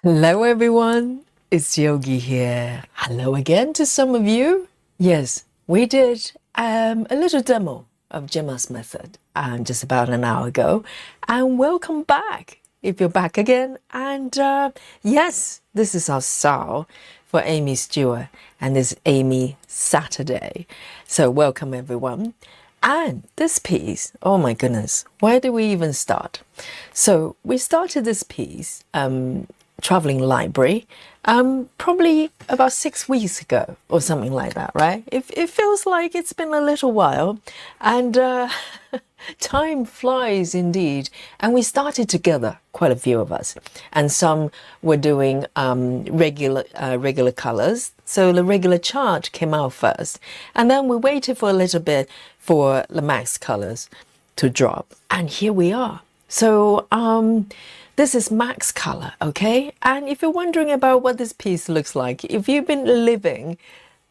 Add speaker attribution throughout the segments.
Speaker 1: Hello everyone, it's Yogi here. Hello again to some of you. Yes, we did a little demo of Gemma's method just about an hour ago. And welcome back if you're back again. And yes, this is our style for Aimee Stewart and this Aimee Saturday. So welcome everyone. And this piece, oh my goodness, where do we even start? So we started this piece traveling library probably about 6 weeks ago or something like that, right? It feels like it's been a little while, and time flies indeed. And we started together, quite a few of us, and some were doing regular colors. So the regular chart came out first, and then we waited for a little bit for the max colors to drop, and here we are. So this is max color, okay? And if you're wondering about what this piece looks like, if you've been living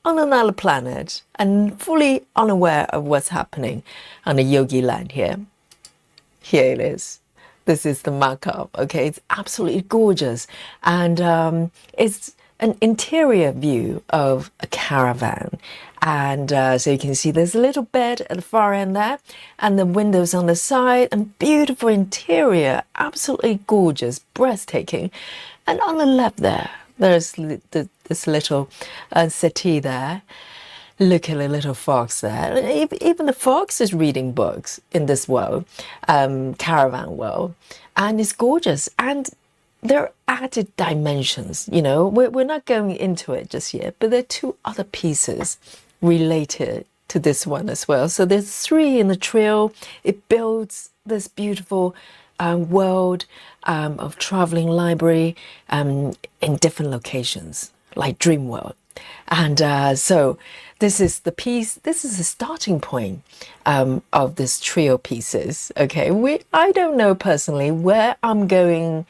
Speaker 1: on another planet and fully unaware of what's happening on the yogi land here it is. This is the mock-up, okay? It's absolutely gorgeous. And it's an interior view of a caravan. And so you can see there's a little bed at the far end there, and the windows on the side, and beautiful interior, absolutely gorgeous, breathtaking. And on the left there's this little settee there. Look at the little fox there. Even the fox is reading books in this world, caravan world, and it's gorgeous. And there are added dimensions, you know. We're not going into it just yet, but there are two other pieces related to this one as well. So there's three in the trio. It builds this beautiful world of traveling library in different locations, like dream world. And so this is the piece, this is the starting point of this trio pieces. Okay, I don't know personally where I'm going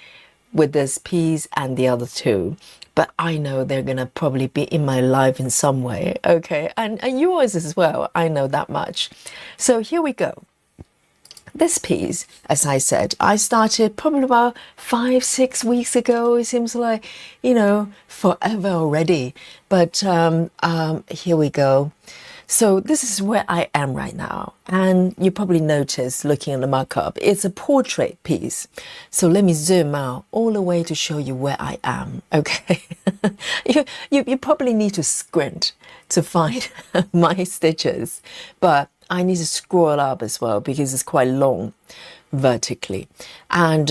Speaker 1: with this piece and the other two, but I know they're gonna probably be in my life in some way, okay? And yours as well, I know that much. So here we go. This piece, as I said, I started probably about 5-6 weeks ago. It seems like, you know, forever already. But here we go. So this is where I am right now. And you probably noticed looking at the markup, it's a portrait piece. So let me zoom out all the way to show you where I am, okay? you probably need to squint to find my stitches, but I need to scroll up as well because it's quite long vertically. And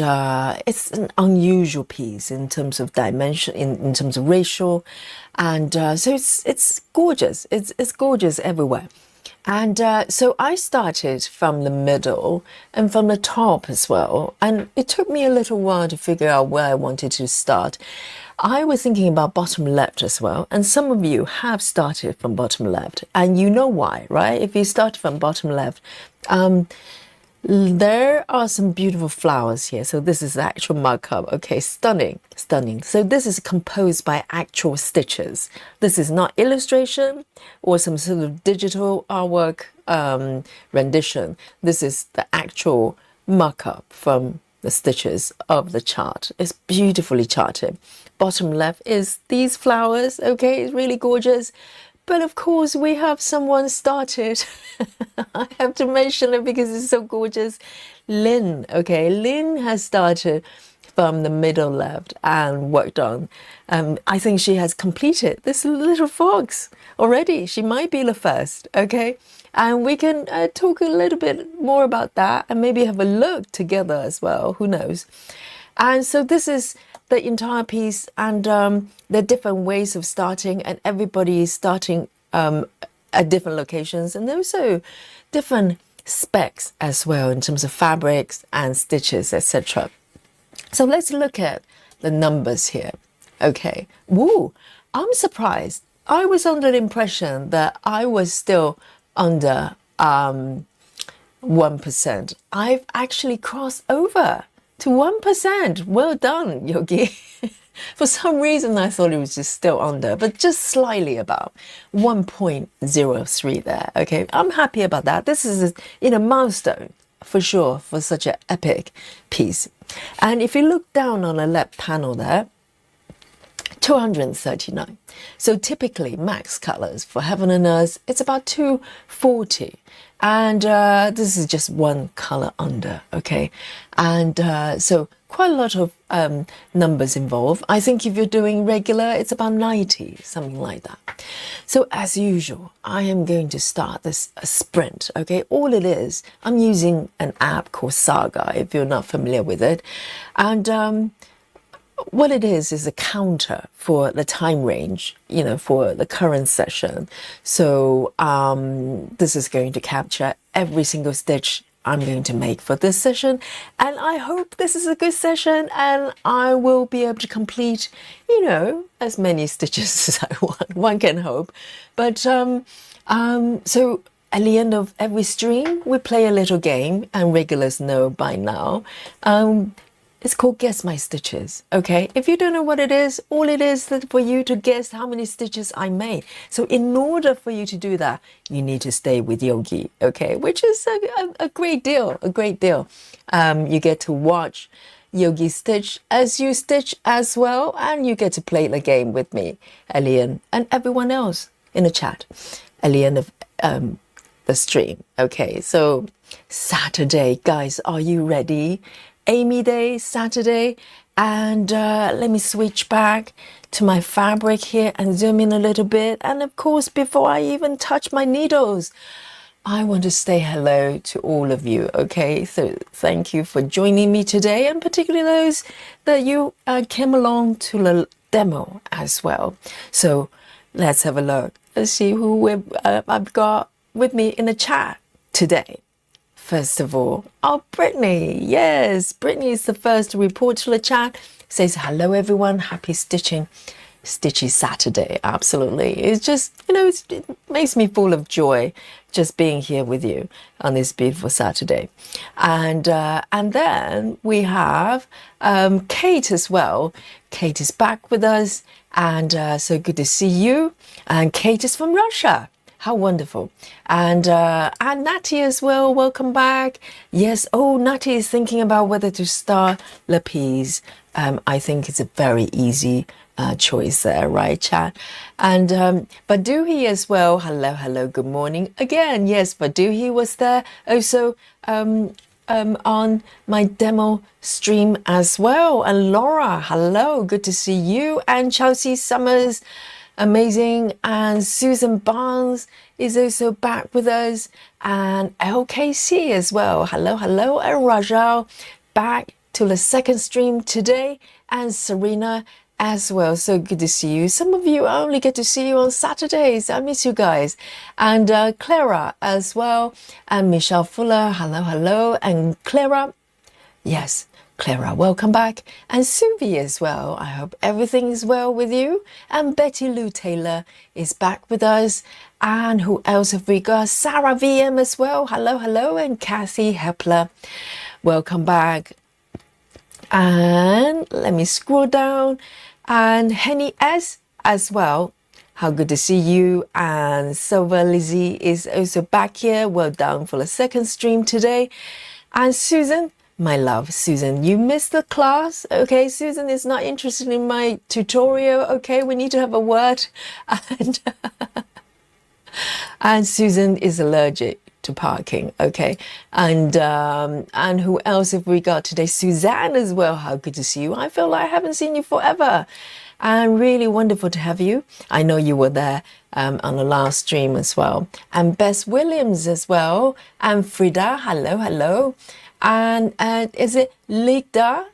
Speaker 1: it's an unusual piece in terms of dimension, in terms of ratio. And so it's gorgeous. It's gorgeous everywhere. And so I started from the middle and from the top as well. And it took me a little while to figure out where I wanted to start. I was thinking about bottom left as well. And some of you have started from bottom left. And you know why, right? If you start from bottom left, there are some beautiful flowers here. So this is the actual markup. Okay, stunning, stunning. So this is composed by actual stitches. This is not illustration or some sort of digital artwork rendition. This is the actual markup from the stitches of the chart. It's beautifully charted. Bottom left is these flowers. Okay, it's really gorgeous. But of course, we have someone started. I have to mention it because it's so gorgeous. Lynn, okay, Lynn has started from the middle left and worked on. I think she has completed this little fox already. She might be the first, okay? And we can talk a little bit more about that and maybe have a look together as well. Who knows? And so this is the entire piece, and there are different ways of starting, and everybody is starting at different locations, and also different specs as well in terms of fabrics and stitches, etc. So let's look at the numbers here. Okay, woo, I'm surprised. I was under the impression that I was still under 1%. I've actually crossed over to 1%. Well done, Yogi. For some reason, I thought it was just still under, but just slightly above 1.03 there. Okay, I'm happy about that. This is a milestone for sure for such an epic piece. And if you look down on the left panel there, 239. So typically max colors for Heaven and Earth, it's about 240. And this is just one color under, okay? And so quite a lot of numbers involved. I think if you're doing regular, it's about 90, something like that. So as usual, I am going to start this sprint, okay? All it is, I'm using an app called Saga, if you're not familiar with it. And what it is a counter for the time range, for the current session. So this is going to capture every single stitch I'm going to make for this session. And I hope this is a good session and I will be able to complete, as many stitches as I want. One can hope. But so at the end of every stream, we play a little game, and regulars know by now. It's called Guess My Stitches, okay? If you don't know what it is, all it is that for you to guess how many stitches I made. So in order for you to do that, you need to stay with Yogi, okay? Which is a great deal, a great deal. You get to watch Yogi stitch as you stitch as well, and you get to play the game with me, Elian, and everyone else in the chat at the end of the stream, okay? So Saturday, guys, are you ready? Aimee Day, Saturday, and let me switch back to my fabric here and zoom in a little bit. And of course, before I even touch my needles, I want to say hello to all of you, okay? So thank you for joining me today, and particularly those that you came along to the demo as well. So let's have a look. Let's see who I've got with me in the chat today. First of all, Brittany. Yes, Brittany is the first to report to the chat. Says, hello, everyone. Happy stitchy Saturday. Absolutely. It's just, it makes me full of joy just being here with you on this beautiful Saturday. And then we have Kate as well. Kate is back with us. And so good to see you. And Kate is from Russia. How wonderful. And Natty as well, welcome back. Yes, Natty is thinking about whether to start Lapis. I think it's a very easy choice there, right, chat? And Baduhi as well, hello, good morning. Again, yes, Baduhi was there also on my demo stream as well. And Laura, hello, good to see you. And Chelsea Summers, amazing. And Susan Barnes is also back with us, and LKC as well. Hello. And Rajal back to the second stream today, and Serena as well. So good to see you. Some of you I only get to see you on Saturdays. I miss you guys. And Clara as well, and Michelle Fuller. Hello. And Clara, yes, Clara, welcome back. And Suvi as well. I hope everything is well with you. And Betty Lou Taylor is back with us. And who else have we got? Sarah VM as well. Hello. And Kathy Hepler. Welcome back. And let me scroll down. And Henny S as well. How good to see you. And Silver Lizzie is also back here. Well done for the second stream today. And Susan, my love, Susan, you missed the class. Okay, Susan is not interested in my tutorial. Okay, we need to have a word. And Susan is allergic to parking. Okay, and who else have we got today? Suzanne as well. How good to see you. I feel like I haven't seen you forever. And really wonderful to have you. I know you were there on the last stream as well. And Bess Williams as well. And Frida, hello. And is it Ligda?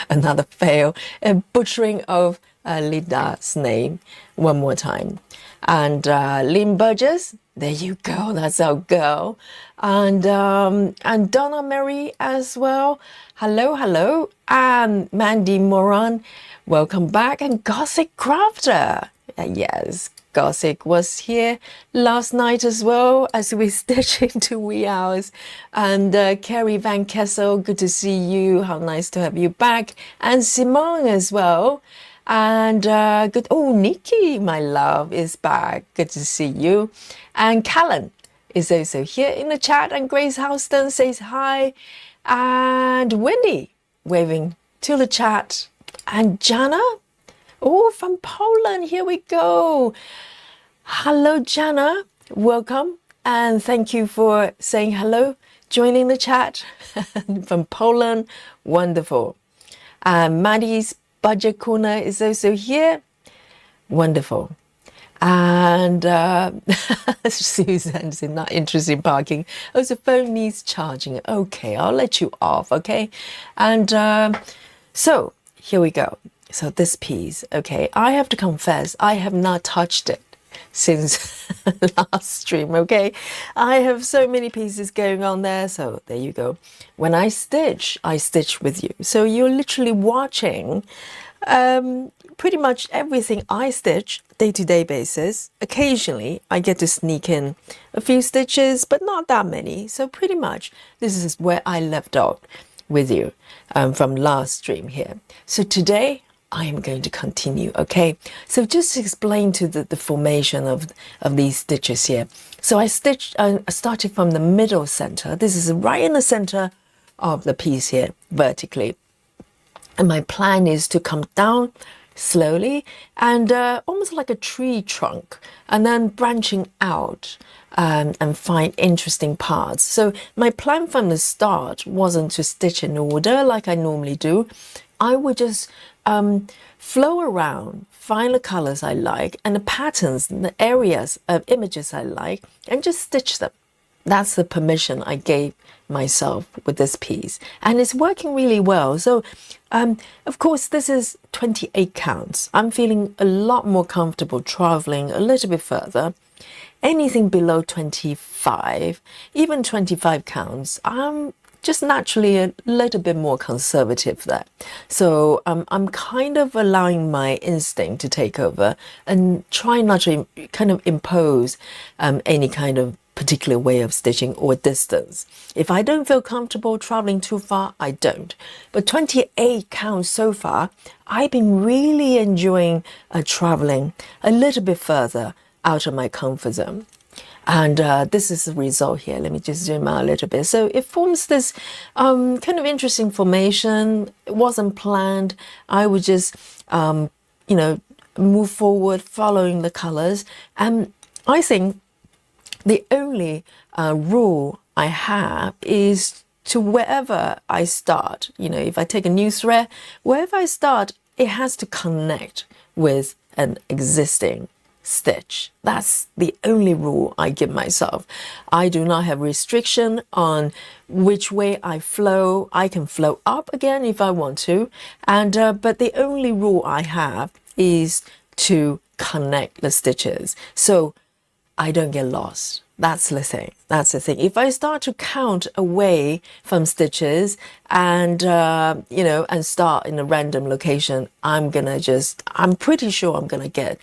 Speaker 1: Another fail. A butchering of Ligda's name. One more time. And Lynn Burgess, there you go. That's our girl. And Donna Mary as well. Hello. And Mandy Moran, welcome back. And Gothic Crafter. Yes, Gothic was here last night as well as we stitched into wee hours. And Kerry Van Kessel, good to see you. How nice to have you back. And Simone as well. And Nikki, my love, is back. Good to see you. And Callan is also here in the chat. And Grace Houston says hi. And Wendy waving to the chat And Jana, oh, from Poland, here we go. Hello, Jana, welcome. And thank you for saying hello, joining the chat from Poland, wonderful. Maddie's Budget Corner is also here, wonderful. And Susan's not interested in parking. Oh, the phone needs charging. Okay, I'll let you off, okay? And so here we go. So this piece, okay, I have to confess, I have not touched it since last stream, okay? I have so many pieces going on there, so there you go. When I stitch with you. So you're literally watching pretty much everything I stitch day-to-day basis. Occasionally I get to sneak in a few stitches, but not that many. So pretty much this is where I left off with you from last stream here. So today I am going to continue, okay? So just to explain to the formation of these stitches here. So I started from the middle center. This is right in the center of the piece here, vertically. And my plan is to come down slowly and almost like a tree trunk, and then branching out and find interesting parts. So my plan from the start wasn't to stitch in order like I normally do. I would just flow around, find the colors I like and the patterns, the areas of images I like, and just stitch them. That's the permission I gave myself with this piece, and it's working really well. So of course this is 28 counts. I'm feeling a lot more comfortable traveling a little bit further. Anything below 25, even 25 counts, I'm just naturally a little bit more conservative there. So I'm kind of allowing my instinct to take over and try not to kind of impose any kind of particular way of stitching or distance. If I don't feel comfortable traveling too far, I don't. But 28 counts so far, I've been really enjoying traveling a little bit further out of my comfort zone. And this is the result here. Let me just zoom out a little bit. So it forms this kind of interesting formation. It wasn't planned. I would just, move forward following the colors. And I think the only rule I have is to wherever I start, if I take a new thread, wherever I start, it has to connect with an existing stitch. That's the only rule I give myself. I do not have restriction on which way I flow. I can flow up again if I want to, and but the only rule I have is to connect the stitches so I don't get lost. That's the thing. That's the thing. If I start to count away from stitches and, and start in a random location, I'm pretty sure I'm going to get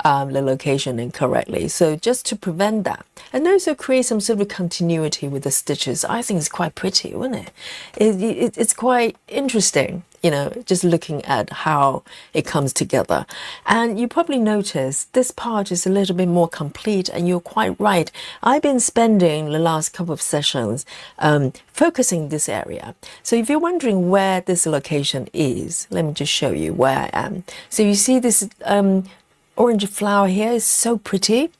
Speaker 1: the location incorrectly. So just to prevent that, and also create some sort of continuity with the stitches, I think it's quite pretty, isn't it? It's quite interesting. Just looking at how it comes together. And you probably notice this part is a little bit more complete, and you're quite right. I've been spending the last couple of sessions focusing this area. So if you're wondering where this location is, let me just show you where I am. So you see this orange flower here is so pretty.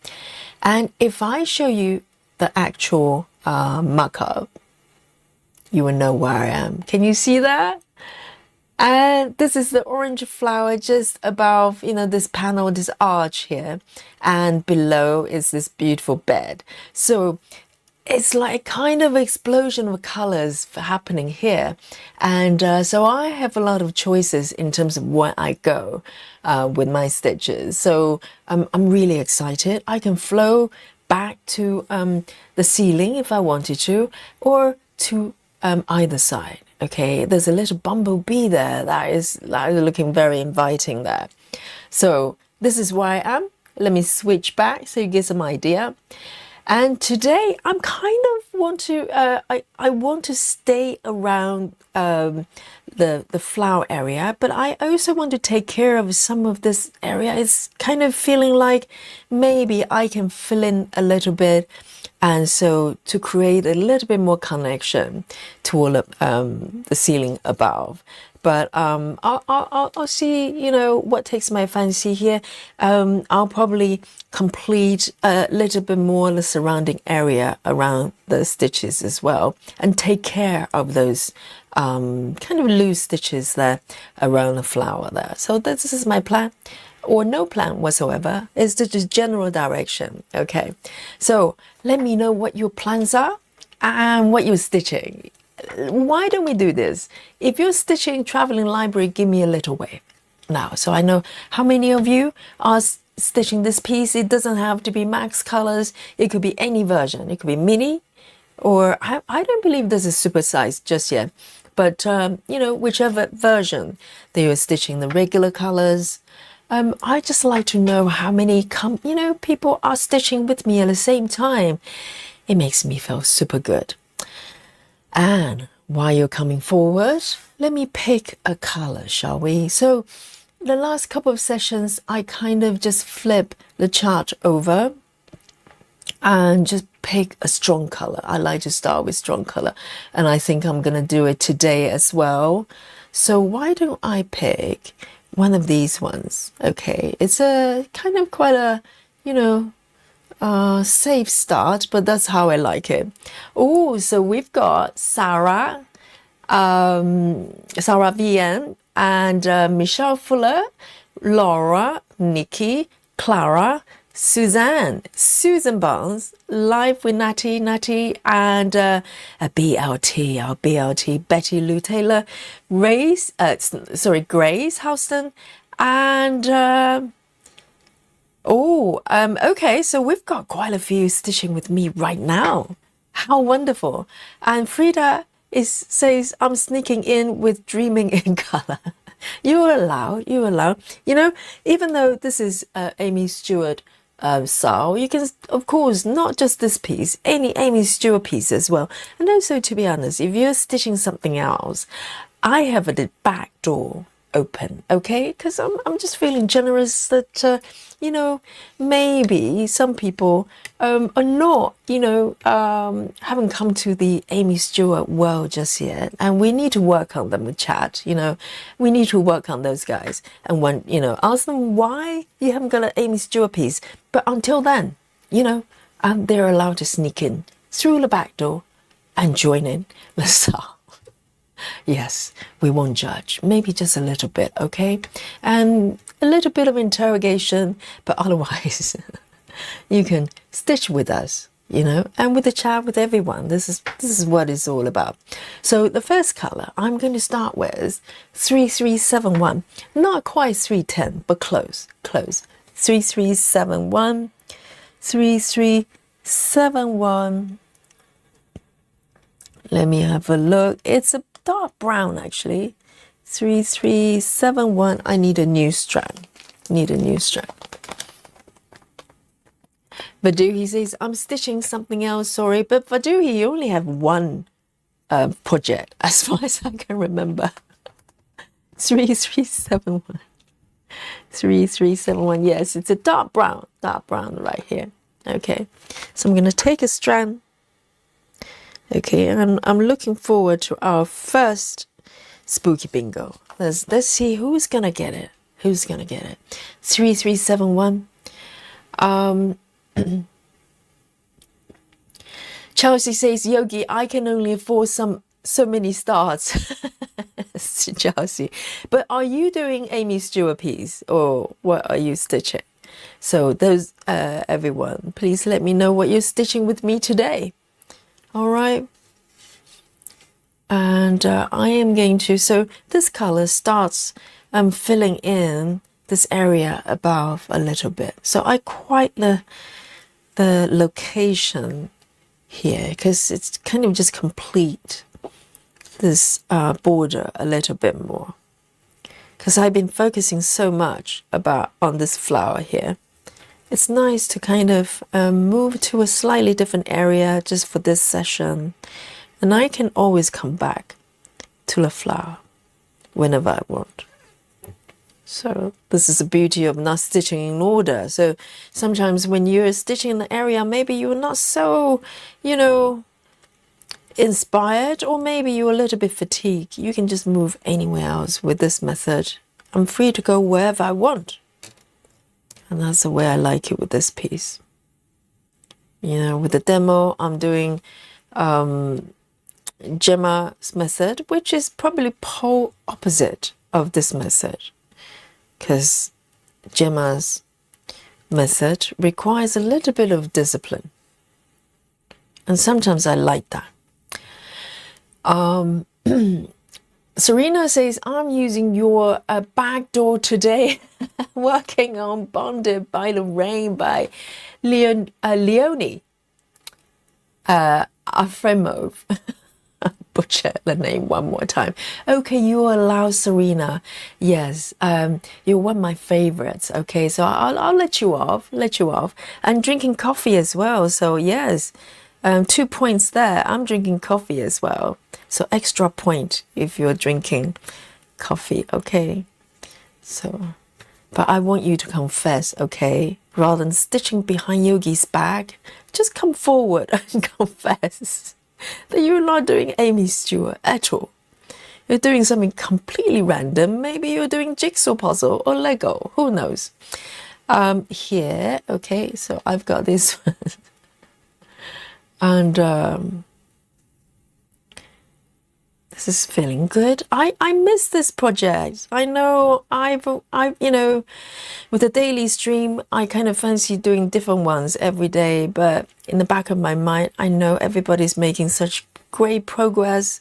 Speaker 1: And if I show you the actual mock-up, you will know where I am. Can you see that? And this is the orange flower just above, this panel, this arch here. And below is this beautiful bed. So it's like kind of explosion of colors happening here. And so I have a lot of choices in terms of where I go with my stitches. So I'm really excited. I can flow back to the ceiling if I wanted to, or to either side. Okay, there's a little bumblebee there that is looking very inviting there. So this is where I am. Let me switch back so you get some idea. And today I'm kind of want to I want to stay around the flower area, but I also want to take care of some of this area. It's kind of feeling like maybe I can fill in a little bit, and so to create a little bit more connection to all of the ceiling above. But I'll see, you know, what takes my fancy here. I'll probably complete a little bit more the surrounding area around the stitches as well, and take care of those kind of loose stitches there around the flower there. So this is my plan, or no plan whatsoever. It's just a general direction. Okay, so let me know what your plans are and what you're stitching. Why don't we do this? If you're stitching traveling library, give me a little wave now, so I know how many of you are stitching this piece. It doesn't have to be max colors. It could be any version. It could be mini, or I don't believe there's a super size just yet, but you know, whichever version that you're stitching, the regular colors. I just like to know how many people are stitching with me at the same time. It makes me feel super good. And while you're coming forward, let me pick a color, shall we? So the last couple of sessions, I kind of just flip the chart over and just pick a strong color. I like to start with strong color, and I think I'm going to do it today as well. So why don't I pick one of these ones? Okay, it's a kind of quite a, you know, safe start, but that's how I like it. Oh, so we've got Sarah, Sarah VN, and Michelle Fuller, Laura, Nikki, Clara, Suzanne, Susan Barnes, Live with Natty, and a BLT, our BLT, Betty Lou Taylor, Grace Houston, and okay, so we've got quite a few stitching with me right now. How wonderful. And Frida says, I'm sneaking in with dreaming in color. You're allowed. You know, even though this is Aimee Stewart style, you can, of course, not just this piece, any Aimee Stewart piece as well. And also, to be honest, if you're stitching something else, I have a back door open, okay, because I'm just feeling generous that you know, maybe some people are not, you know, haven't come to the Aimee Stewart world just yet, and we need to work on them with chat. You know, we need to work on those guys, and when, you know, ask them why you haven't got an Aimee Stewart piece. But until then, you know, they're allowed to sneak in through the back door and join in the style. Yes, we won't judge. Maybe just a little bit, okay? And a little bit of interrogation, but otherwise, you can stitch with us, you know, and with the chat with everyone. This is what it's all about. So the first color I'm going to start with 3371. Not quite 310, but close. 3371, 3371. Let me have a look. It's a dark brown, actually. 3371. I need a new strand. Vadu, he says, I'm stitching something else, sorry. But Vadu, you only have one project, as far as I can remember. 3371. 3371. Yes, it's a dark brown right here. Okay, so I'm going to take a strand. Okay, and I'm looking forward to our first spooky bingo. Let's see who's gonna get it. 3371. Chelsea says, Yogi, I can only afford so many stars. Chelsea, but are you doing Aimee Stewart piece, or what are you stitching? So those everyone, please let me know what you're stitching with me today. All right, and I am going to, so this color starts filling in this area above a little bit. So I quite the location here, because it's kind of just complete this border a little bit more, because I've been focusing so much on this flower here. it's nice to kind of move to a slightly different area just for this session. And I can always come back to the flower whenever I want. So this is the beauty of not stitching in order. So sometimes when you're stitching in the area, maybe you're not so, you know, inspired, or maybe you're a little bit fatigued. You can just move anywhere else with this method. I'm free to go wherever I want. And that's the way I like it with this piece. You know, with the demo, I'm doing Gemma's method, which is probably pole opposite of this method, because Gemma's method requires a little bit of discipline. And sometimes I like that. Serena says, I'm using your back door today, working on Bonded by the Rain by Leonie Afremov. Butcher the name one more time. Okay, you allow Serena. Yes, you're one of my favorites. Okay, so I'll let you off. I'm drinking coffee as well. So yes, 2 points there. I'm drinking coffee as well. So extra point if you're drinking coffee. Okay, so, but I want you to confess. Okay, rather than stitching behind Yogi's back, just come forward and confess that you're not doing Aimee Stewart at all. You're doing something completely random. Maybe you're doing jigsaw puzzle or Lego. Who knows? Here, okay, so I've got this one. And this is feeling good. I miss this project. I know I've you know, with the daily stream, I kind of fancy doing different ones every day, but in the back of my mind, I know everybody's making such great progress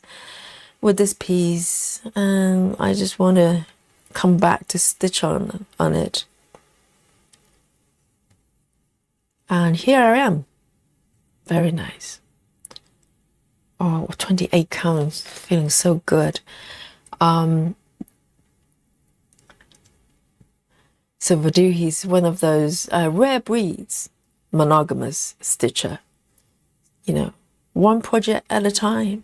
Speaker 1: with this piece, and I just want to come back to stitch on it. And here I am. Very nice. Oh, 28 counts, feeling so good. So Vadu, he's one of those rare breeds, monogamous stitcher. You know, one project at a time.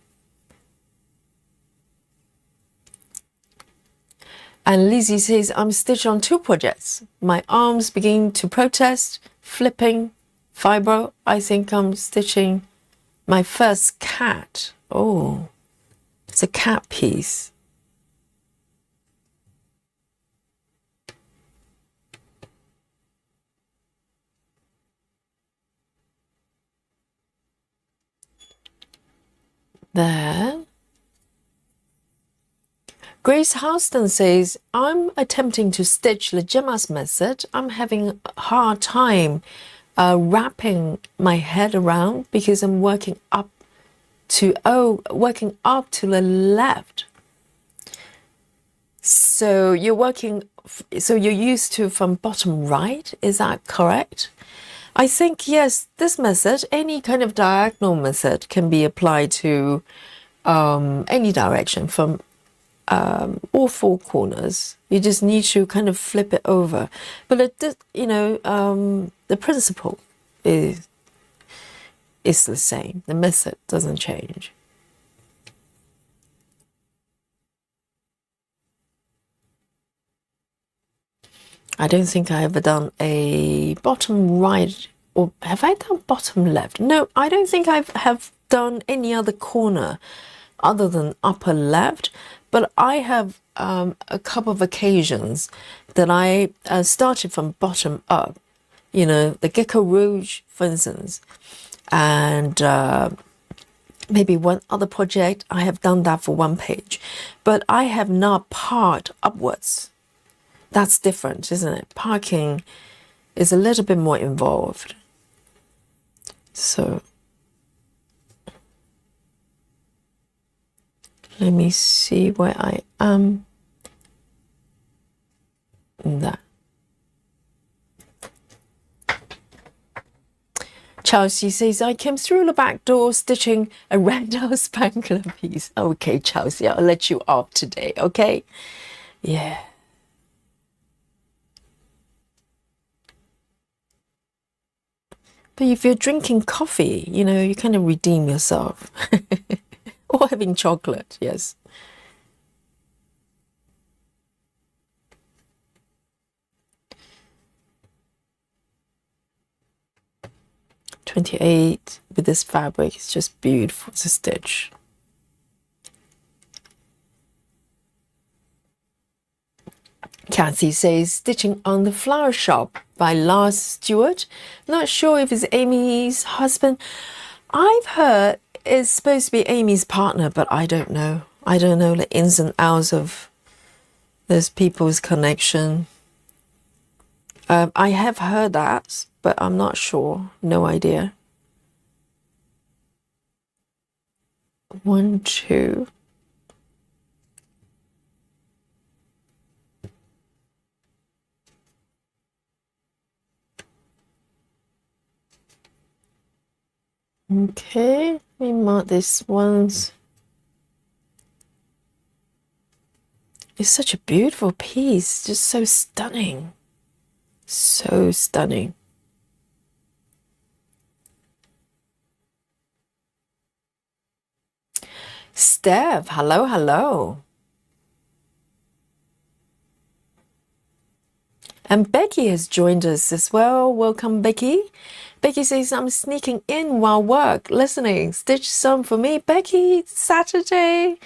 Speaker 1: And Lizzie says, I'm stitched on 2 projects. My arms begin to protest, flipping, fibro. I think I'm stitching my first cat. Oh, it's a cat piece. There. Grace Houston says, I'm attempting to stitch the Gemma's method. I'm having a hard time wrapping my head around because I'm working up to the left. So you're used to from bottom right, is that correct? I think, yes, this method, any kind of diagonal method can be applied to any direction from all 4 corners. You just need to kind of flip it over. But the principle is the same. The method doesn't change. I don't think I ever done a bottom right, or have I done bottom left? No, I don't think I have done any other corner other than upper left, but I have a couple of occasions that I started from bottom up, you know, the Gecko Rouge, for instance, and maybe one other project, I have done that for 1 page, but I have not parked upwards. That's different, isn't it? Parking is a little bit more involved. So let me see where I am in that. Chelsea says, I came through the back door stitching a Randall Spangler piece. Okay, Chelsea, I'll let you off today, okay? Yeah. But if you're drinking coffee, you know, you kind of redeem yourself. Or having chocolate, yes. $28 with this fabric. It's just beautiful to stitch. Kathy says, stitching on the Flower Shop by Lars Stewart. Not sure if it's Aimee's husband. I've heard it's supposed to be Aimee's partner, but I don't know. I don't know the ins and outs of those people's connection. I have heard that, but I'm not sure. No idea. 1, 2. Okay, let me mark this ones. It's such a beautiful piece, just so stunning. So stunning. Steph, hello, hello. And Becky has joined us as well. Welcome, Becky. Becky says, I'm sneaking in while work, listening. Stitch some for me. Becky, Saturday.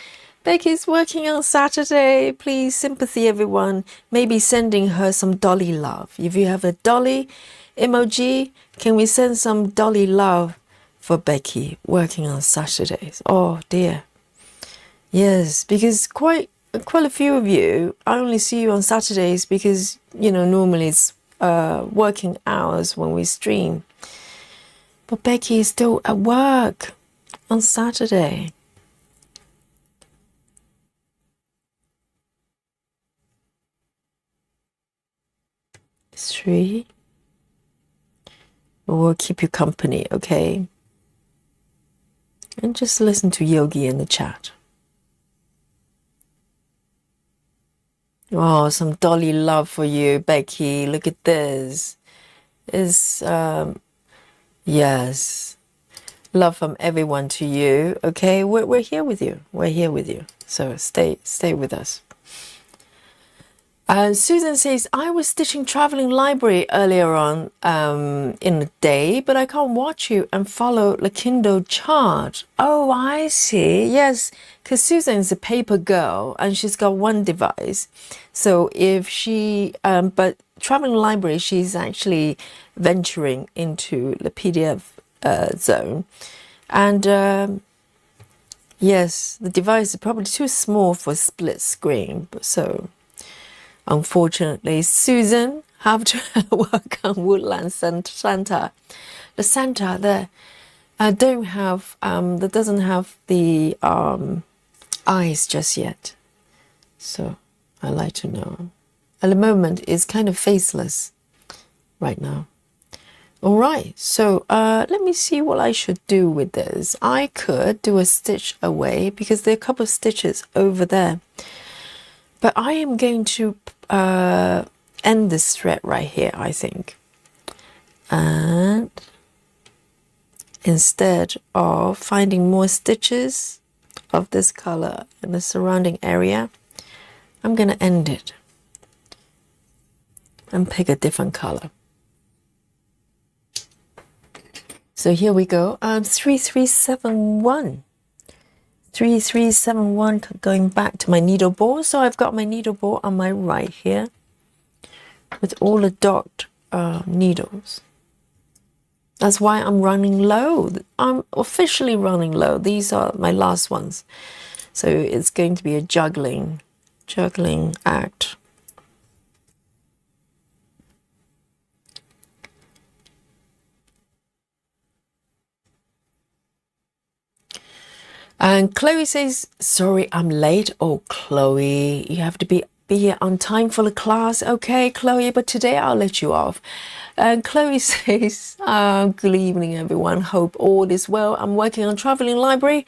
Speaker 1: Becky's working on Saturday. Please, sympathy, everyone. Maybe sending her some dolly love. If you have a dolly emoji, can we send some dolly love for Becky working on Saturdays? Oh, dear. Yes, because quite a few of you, I only see you on Saturdays because, you know, normally it's working hours when we stream. But Becky is still at work on Saturday. Three. We'll keep you company, okay? And just listen to Yogi in the chat. Oh, some dolly love for you, Becky. Look at this. Is yes. Love from everyone to you. Okay, we're here with you. We're here with you. So stay with us. Susan says, I was stitching Traveling Library earlier on in the day, but I can't watch you and follow the Kindle chart. Oh, I see. Yes, because Susan is a paper girl and she's got one device. So if she, but Traveling Library, she's actually venturing into the PDF zone. And yes, the device is probably too small for split screen. So unfortunately, Susan have to work on Woodland Santa. The Santa there don't have that doesn't have the eyes just yet. So I like to know. At the moment, it's kind of faceless right now. All right, so let me see what I should do with this. I could do a stitch away because there are a couple of stitches over there. But I am going to end this thread right here, I think. And instead of finding more stitches of this color in the surrounding area, I'm going to end it and pick a different color. So here we go. 3371. 3371, going back to my needle ball. So I've got my needle ball on my right here with all the dot needles. That's why I'm running low. I'm officially running low. These are my last ones. So it's going to be a juggling act. And Chloe says, sorry, I'm late. Oh, Chloe, you have to be here on time for the class. Okay, Chloe, but today I'll let you off. And Chloe says, good evening, everyone. Hope all is well. I'm working on Traveling Library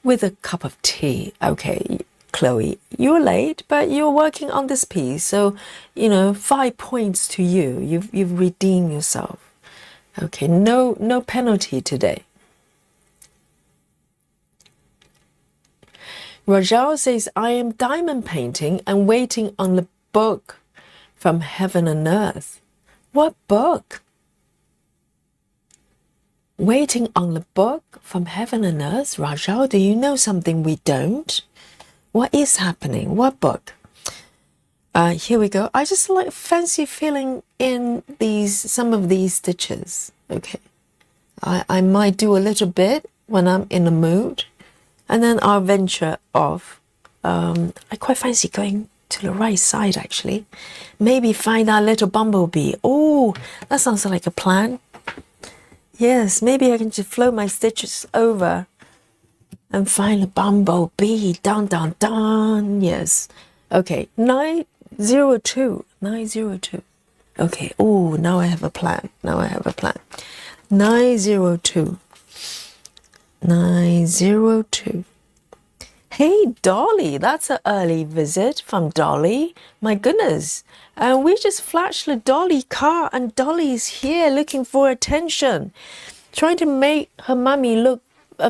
Speaker 1: with a cup of tea. Okay, Chloe, you're late, but you're working on this piece. So, you know, 5 points to you. You've redeemed yourself. Okay, no penalty today. Rajal says, I am diamond painting and waiting on the book from heaven and earth. What book? Waiting on the book from heaven and earth? Rajal, do you know something we don't? What is happening? What book? Here we go. I just like fancy filling in some of these stitches. Okay. I might do a little bit when I'm in the mood, and then I'll venture off. I quite fancy going to the right side actually. Maybe find that little bumblebee. Oh, that sounds like a plan. Yes, maybe I can just float my stitches over and find a bumblebee. Dun dun dun. Yes. Okay, 902. 902. Okay. Oh, now I have a plan. 902. 902. Hey, Dolly, that's an early visit from Dolly. My goodness. And we just flashed the Dolly car, and Dolly's here looking for attention, trying to make her mummy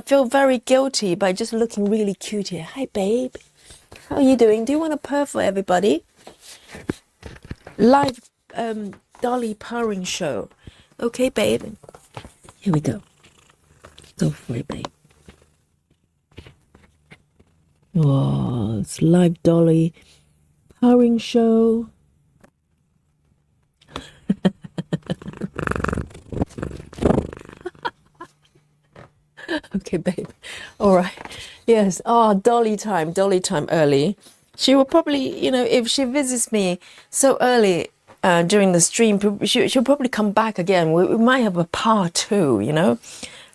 Speaker 1: feel very guilty by just looking really cute here. Hi, babe. How are you doing? Do you want to purr for everybody? Live Dolly purring show. Okay, babe. Here we go. Go for it, babe. Oh, it's live Dolly purring show. Okay, babe. All right. Yes. Oh, Dolly time early. She will probably, if she visits me so early during the stream, she'll probably come back again. We might have a part 2,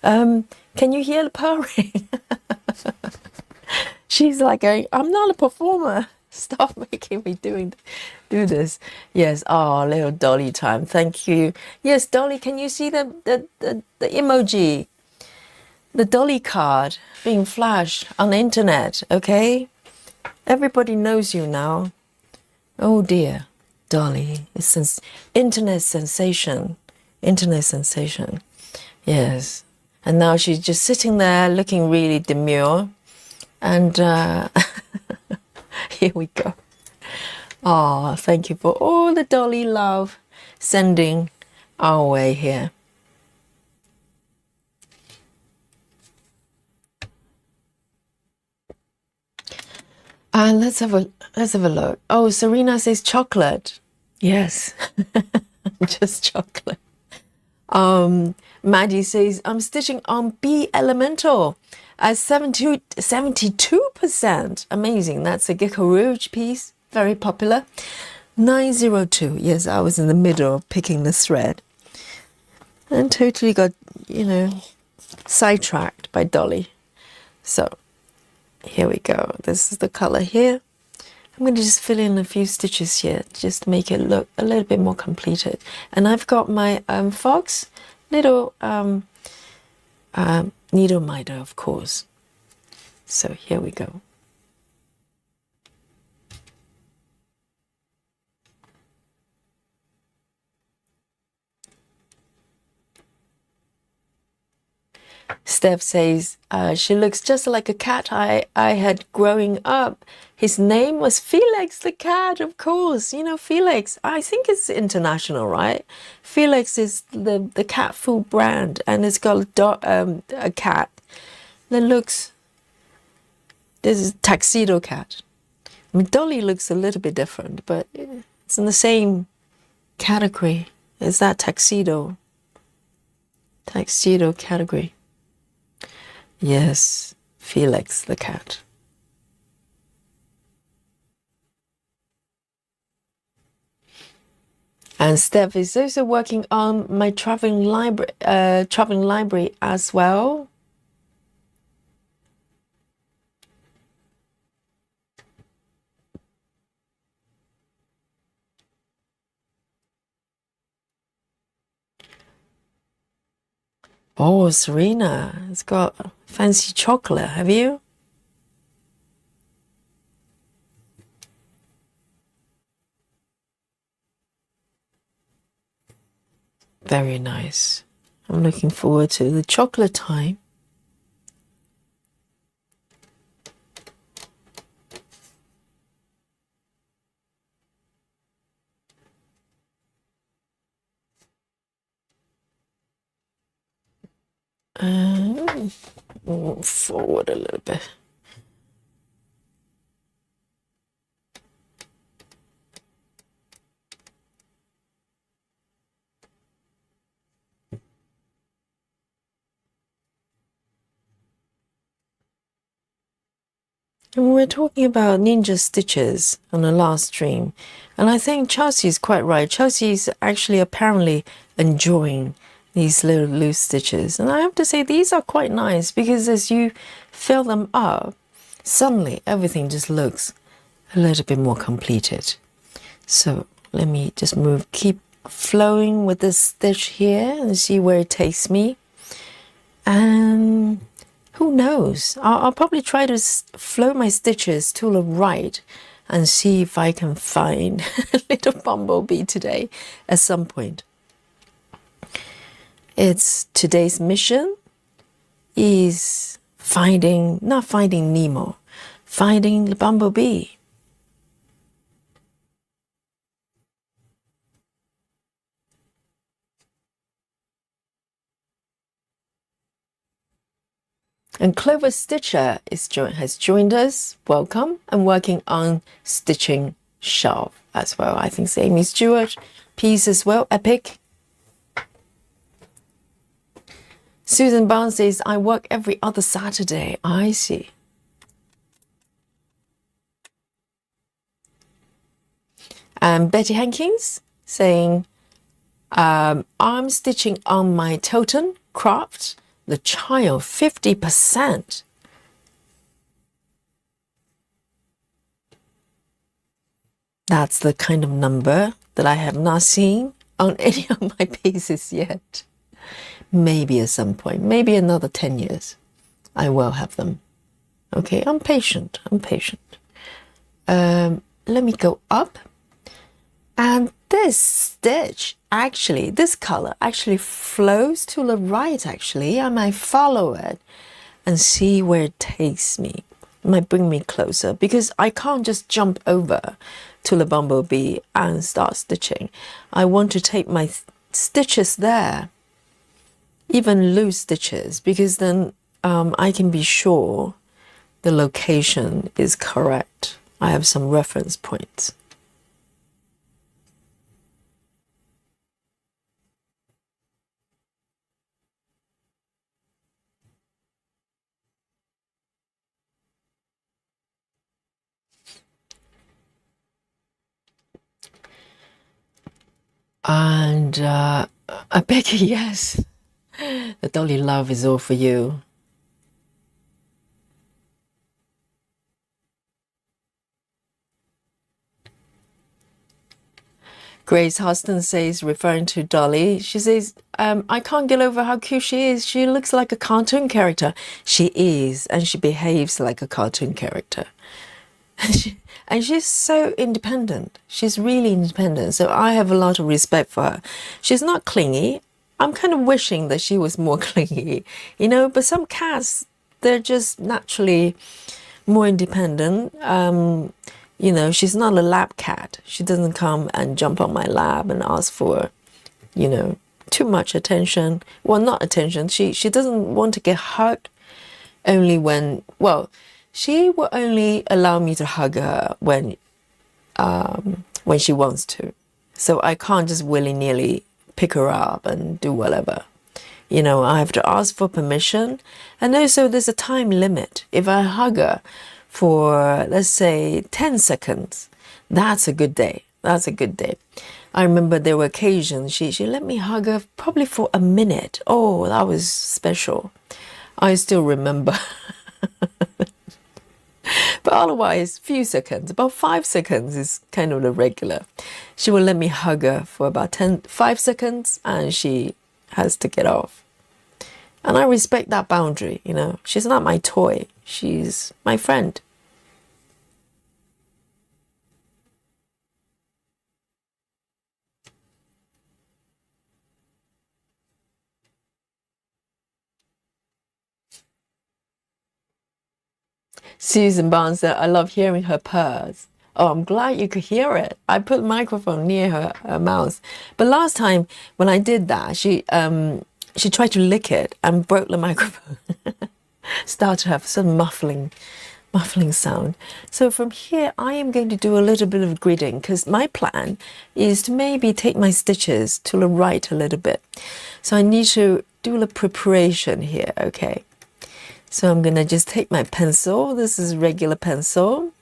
Speaker 1: Can you hear the purring? She's like going, I'm not a performer. Stop making me do this. Yes. Oh, little Dolly time. Thank you. Yes, Dolly, can you see the emoji? The Dolly card being flashed on the internet, okay? Everybody knows you now. Oh dear, Dolly. It's internet sensation. Internet sensation. Yes. And now she's just sitting there looking really demure. And here we go. Oh, thank you for all the Dolly love sending our way here. And let's have a look. Oh, Serena says chocolate. Yes, just chocolate. Maddie says I'm stitching on B Elemental at 72%. Amazing. That's a Gecko Rouge piece. Very popular. 902. Yes, I was in the middle of picking the thread and totally got, sidetracked by Dolly. So here we go. This is the color here. I'm going to just fill in a few stitches here just to make it look a little bit more completed. And I've got my Fox little needle mitre, of course. So here we go. Steph says, she looks just like a cat I had growing up. His name was Felix the cat, of course. Felix, I think it's international, right? Felix is the cat food brand, and it's got a cat that looks, this is tuxedo cat. I mean, Dolly looks a little bit different, but it's in the same category as that tuxedo category. Yes, Felix the cat. And Steph is also working on my traveling library as well. Oh, Serena, it's got fancy chocolate. Have you? Very nice. I'm looking forward to the chocolate time. Move forward a little bit. And we're talking about ninja stitches on the last stream. And I think Chelsea's quite right. Chelsea's actually apparently enjoying these little loose stitches. And I have to say these are quite nice because as you fill them up, suddenly everything just looks a little bit more completed. So let me just keep flowing with this stitch here and see where it takes me. And who knows? I'll probably try to flow my stitches to the right and see if I can find a little bumblebee today at some point. Today's mission is not finding Nemo, finding the bumblebee. And Clover Stitcher has joined us. Welcome. And working on stitching shelf as well. I think it's Aimee Stewart piece as well. Epic. Susan Barnes says, I work every other Saturday. I see. And Betty Hankins saying, I'm stitching on my Totem craft. The child 50%. That's the kind of number that I have not seen on any of my pieces yet. Maybe at some point, maybe another 10 years, I will have them. Okay, I'm patient. Let me go up. And this stitch, actually, this color actually flows to the right, actually. I might follow it and see where it takes me. It might bring me closer because I can't just jump over to the bumblebee and start stitching. I want to take my stitches there, even loose stitches, because then I can be sure the location is correct. I have some reference points. And Becky, yes, the dolly love is all for you. Grace Huston says, referring to Dolly, she says, I can't get over how cute she is. She looks like a cartoon character. She is, and she behaves like a cartoon character. And she's so independent. She's really independent. So I have a lot of respect for her. She's not clingy. I'm kind of wishing that she was more clingy, but some cats, they're just naturally more independent. She's not a lap cat. She doesn't come and jump on my lap and ask for, too much attention. Well, not attention. She doesn't want to get hugged only she will only allow me to hug her when she wants to. So I can't just willy-nilly pick her up and do whatever. I have to ask for permission. And also there's a time limit. If I hug her for, let's say, 10 seconds, that's a good day. I remember there were occasions she let me hug her probably for a minute. Oh, that was special. I still remember. But otherwise, few seconds, about 5 seconds is kind of the regular. She will let me hug her for about 5 seconds and she has to get off. And I respect that boundary, She's not my toy. She's my friend. Susan Barnes said, I love hearing her purrs. Oh, I'm glad you could hear it. I put the microphone near her mouth. But last time when I did that, she tried to lick it and broke the microphone. Started to have some muffling sound. So from here, I am going to do a little bit of gridding because my plan is to maybe take my stitches to the right a little bit. So I need to do the preparation here, okay? So I'm gonna just take my pencil. This is regular pencil,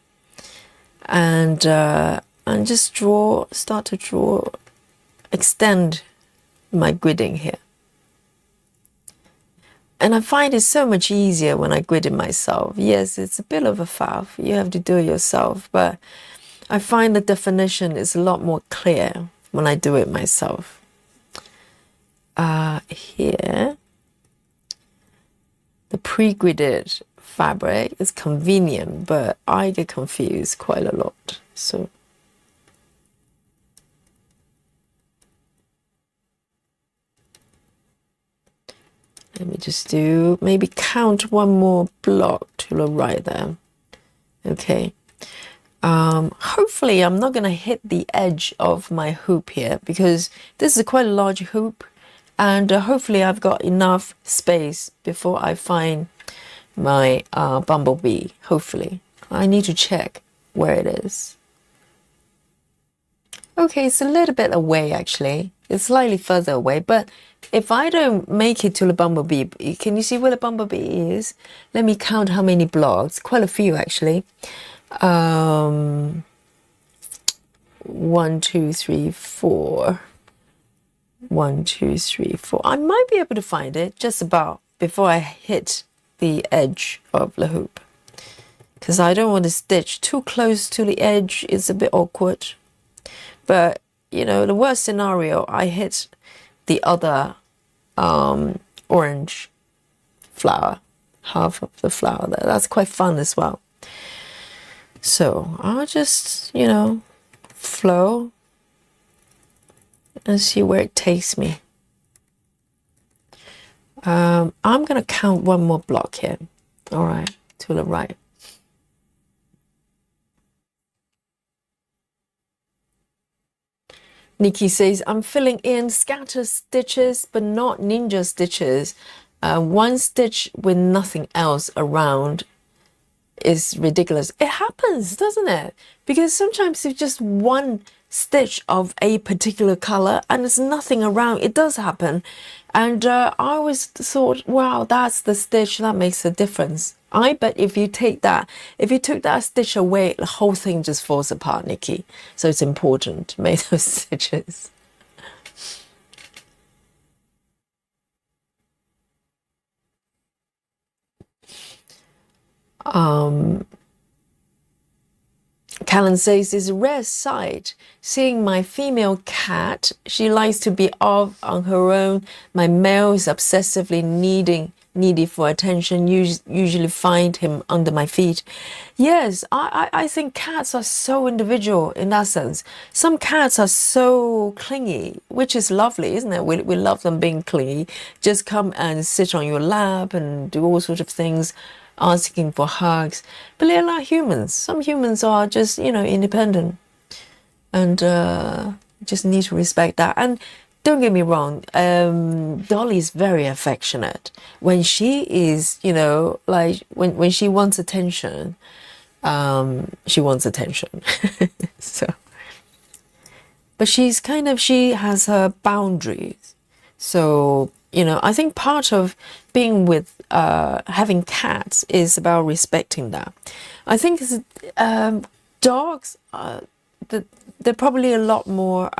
Speaker 1: and just start to draw, extend my gridding here. And I find it so much easier when I grid it myself. Yes, it's a bit of a faff. You have to do it yourself, but I find the definition is a lot more clear when I do it myself. Here, the pre-gridded fabric is convenient, but I get confused quite a lot. So let me just do, maybe count one more block to the right there. Okay. Hopefully I'm not going to hit the edge of my hoop here because this is quite a large hoop, and hopefully I've got enough space before I find my bumblebee. Hopefully. I need to check where it is. Okay, it's a little bit away actually. It's slightly further away, but if I don't make it to the bumblebee, can you see where the bumblebee is? Let me count how many blocks. Quite a few actually. 1, 2, 3, 4. 1, 2, 3, 4. I might be able to find it just about before I hit the edge of the hoop, because I don't want to stitch too close to the edge. It's a bit awkward. But you know, the worst scenario, I hit the other orange flower, half of the flower there. That's quite fun as well. So I'll just, you know, flow and see where it takes me. I'm going to count one more block here. All right, to the right. Nikki says, I'm filling in scatter stitches, but not ninja stitches. One stitch with nothing else around is ridiculous. It happens, doesn't it? Because sometimes it's just one stitch of a particular color and there's nothing around. It does happen. And I always thought, wow, that's the stitch that makes a difference. I bet if you took that stitch away, the whole thing just falls apart, Nikki. So it's important to make those stitches. Callan says, it's a rare sight seeing my female cat. She likes to be off on her own. My male is obsessively needy for attention. Usually find him under my feet. Yes, I think cats are so individual in that sense. Some cats are so clingy, which is lovely, isn't it? We love them being clingy. Just come and sit on your lap and do all sorts of things, asking for hugs. But they're not humans. Some humans are just, you know, independent, and just need to respect that. And don't get me wrong, Dolly is very affectionate. When she is, you know, like when she wants attention, she wants attention. So, but she has her boundaries. So, you know, I think part of being with having cats is about respecting that. I think dogs, they're probably a lot more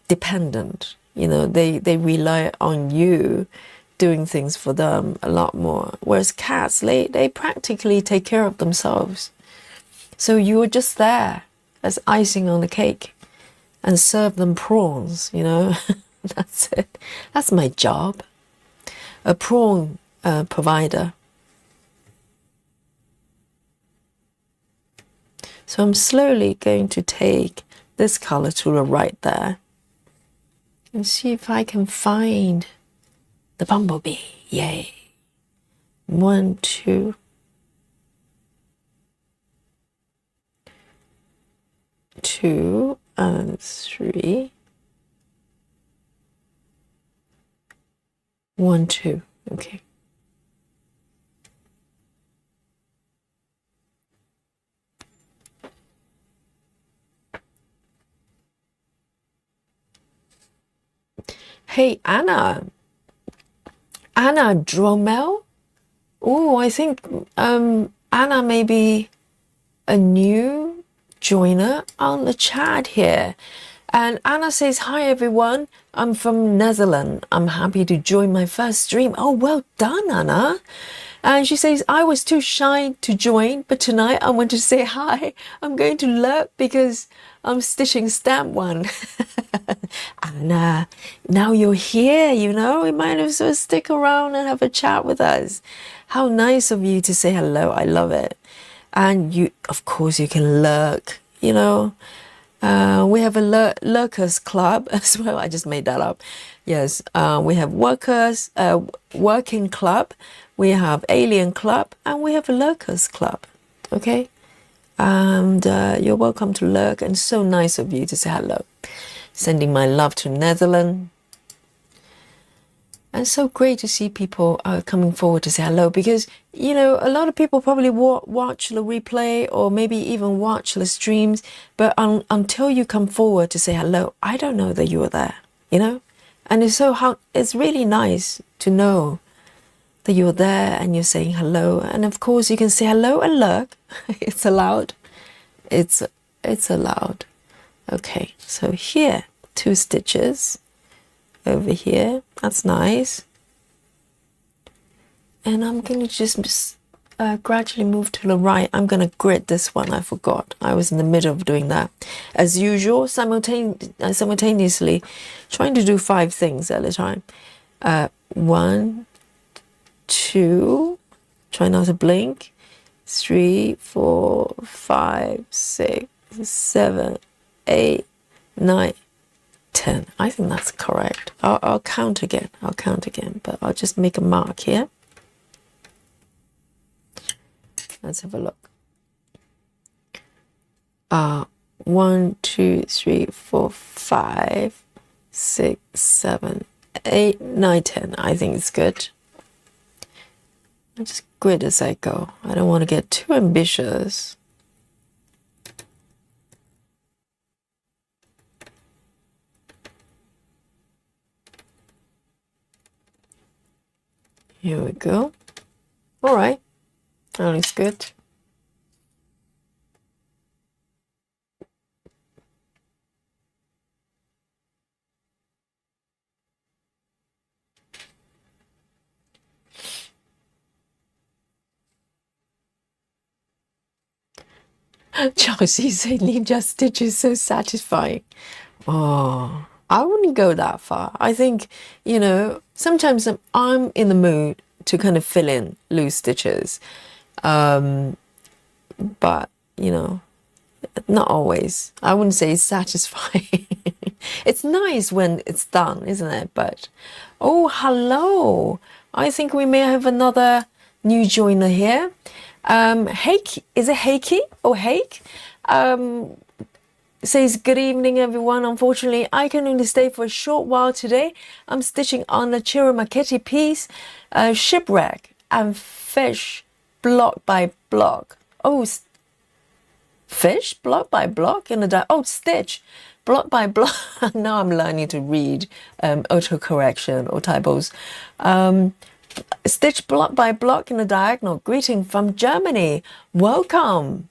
Speaker 1: dependent. You know, they rely on you doing things for them a lot more. Whereas cats, they practically take care of themselves. So you're just there as icing on the cake and serve them prawns, you know. That's it. That's my job. A prawn provider. So I'm slowly going to take this color to the right there and see if I can find the bumblebee. Yay. 1, 2. 2 and 3. 1, 2. Okay. Hey, Anna Dromel. Oh, I think Anna may be a new joiner on the chat here. And Anna says, hi everyone, I'm from Netherlands. I'm happy to join my first stream. Oh, well done, Anna. And she says, I was too shy to join, but tonight I want to say hi. I'm going to lurk because I'm stitching stamp one. Anna, now you're here, you know, you might as well stick around and have a chat with us. How nice of you to say hello. I love it. And you, of course, you can lurk, you know. We have a lurkers club as well. I just made that up. Yes, we have working club, we have alien club, and we have a lurkers club. Okay, and you're welcome to lurk. And so nice of you to say hello. Sending my love to Netherlands. And so great to see people coming forward to say hello, because, you know, a lot of people probably watch the replay or maybe even watch the streams, but until you come forward to say hello, I don't know that you are there, you know? And it's really nice to know that you're there and you're saying hello. And of course you can say hello and lurk. It's allowed. It's allowed. Okay, so here, 2 stitches. Over here, that's nice. And I'm going to just gradually move to the right. I'm going to grid this one. I forgot. I was in the middle of doing that. As usual, simultaneously trying to do 5 things at a time. 1, 2, try not to blink. 3, 4, 5, 6, 7, 8, 9. 10. I think that's correct. I'll count again. But I'll just make a mark here. Let's have a look. 1, 2, 3, 4, 5, 6, 7, 8, 9, 10. I think it's good. I'll just grid as I go. I don't want to get too ambitious. Here we go. All right, that looks good. Chelsea said ninja stitch is so satisfying. Oh, I wouldn't go that far. I think, you know, sometimes I'm in the mood to kind of fill in loose stitches. But, you know, not always. I wouldn't say it's satisfying. It's nice when it's done, isn't it? But, oh, hello. I think we may have another new joiner here. Hake, is it Hakey or Hake? Says, good evening everyone. Unfortunately, I can only stay for a short while today. I'm stitching on the Chirimaketi piece, Shipwreck and Fish block by block. Oh, fish block by block in the stitch block by block. Now I'm learning to read autocorrection or typos. Stitch block by block in the diagonal. Greeting from Germany. Welcome.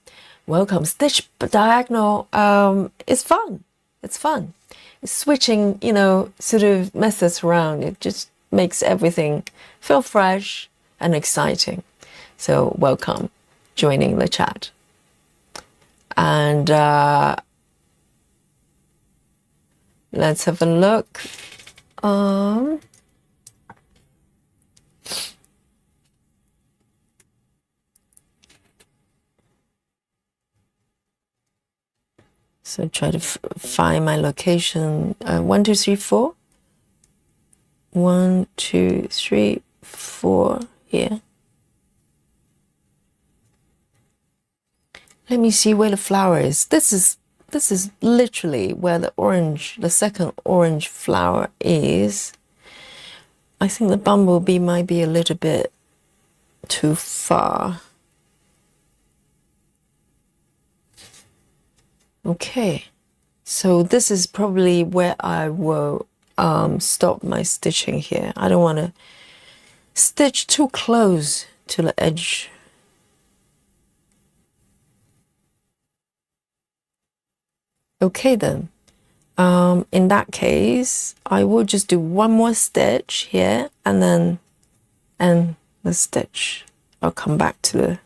Speaker 1: Stitch diagonal is fun. It's fun. It's switching, you know, sort of methods around. It just makes everything feel fresh and exciting. So welcome joining the chat. And let's have a look. So try to find my location. 1, 2, 3, 4. 1, 2, 3, 4 here. Let me see where the flower is. This is this is literally where the second orange flower is. I think the bumblebee might be a little bit too far. Okay, so this is probably where I will stop my stitching here. I don't want to stitch too close to the edge. Okay then, in that case, I will just do one more stitch here and then end the stitch. I'll come back to the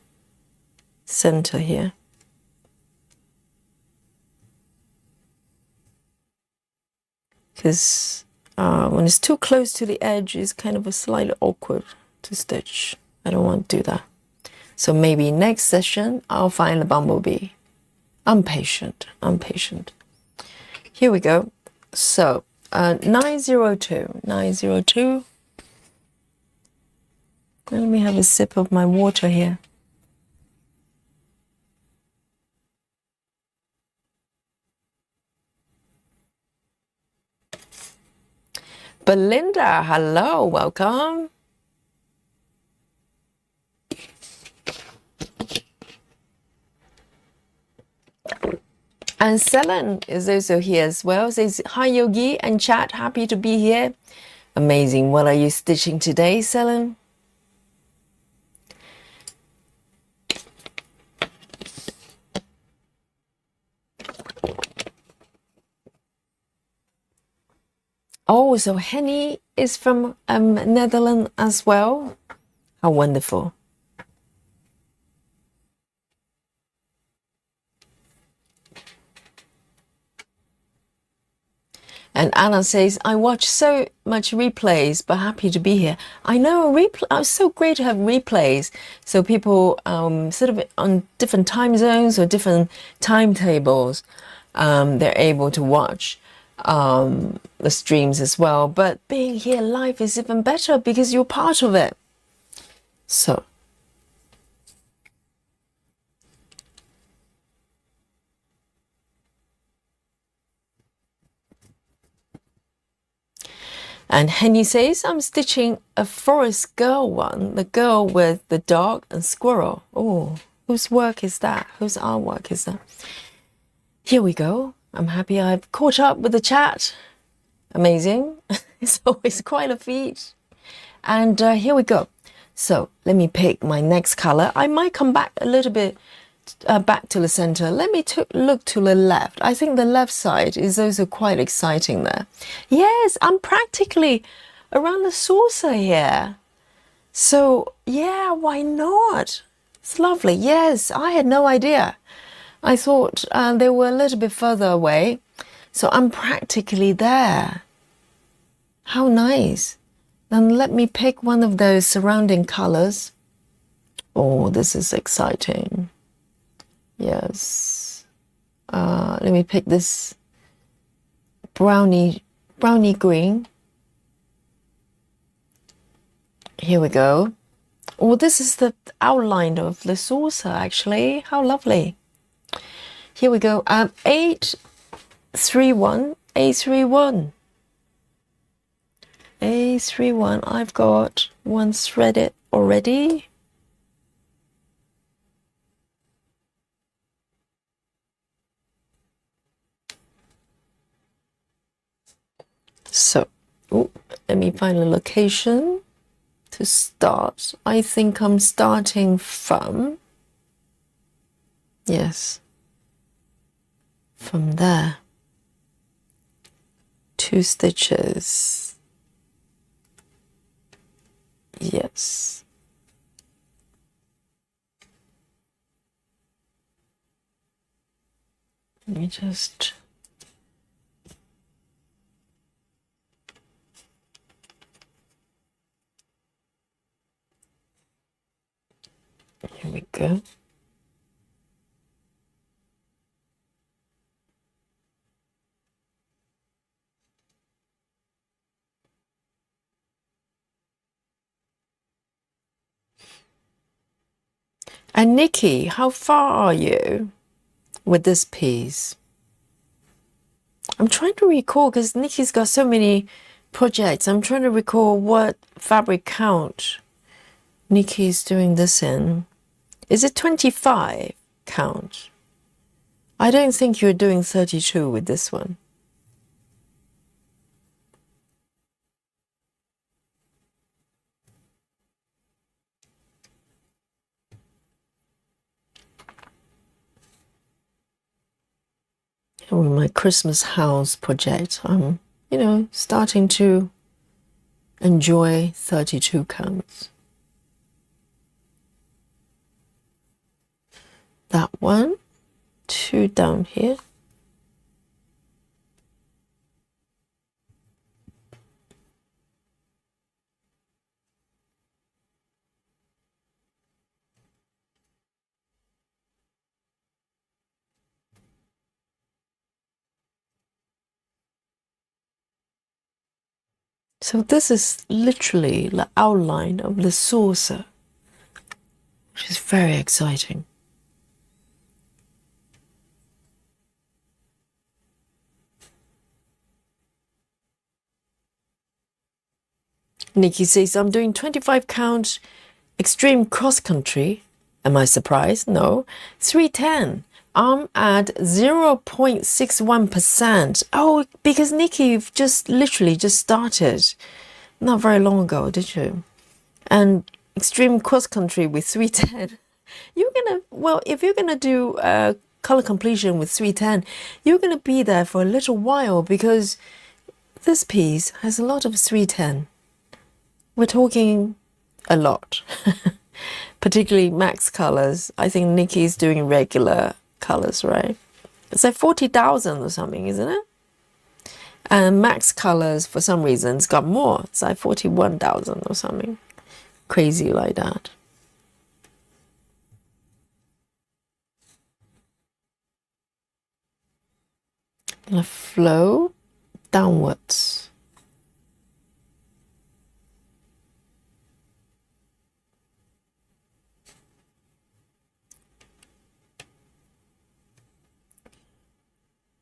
Speaker 1: center here. Because when it's too close to the edge, it's kind of a slightly awkward to stitch. I don't want to do that. So maybe next session, I'll find the bumblebee. I'm patient. Here we go. So 902. Let me have a sip of my water here. Belinda, hello, welcome. And Selen is also here as well. Says, hi Yogi and chat, happy to be here. Amazing. What are you stitching today, Selen? Oh, so Henny is from Netherlands as well. How wonderful. And Anna says, I watch so much replays, but happy to be here. I know, it's so great to have replays. So people sort of on different time zones or different timetables, they're able to watch the streams as well. But being here live is even better because you're part of it. So. And Henny says, I'm stitching a Forest Girl one, the girl with the dog and squirrel. Oh, whose work is that? Whose artwork is that? Here we go. I'm happy I've caught up with the chat. Amazing. It's always quite a feat. And here we go. So let me pick my next color. I might come back a little bit back to the center. Let me look to the left. I think the left side is also quite exciting there. Yes, I'm practically around the saucer here. So yeah, why not? It's lovely. Yes, I had no idea. I thought they were a little bit further away. So I'm practically there. How nice. Then let me pick one of those surrounding colors. Oh, this is exciting. Yes. Let me pick this brownie green. Here we go. Oh, this is the outline of the saucer, actually. How lovely. Here we go. 831. A31. A31. I've got one threaded already. So, let me find a location to start. I think I'm starting from, yes, from there. 2 stitches. Yes. Let me just... Here we go. And Nikki, how far are you with this piece? I'm trying to recall because Nikki's got so many projects. I'm trying to recall what fabric count Nikki's doing this in. Is it 25 count? I don't think you're doing 32 with this one. With my Christmas house project, I'm, starting to enjoy 32 counts. That one, 2 down here. So this is literally the outline of the saucer, which is very exciting. Nikki says, I'm doing 25 count extreme cross country. Am I surprised? No. 310. I'm at 0.61%. Oh, because Nikki, you've literally just started not very long ago, did you? And extreme cross country with 310. If you're gonna do color completion with 310, you're gonna be there for a little while because this piece has a lot of 310. We're talking a lot, particularly max colors. I think Nikki's doing regular colors, right? It's like 40,000 or something, isn't it? And max colors, for some reason, it's got more. It's like 41,000 or something. Crazy like that. And a flow downwards.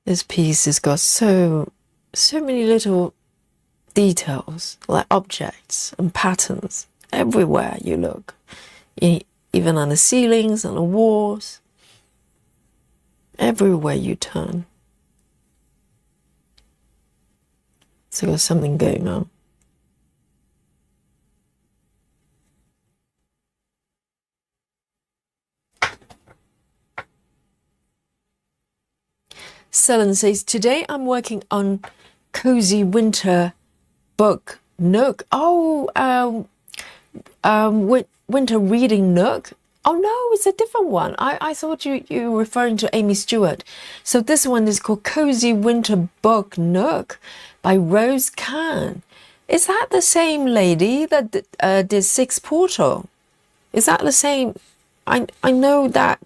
Speaker 1: This piece has got so many little details, like objects and patterns everywhere you look, even on the ceilings, on the walls, everywhere you turn. So there's something going on. Selen says, today I'm working on cozy winter book nook. Oh, winter reading nook. Oh no, it's a different one. I thought you were referring to Aimee Stewart. So this one is called Cozy Winter Book Nook by Rose Khan. Is that the same lady that did Six Portal? Is that the same? I know that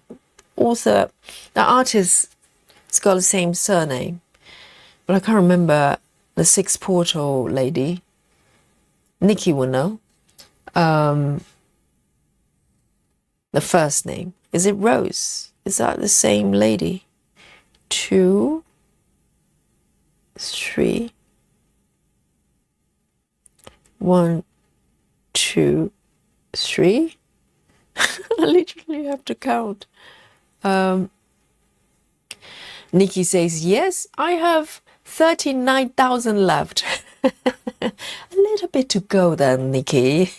Speaker 1: author, the artist, it's got the same surname, but I can't remember the Six Portal lady. Nikki will know. The first name. Is it Rose? Is that the same lady? 2, 3. 1, 2, 3. I literally have to count. Nikki says, yes, I have 39,000 left. A little bit to go then, Nikki.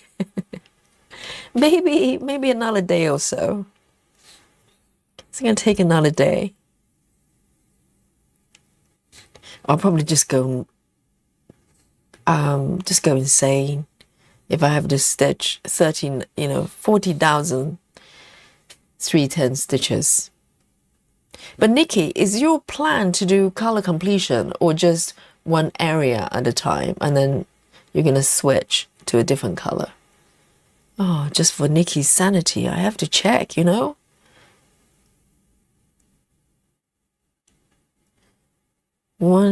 Speaker 1: maybe another day or so. It's going to take another day. I'll probably just go insane if I have to stitch 40,000 310 stitches. But Nikki, is your plan to do color completion or just one area at a time and then you're going to switch to a different color? Oh, just for Nikki's sanity, I have to check, 1,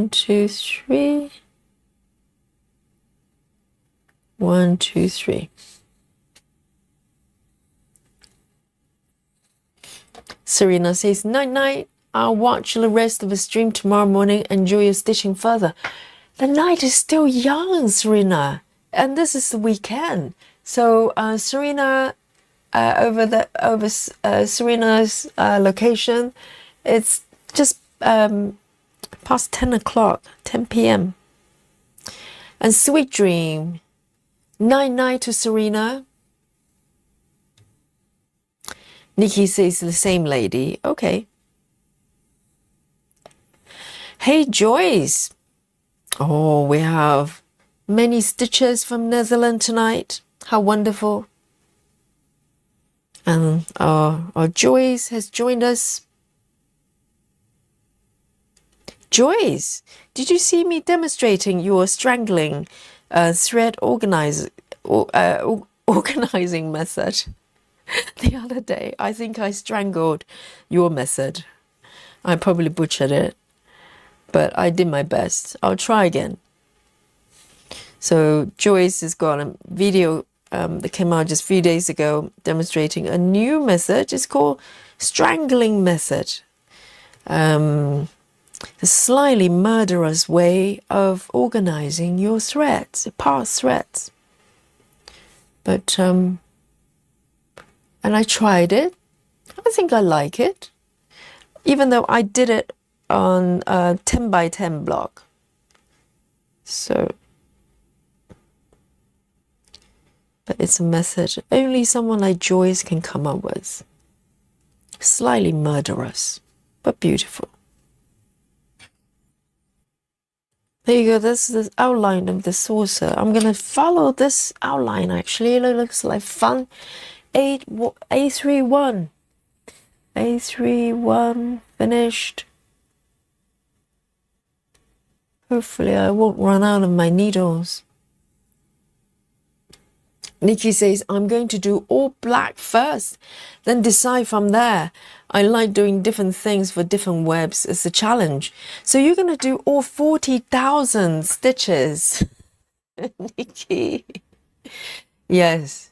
Speaker 1: 2, 3. 1, 2, 3. Serena says, night night. I'll watch the rest of the stream tomorrow morning. Enjoy your stitching further. The night is still young, Serena, and this is the weekend. So Serena, over Serena's location, it's just past 10 o'clock, 10 p.m. And sweet dream. Night to Serena. Nikki says the same lady. Okay. Hey, Joyce. Oh, we have many stitches from Netherlands tonight. How wonderful. And our Joyce has joined us. Joyce, did you see me demonstrating your strangling thread organizing method the other day? I think I strangled your method. I probably butchered it, but I did my best. I'll try again. So Joyce has got a video that came out just a few days ago demonstrating a new method. It's called strangling method. A slightly murderous way of organizing your threads, past threads. But, and I tried it. I think I like it. Even though I did it on a 10 by 10 block. So, but it's a method only someone like Joyce can come up with. Slightly murderous, but beautiful. There you go, this is the outline of the saucer. I'm going to follow this outline actually. It looks like fun. A31. A31 finished. Hopefully I won't run out of my needles. Nikki says, I'm going to do all black first, then decide from there. I like doing different things for different webs. It's a challenge. So you're going to do all 40,000 stitches. Nikki. Yes.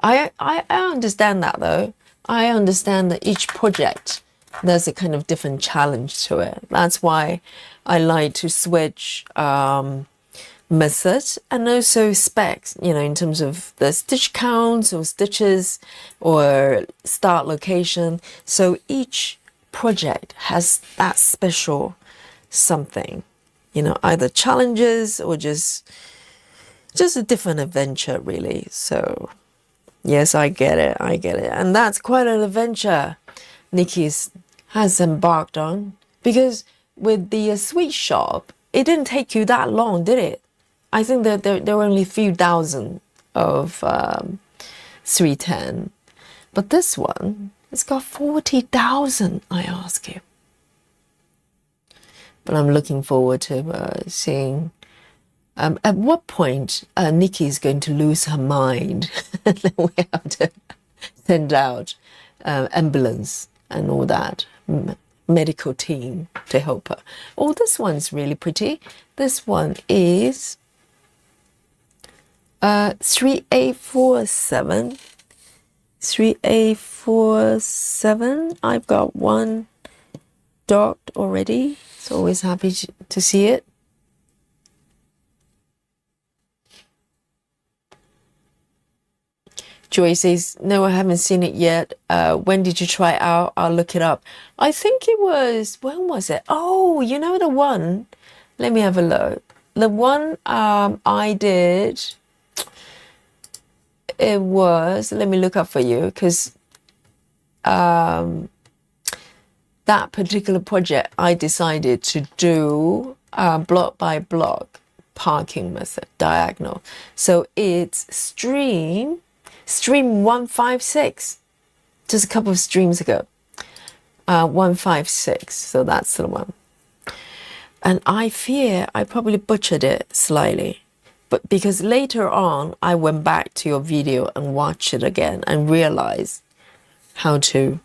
Speaker 1: I understand that though. I understand that each project, there's a kind of different challenge to it. That's why I like to switch method and also specs, you know, in terms of the stitch counts or stitches or start location. So each project has that special something, you know, either challenges or just a different adventure really. So yes, I get it. And that's quite an adventure Nikki has embarked on, because with the sweet shop, it didn't take you that long, did it? I think that there were only a few thousand of 310. But this one, it's got 40,000, I ask you. But I'm looking forward to seeing at what point Nikki is going to lose her mind. And then we have to send out ambulance and all that, medical team to help her. Oh, this one's really pretty. This one is 3847. 3847. I've got one docked already, so always happy to see it. Joy says, no, I haven't seen it yet. When did you try it out? I'll look it up. I think it was, when was it? Oh, you know the one? Let me have a look. The one I did, it was, let me look up for you, because that particular project I decided to do block by block parking method, diagonal. So it's stream 156, just a couple of streams ago. 156, so that's the one. And I fear I probably butchered it slightly, but because later on I went back to your video and watched it again and realized how to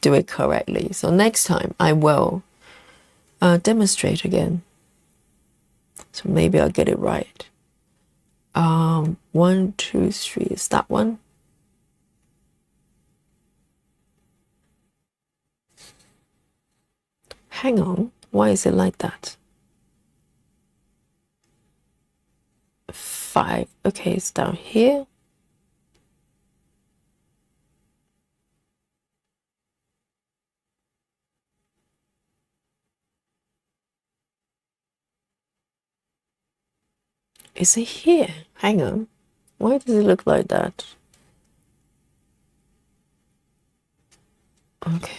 Speaker 1: do it correctly. So next time I will demonstrate again. So maybe I'll get it right. 1, 2, 3, is that one? hang on, why is it like that? 5, okay, it's down here. Is it here? Hang on, why does it look like that? Okay,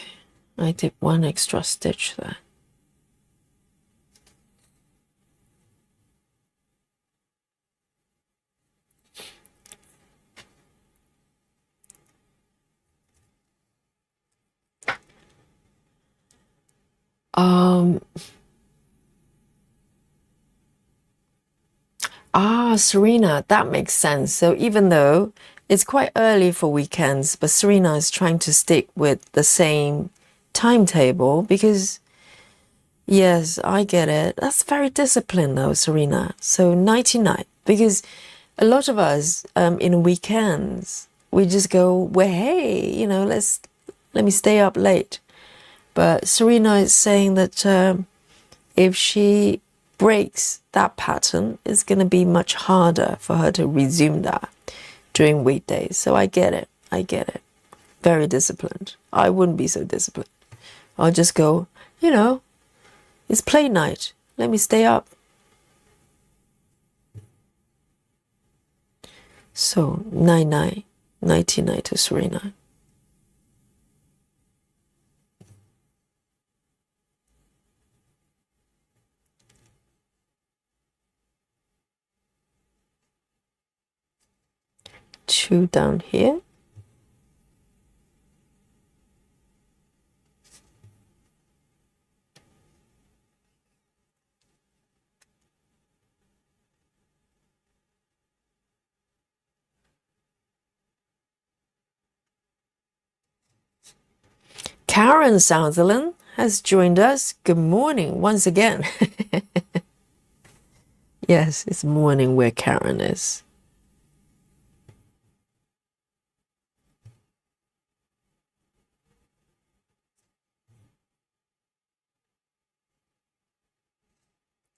Speaker 1: I did one extra stitch there. Serena, that makes sense. So even though it's quite early for weekends, but Serena is trying to stick with the same timetable because, yes, I get it. That's very disciplined though, Serena. So 99, because a lot of us in weekends, we just go, well, hey, you know, let me stay up late. But Serena is saying that if she breaks that pattern, it's going to be much harder for her to resume that during weekdays. So I get it. I get it. Very disciplined. I wouldn't be so disciplined. I'll just go, you know, it's play night. Let me stay up. So 99 to Serena. Two down here. Karen Sutherland has joined us. Good morning once again. Yes, it's morning where Karen is.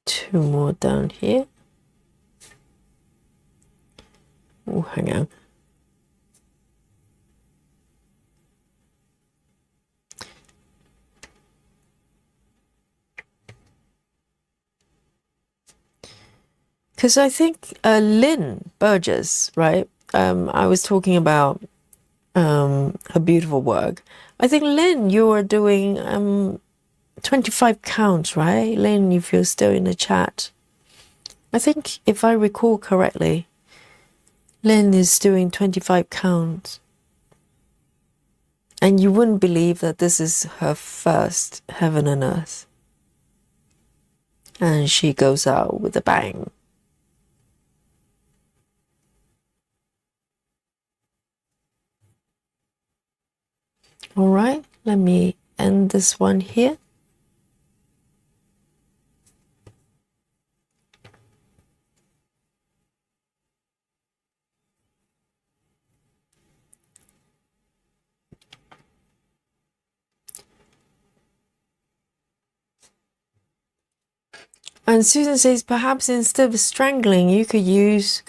Speaker 1: Two more down here. Oh, hang on. Because I think Lynn Burgess, right? I was talking about her beautiful work. I think Lynn, you are doing 25 counts, right? Lynn, if you're still in the chat. I think if I recall correctly, Lynn is doing 25 counts. And you wouldn't believe that this is her first Heaven and Earth. And she goes out with a bang. All right, let me end this one here. And Susan says, perhaps instead of strangling, you could use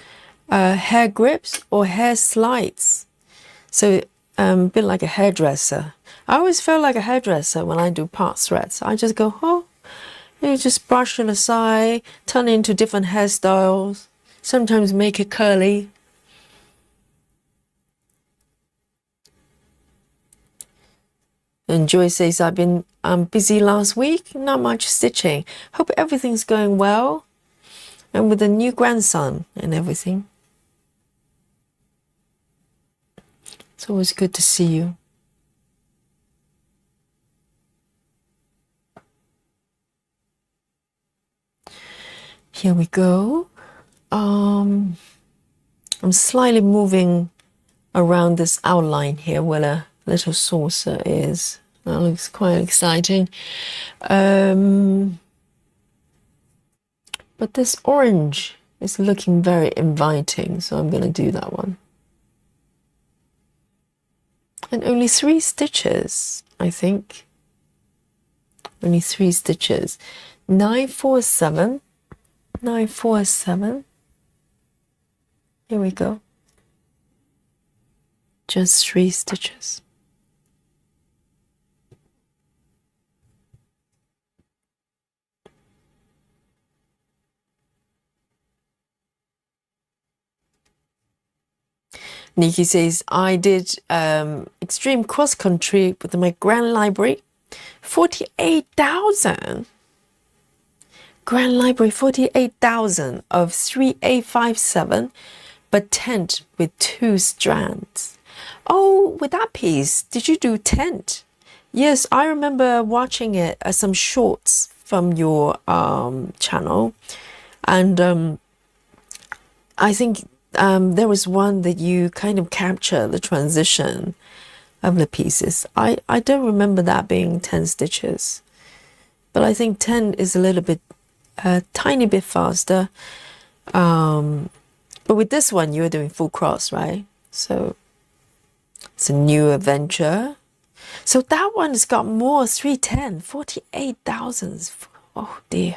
Speaker 1: hair grips or hair slides. So a bit like a hairdresser. I always feel like a hairdresser when I do part threads. I just go, oh, you just brush it aside, turn it into different hairstyles, sometimes make it curly. And Joy says, I'm busy last week, not much stitching. Hope everything's going well. And with a new grandson and everything. It's always good to see you. Here we go. I'm slightly moving around this outline here where a little saucer is. That looks quite exciting. But this orange is looking very inviting, so I'm going to do that one. And only 3 stitches, I think. only 3 stitches. 947, 947. Here we go. Just 3 stitches. Nikki says, I did extreme cross country with my Grand Library. 48,000. Grand Library, 48,000 of 3857, but tent with 2 strands. Oh, with that piece, did you do tent? Yes, I remember watching it as some shorts from your channel, and I think there was one that you kind of capture the transition of the pieces. I don't remember that being 10 stitches, but I think 10 is a little bit, a tiny bit faster. But with this one, you're doing full cross, right? So it's a new adventure. So that one has got more, 310, 48,000. Oh dear.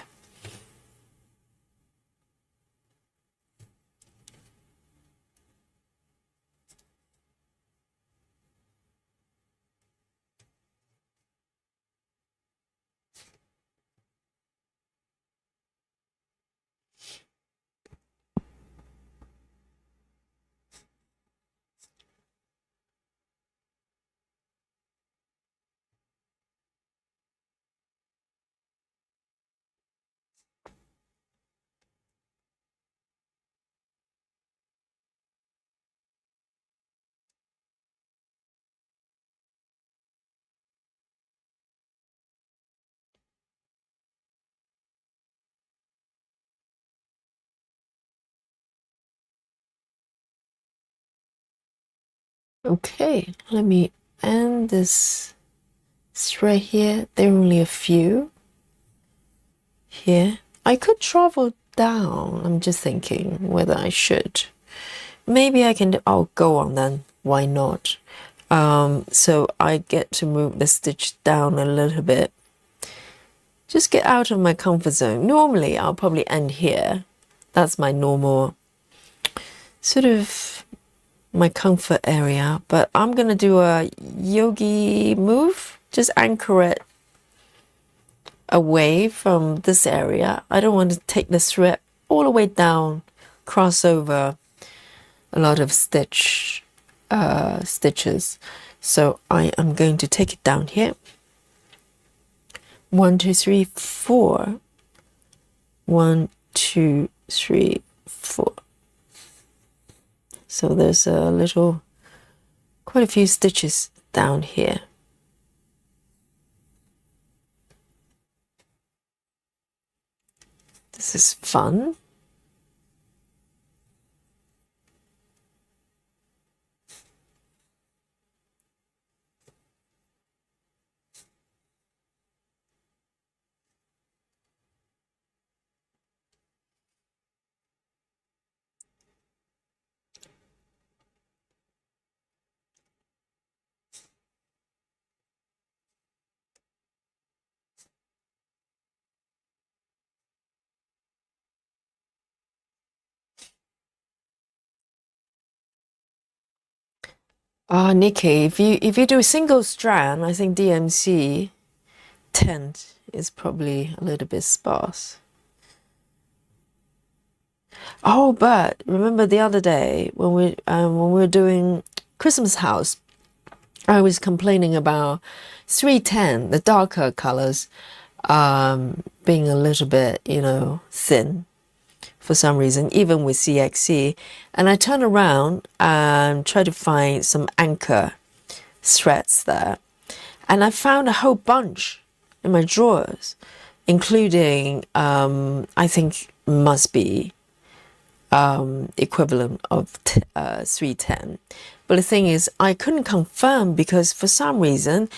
Speaker 1: Okay, let me end this thread here. There are only a few here. I could travel down. I'm just thinking whether I should. Maybe I can. I'll go on then. Why not? So I get to move the stitch down a little bit. Just get out of my comfort zone. Normally, I'll probably end here. That's my normal sort of my comfort area, but I'm gonna do a yogi move. Just anchor it away from this area. I don't want to take the thread all the way down, cross over a lot of stitches. So I am going to take it down here. 1, 2, 3, 4. 1, 2, 3, 4. So there's a little, quite a few stitches down here. This is fun. Nikki, if you do a single strand, I think DMC tent is probably a little bit sparse. Oh, but remember the other day when we were doing Christmas house, I was complaining about 310, the darker colors, being a little bit, thin for some reason, even with CXC. And I turned around and tried to find some anchor threads there. And I found a whole bunch in my drawers, including, I think must be equivalent of 310. But the thing is, I couldn't confirm because for some reason,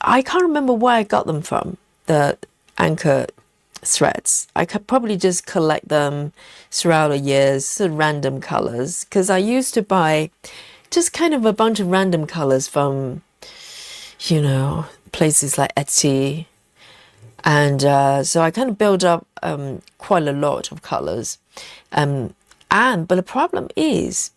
Speaker 1: I can't remember where I got them from, the anchor threads. I could probably just collect them throughout the years, sort of random colors, because I used to buy just kind of a bunch of random colors from, places like Etsy And so I kind of build up quite a lot of colors. But the problem is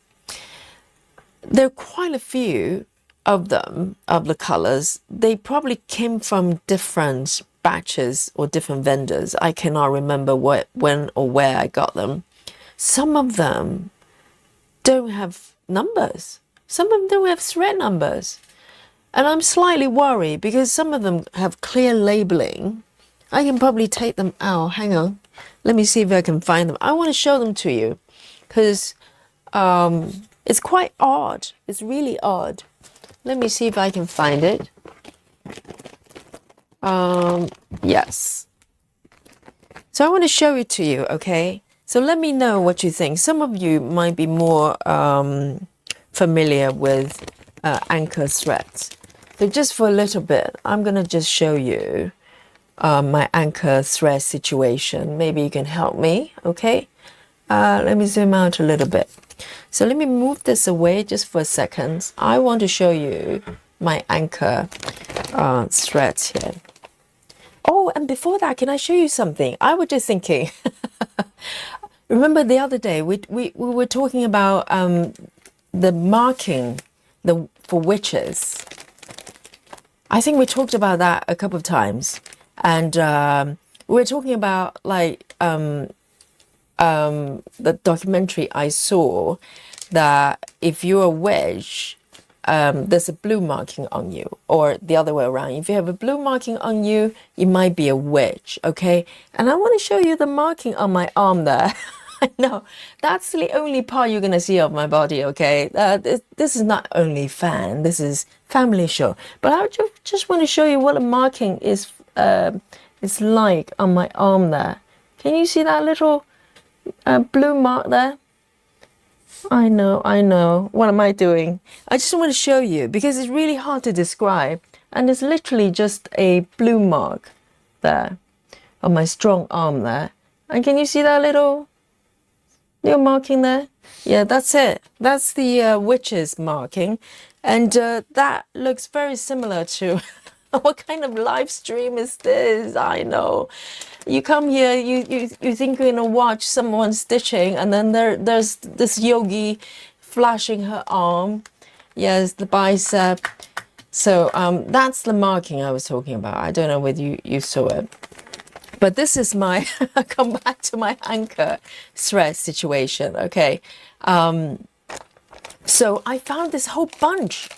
Speaker 1: there are quite a few of them, of the colors. They probably came from different batches or different vendors. I cannot remember when or where I got them. Some of them don't have numbers. Some of them don't have thread numbers. And I'm slightly worried because some of them have clear labeling. I can probably take them out. Hang on. Let me see if I can find them. I want to show them to you because it's quite odd. It's really odd. Let me see if I can find it. Yes. So I want to show it to you, okay? So let me know what you think. Some of you might be more familiar with anchor threads. So just for a little bit, I'm going to just show you my anchor thread situation. Maybe you can help me, okay? Let me zoom out a little bit. So let me move this away just for a second. I want to show you my anchor threads here. Oh, and before that, can I show you something? I was just thinking, remember the other day, we were talking about the marking for witches. I think we talked about that a couple of times. And we were talking about like the documentary I saw that if you're a witch, there's a blue marking on you, or the other way around. If you have a blue marking on you, you might be a witch, okay? And I want to show you the marking on my arm there. I know, that's the only part you're going to see of my body, okay? This is not only fan, this is family show. But I just want to show you what the marking is like on my arm there. Can you see that little blue mark there? I know. What am I doing? I just want to show you because it's really hard to describe. And it's literally just a blue mark there on my strong arm there. And can you see that little marking there? Yeah, that's it. That's the witch's marking. And that looks very similar to what kind of live stream is this? I know. You come here, you think you're gonna watch someone stitching, and then there's this yogi flashing her arm. Yes, the bicep. So that's the marking I was talking about. I don't know whether you saw it. But this is my, come back to my anchor thread situation, okay? So I found this whole bunch.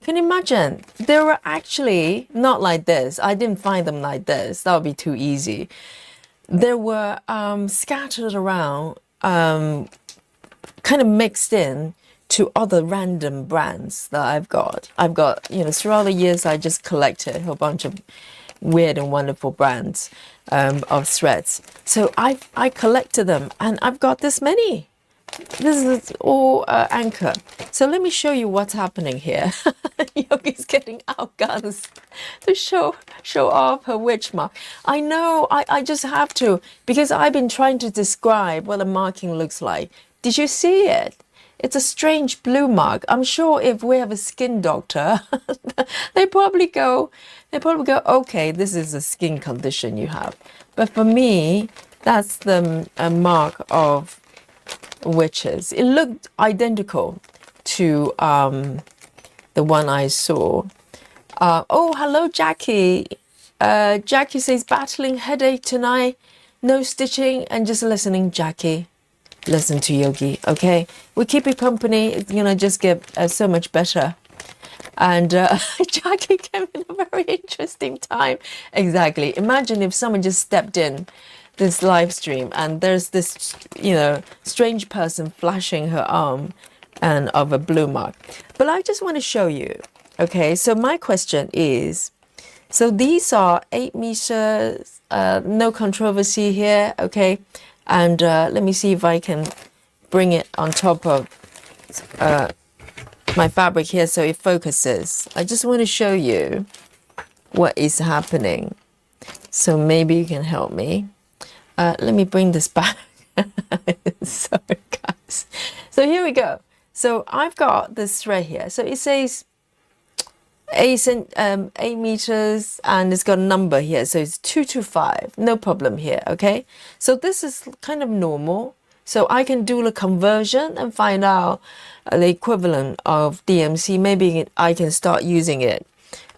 Speaker 1: Can you imagine? They were actually not like this. I didn't find them like this. That would be too easy. They were scattered around, kind of mixed in to other random brands that I've got. Throughout the years, I just collected a whole bunch of weird and wonderful brands of threads. So I collected them, and I've got this many. This is all anchor. So let me show you what's happening here. Yogi's getting out guns to show off her witch mark. I know, I just have to, because I've been trying to describe what a marking looks like. Did you see it? It's a strange blue mark. I'm sure if we have a skin doctor, they probably go, okay, this is a skin condition you have. But for me, that's the mark of witches. It looked identical to the one I saw. Oh, hello, Jackie. Jackie says, battling headache tonight, no stitching, and just listening, Jackie. Listen to Yogi, okay? We keep you company. It's gonna just get so much better. And Jackie came in a very interesting time. Exactly. Imagine if someone just stepped in this live stream and there's this, strange person flashing her arm and of a blue mark. But I just want to show you, okay? So my question is, so these are 8 meters, no controversy here, okay? And let me see if I can bring it on top of my fabric here so it focuses. I just want to show you what is happening. So maybe you can help me. Let me bring this back. Sorry, guys. So here we go. So I've got this thread here. So it says 8 meters, and it's got a number here, so it's 225. No problem here. Okay, so this is kind of normal, so I can do the conversion and find out the equivalent of DMC. Maybe I can start using it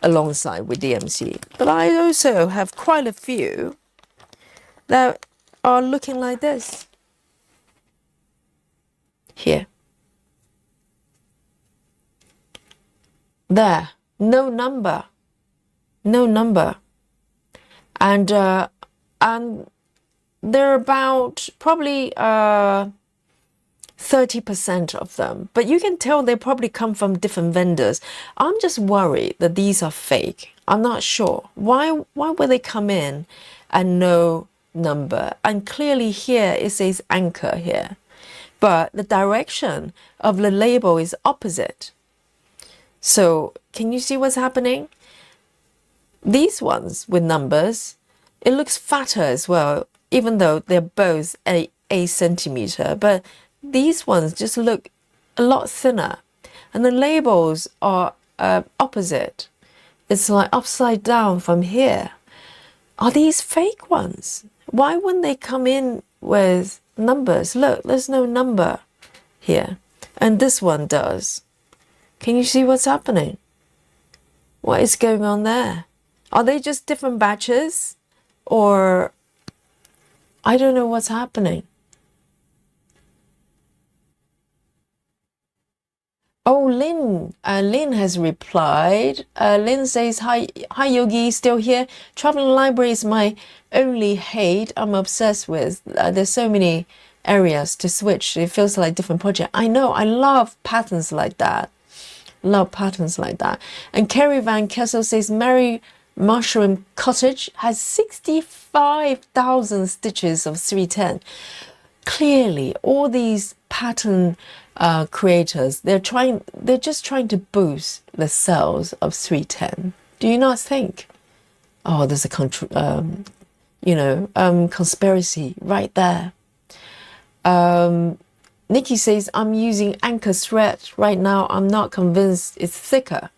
Speaker 1: alongside with DMC. But I also have quite a few that are looking like this here. There, no number, no number. And there are about probably 30% of them, but you can tell they probably come from different vendors. I'm just worried that these are fake. I'm not sure. Why would they come in and no number? And clearly here it says anchor here, but the direction of the label is opposite. So can you see what's happening? These ones with numbers, it looks fatter as well, even though they're both a centimeter, but these ones just look a lot thinner, and the labels are opposite. It's like upside down from here. Are these fake ones? Why wouldn't they come in with numbers? Look, there's no number here, and this one does. Can you see what's happening? What is going on there? Are they just different batches? Or I don't know what's happening. Oh, Lynn. Lynn has replied. Lynn says, hi Yogi, still here. Traveling library is my only hate. I'm obsessed with. There's so many areas to switch. It feels like different project. I know. I love patterns like that. Love patterns like that. And Kerry Van Kessel says, Mary Mushroom Cottage has 65,000 stitches of 310. Clearly, all these pattern creators, they're just trying to boost the sales of 310. Do you not think? Oh, there's a conspiracy right there. Nikki says, I'm using anchor thread right now. I'm not convinced it's thicker.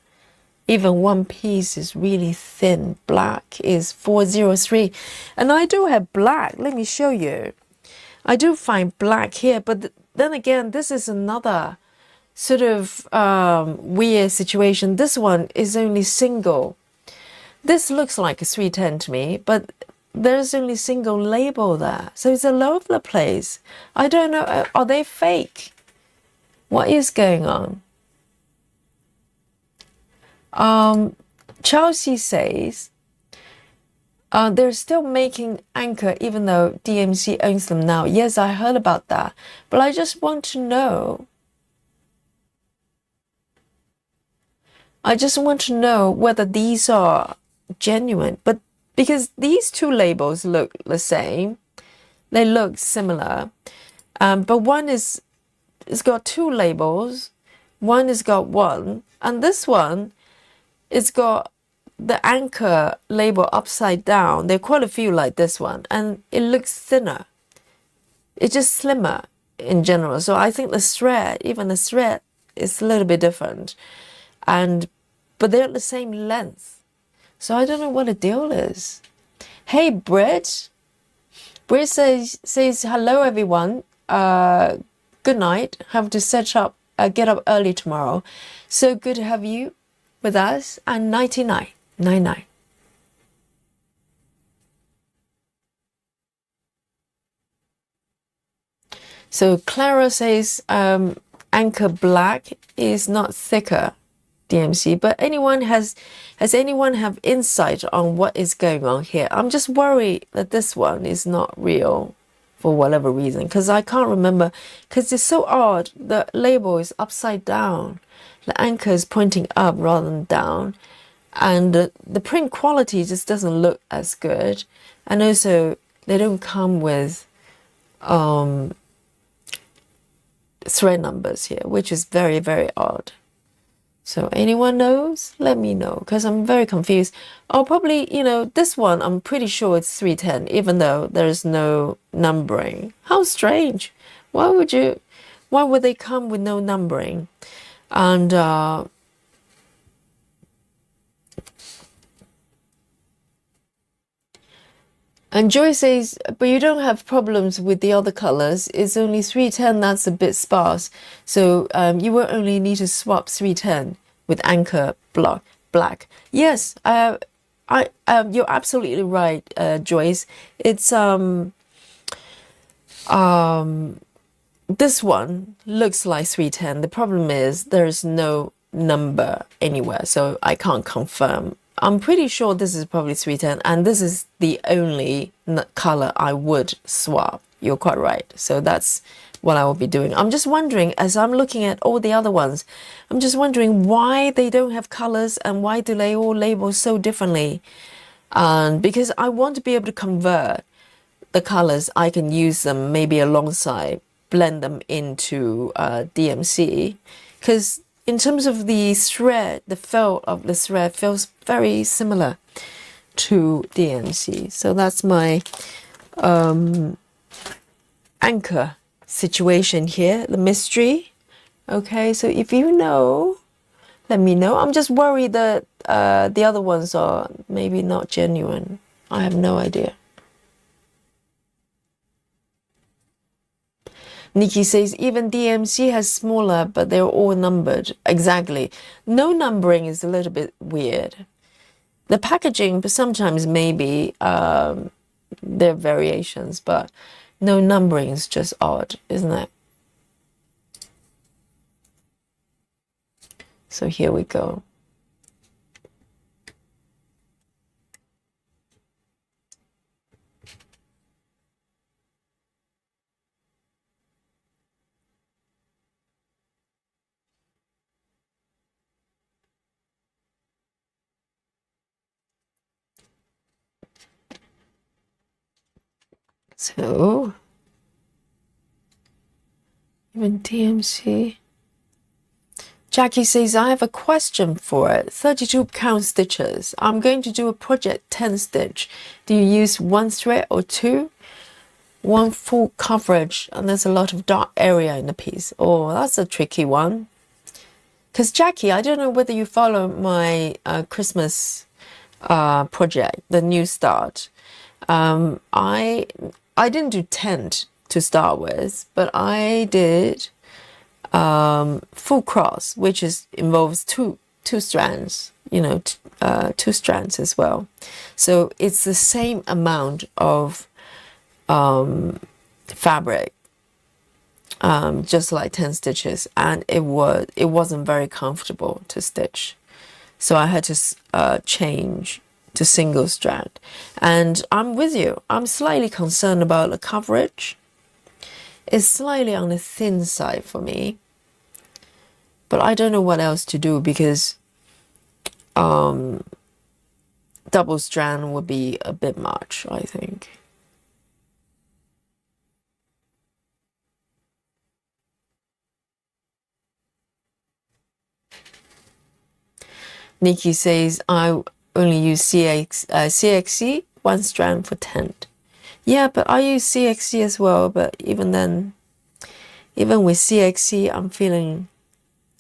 Speaker 1: Even one piece is really thin. Black is 403. And I do have black. Let me show you. I do find black here. But then again, this is another sort of weird situation. This one is only single. This looks like a 310 to me, but there's only single label there. So it's all over the place. I don't know. Are they fake? What is going on? Chelsea says they're still making anchor even though DMC owns them now. Yes, I heard about that. But I just want to know. I just want to know whether these are genuine. But because these two labels look the same, they look similar, but one it's got two labels, one has got one, and this one it's got the anchor label upside down. There are quite a few like this one, and it looks thinner. It's just slimmer in general. So I think the thread, even the thread, is a little bit different, but they're the same length. So I don't know what the deal is. Hey, Britt. Britt says hello, everyone. Good night. Have to get up early tomorrow. So good to have you with us. And nighty-night. Night-night. So Clara says anchor black is not thicker. DMC, but has anyone have insight on what is going on here? I'm just worried that this one is not real for whatever reason, because I can't remember, because it's so odd. The label is upside down, the anchor is pointing up rather than down, and the print quality just doesn't look as good, and also they don't come with thread numbers here, which is very, very odd. So anyone knows? Let me know, because I'm very confused. Oh, probably, this one, I'm pretty sure it's 310, even though there's no numbering. How strange. Why would they come with no numbering? And And Joy says, but you don't have problems with the other colors. It's only 310 that's a bit sparse. So you will only need to swap 310 with anchor black. Yes, you're absolutely right, Joyce. It's this one looks like 310. The problem is there's no number anywhere, so I can't confirm. I'm pretty sure this is probably 310, and this is the only color I would swap. You're quite right. So that's what I will be doing. I'm just wondering, as I'm looking at all the other ones, I'm just wondering why they don't have colors and why do they all label so differently? Because I want to be able to convert the colors. I can use them maybe alongside, blend them into DMC, because in terms of the thread, the felt of the thread feels very similar to DMC. So that's my anchor situation here, the mystery. Okay, so if you know, let me know. I'm just worried that the other ones are maybe not genuine. I have no idea. Nikki says, even DMC has smaller, but they're all numbered. Exactly. No numbering is a little bit weird. The packaging, but sometimes maybe there are variations, but no numbering is just odd, isn't it? So here we go. So, even DMC. Jackie says, I have a question for it. 32 count stitches. I'm going to do a project 10 stitch. Do you use one thread or two? One full coverage, and there's a lot of dark area in the piece. Oh, that's a tricky one. Because Jackie, I don't know whether you follow my Christmas project, the New Start. I didn't do tent to start with, but I did full cross, which involves two strands, two strands as well. So it's the same amount of fabric, just like 10 stitches, and it wasn't very comfortable to stitch, so I had to change to single strand. And I'm with you. I'm slightly concerned about the coverage. It's slightly on the thin side for me, but I don't know what else to do, because double strand would be a bit much, I think. Nikki says, I only use CXC, one strand for tent. Yeah, but I use CXC as well, but even then, even with CXC, I'm feeling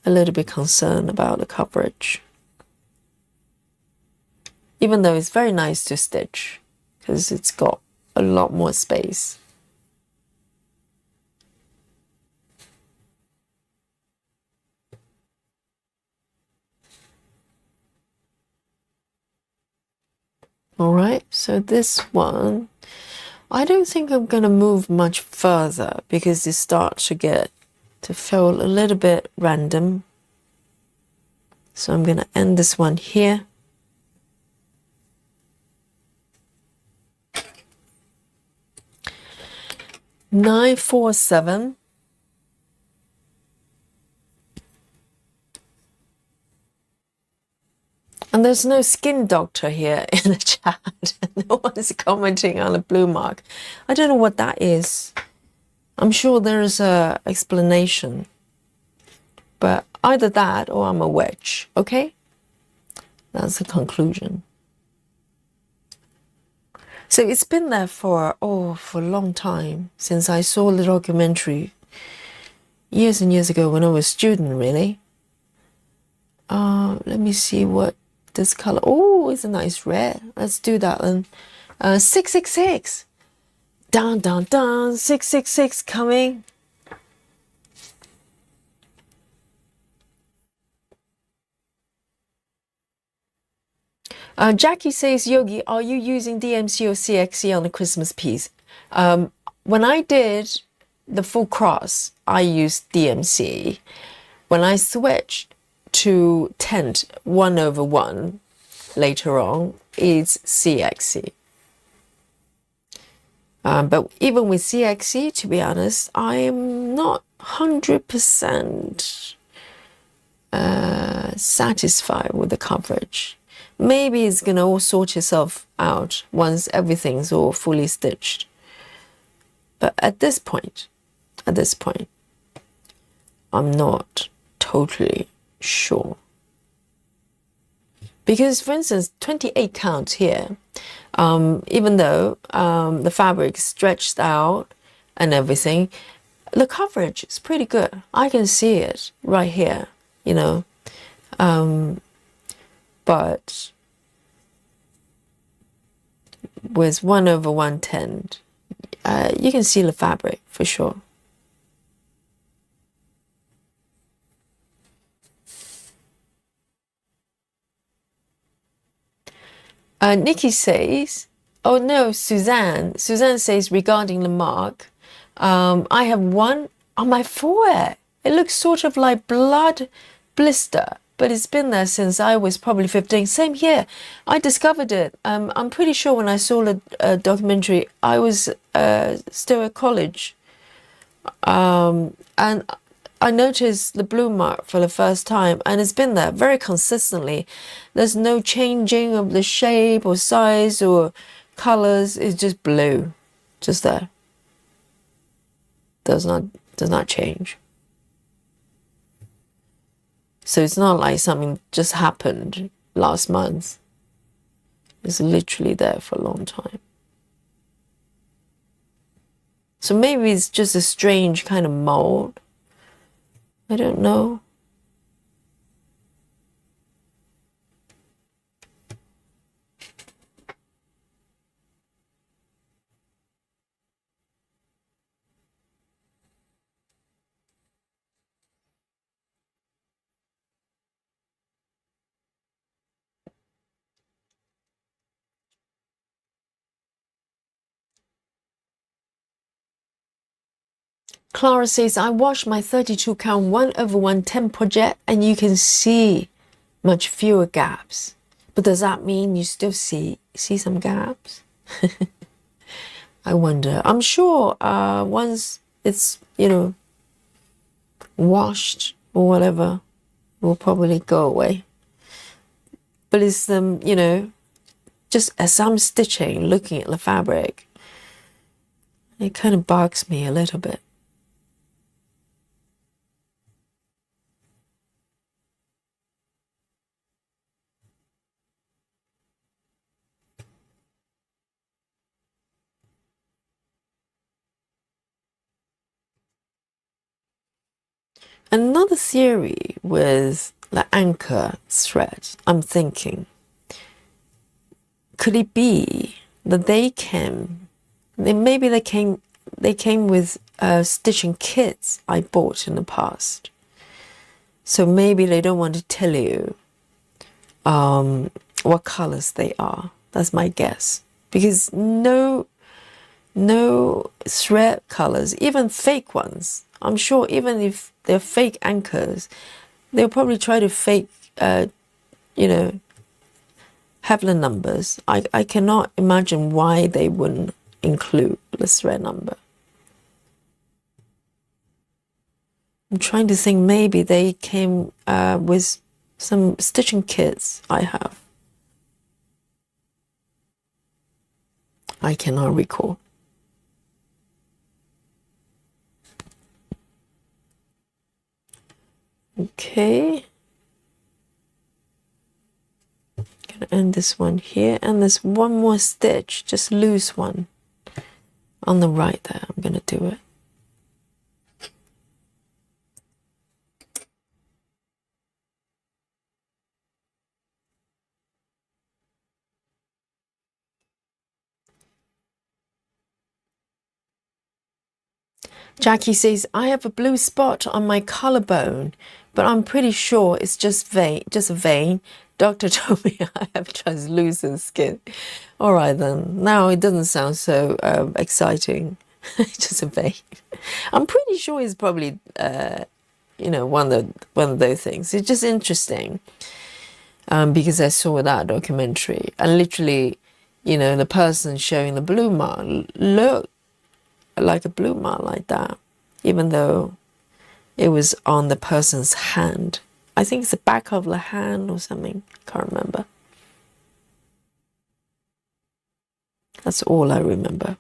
Speaker 1: a little bit concerned about the coverage. Even though it's very nice to stitch, because it's got a lot more space. All right, so this one, I don't think I'm going to move much further, because it starts to feel a little bit random. So I'm going to end this one here. Nine, 4, 7. And there's no skin doctor here in the chat. No one is commenting on a blue mark. I don't know what that is. I'm sure there is a explanation. But either that or I'm a witch, okay? That's the conclusion. So it's been there for a long time, since I saw the documentary years and years ago when I was a student, really. Let me see what this color. Oh, it's a nice red. Let's do that one. 666. Dun, dun, dun. 666 coming. Jackie says, Yogi, are you using DMC or CXC on the Christmas piece? When I did the full cross, I used DMC. When I switched to tent 1/1 later on, it's CXC. But even with CXC, to be honest, I am not 100% satisfied with the coverage. Maybe it's going to all sort itself out once everything's all fully stitched. But at this point, I'm not totally sure. Because, for instance, 28 counts here, even though the fabric stretched out and everything, the coverage is pretty good. I can see it right here, you know. But with 1/110, you can see the fabric for sure. Nikki says, oh no, Suzanne says regarding the mark, I have one on my forehead. It looks sort of like blood blister, but it's been there since I was probably 15. Same here. I discovered it. I'm pretty sure when I saw the documentary, I was still at college. And I noticed the blue mark for the first time, and it's been there very consistently. There's no changing of the shape or size or colors. It's just blue, just there. Does not change. So it's not like something just happened last month. It's literally there for a long time. So maybe it's just a strange kind of mold. I don't know. Clara says, I watched my 32 count 1/110 project and you can see much fewer gaps. But does that mean you still see some gaps? I wonder. I'm sure once it's, you know, washed or whatever, it will probably go away. But it's, you know, just as I'm stitching, looking at the fabric, it kind of bugs me a little bit. Another theory with the anchor thread, I'm thinking, could it be that they came with stitching kits I bought in the past. So maybe they don't want to tell you what colors they are. That's my guess. Because no thread colors, even fake ones, I'm sure even if they're fake anchors, they'll probably try to fake, you know, have the numbers. I cannot imagine why they wouldn't include the thread number. I'm trying to think maybe they came with some stitching kits I have. I cannot recall. Okay. Gonna end this one here, and there's one more stitch, just loose one on the right there. I'm gonna do it. Jackie says, I have a blue spot on my collarbone, but I'm pretty sure it's just a vein. Doctor told me I have translucent skin. All right then. Now it doesn't sound so exciting. Just a vein. I'm pretty sure it's probably one of those things. It's just interesting because I saw that documentary and literally, the person showing the blue mark looked like a blue mark like that, even though it was on the person's hand. I think it's the back of the hand or something. Can't remember. That's all I remember.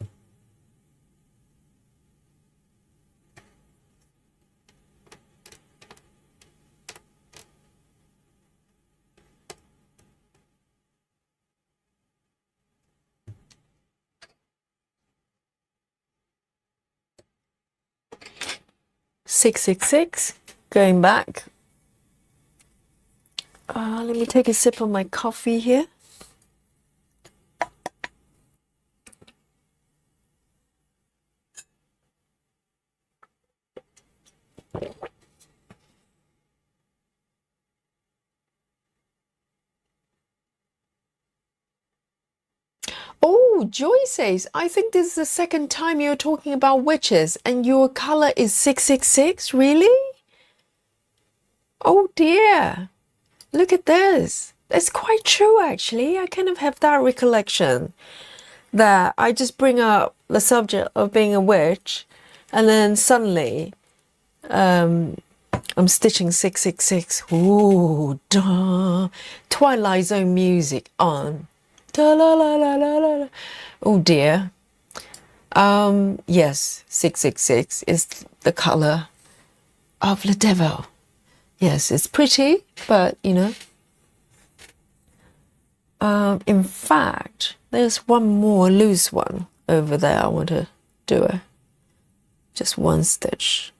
Speaker 1: $666. Going back. Let me take a sip of my coffee here. Oh, Joy says, I think this is the second time you're talking about witches and your color is 666. Really? Oh dear. Look at this. That's quite true, actually. I kind of have that recollection that I just bring up the subject of being a witch and then suddenly I'm stitching 666. Ooh, duh. Twilight Zone music on. Da la la la la la. Oh dear. Yes, 666 is the color of the devil. Yes, it's pretty, but in fact, there's one more loose one over there. I want to do just one stitch.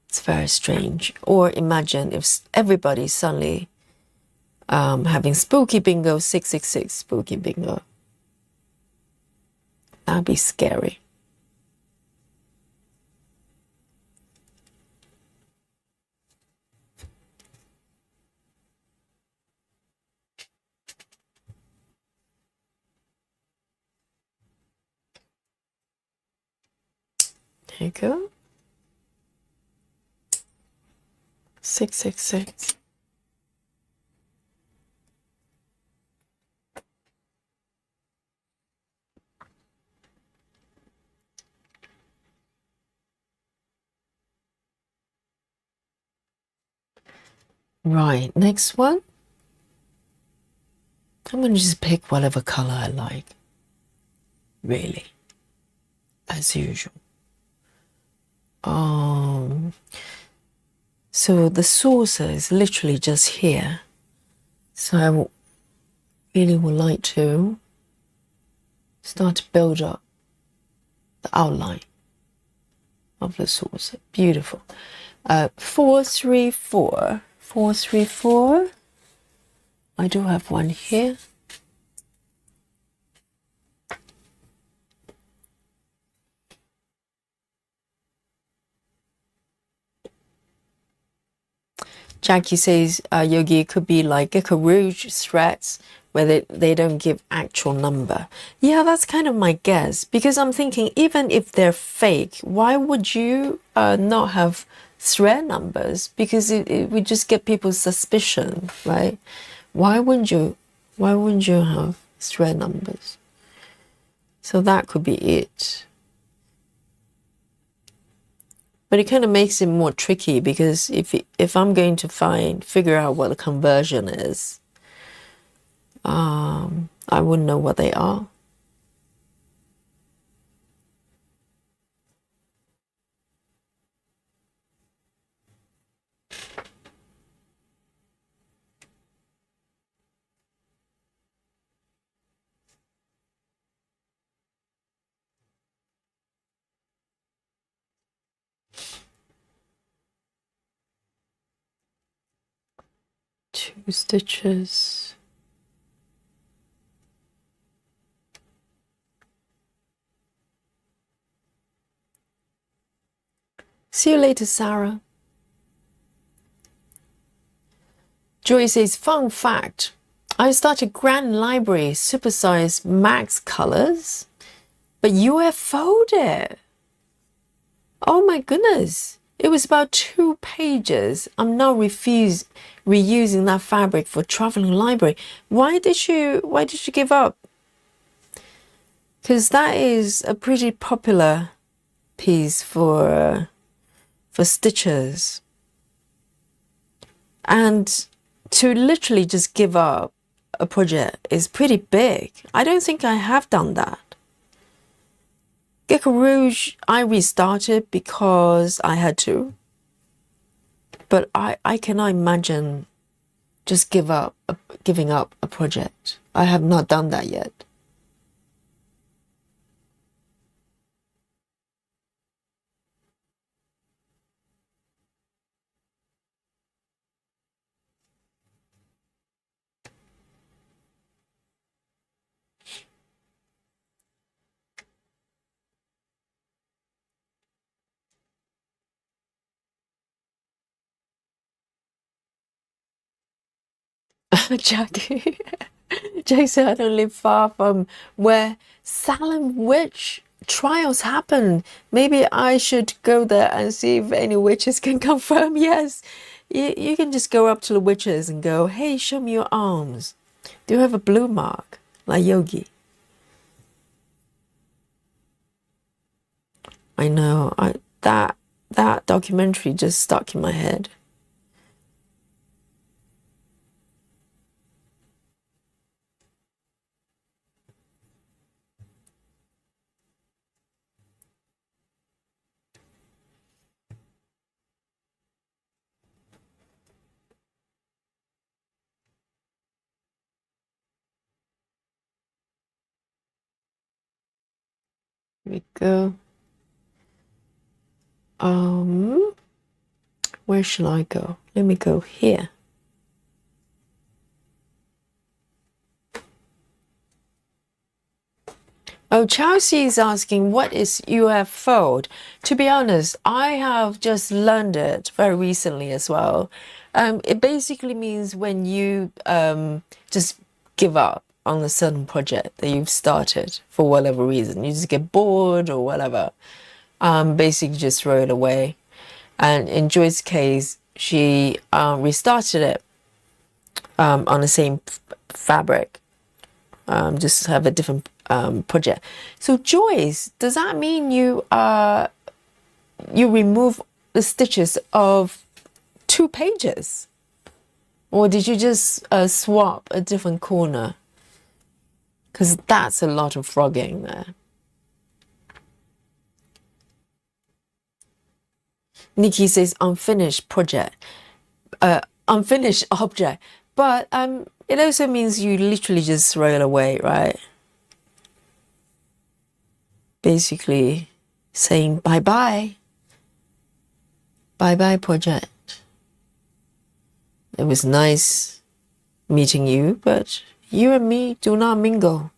Speaker 1: It's very strange. Or imagine if everybody suddenly having spooky bingo 666 spooky bingo. That'd be scary. There you go. 666. Right, next one. I'm going to just pick whatever color I like. Really. As usual. So the saucer is literally just here. So I really would like to start to build up the outline of the saucer. Beautiful. 434. 434. I do have one here. Jackie says, Yogi, it could be like Gecko Rouge threads where they don't give actual number. Yeah, that's kind of my guess, because I'm thinking even if they're fake, why would you not have thread numbers? Because it would just get people's suspicion, right? Why wouldn't you have thread numbers? So that could be it. But it kind of makes it more tricky, because if I'm going to figure out what the conversion is, I wouldn't know what they are. Two stitches. See you later, Sarah. Joy says, fun fact. I started Grand Library supersized max colors, but UFO'd it. Oh my goodness. It was about 2 pages. I'm now reusing that fabric for traveling library. Why did you give up? Because that is a pretty popular piece for stitchers. And to literally just give up a project is pretty big. I don't think I have done that. Gecko Rouge, I restarted because I had to. But I cannot imagine just giving up a project. I have not done that yet. Jackie. Jay said, I don't live far from where Salem witch trials happen. Maybe I should go there and see if any witches can confirm. Yes, you can just go up to the witches and go, hey, show me your arms. Do you have a blue mark like Yogi? I know. That documentary just stuck in my head. Here we go. Where shall I go? Let me go here. Oh, Chelsea is asking, what is UFO? To be honest, I have just learned it very recently as well. It basically means when you just give up on a certain project that you've started for whatever reason. You just get bored or whatever. Basically just throw it away. And in Joy's case, she restarted it on the same fabric. Just have a different project. So Joyce, does that mean you remove the stitches of 2 pages? Or did you just swap a different corner? Because that's a lot of frogging there. Nikki says unfinished project, unfinished object. But it also means you literally just throw it away, right? Basically saying bye-bye. Bye-bye, project. It was nice meeting you, but you and me do not mingle.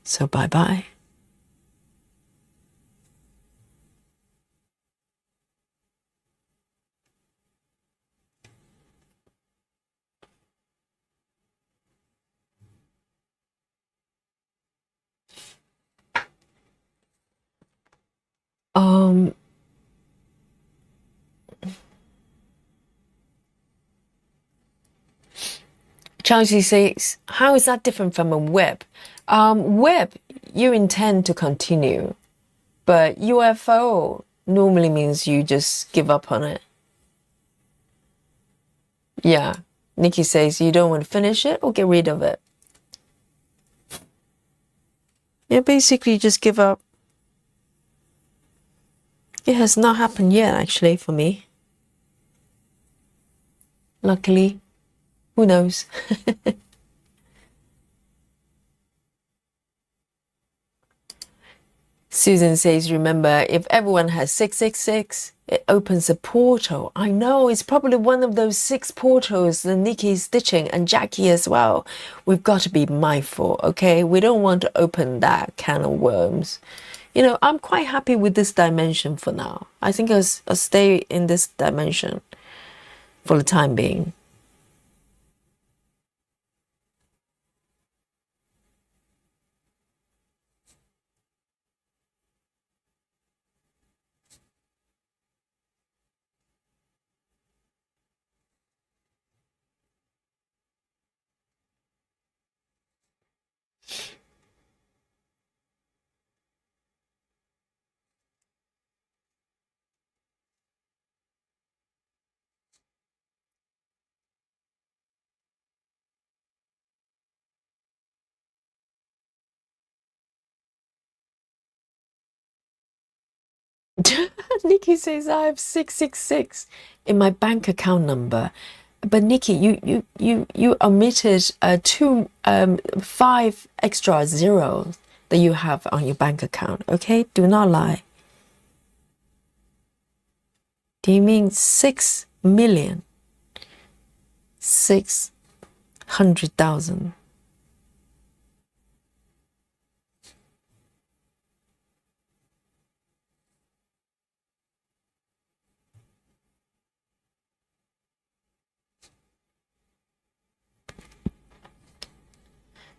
Speaker 1: So bye-bye. Chelsea says, how is that different from a web? Web, you intend to continue, but UFO normally means you just give up on it. Yeah, Nikki says you don't want to finish it or get rid of it. Yeah, basically just give up. It has not happened yet, actually, for me. Luckily, who knows? Susan says, remember, if everyone has 666, it opens a portal. I know, it's probably one of those 6 portals that Nikki is stitching, and Jackie as well. We've got to be mindful, okay? We don't want to open that can of worms, you know, I'm quite happy with this dimension for now. I think I'll stay in this dimension for the time being. Nikki says I have 666 in my bank account number. But Nikki, you omitted five extra zeros that you have on your bank account. Okay, do not lie. Do you mean 6,000,000? 600,000.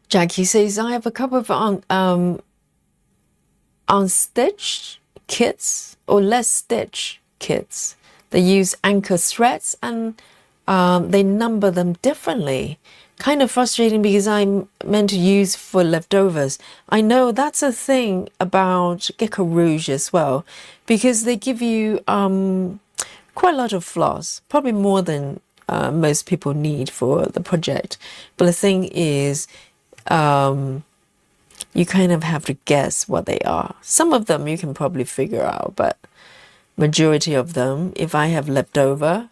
Speaker 1: Jackie says I have a couple of unstitched kits or less stitch kits. They use anchor threads and they number them differently. Kind of frustrating because I'm meant to use for leftovers. I know that's a thing about Gecko Rouge as well, because they give you quite a lot of floss, probably more than most people need for the project. But the thing is, you kind of have to guess what they are. Some of them you can probably figure out, but majority of them, if I have leftover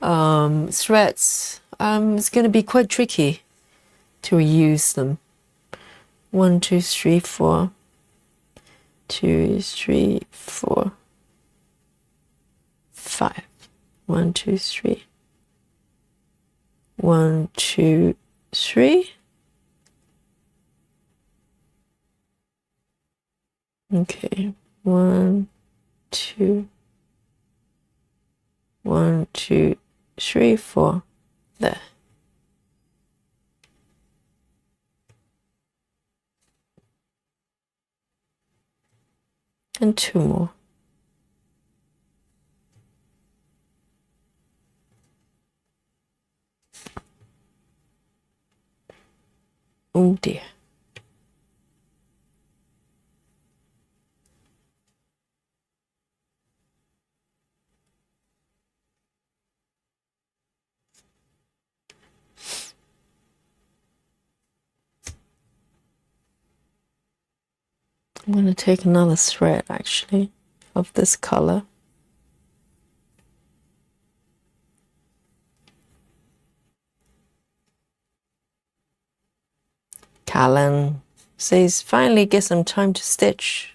Speaker 1: threads, it's going to be quite tricky to reuse them. 1, 2, 3, 4. 2, 3, 4, 5. 1, 2, 3. 1, 2, 3. Okay, 1, 2, 1, 2, 3, 4. There. And 2 more. Oh dear. I'm going to take another thread actually of this color. Callan says, finally get some time to stitch.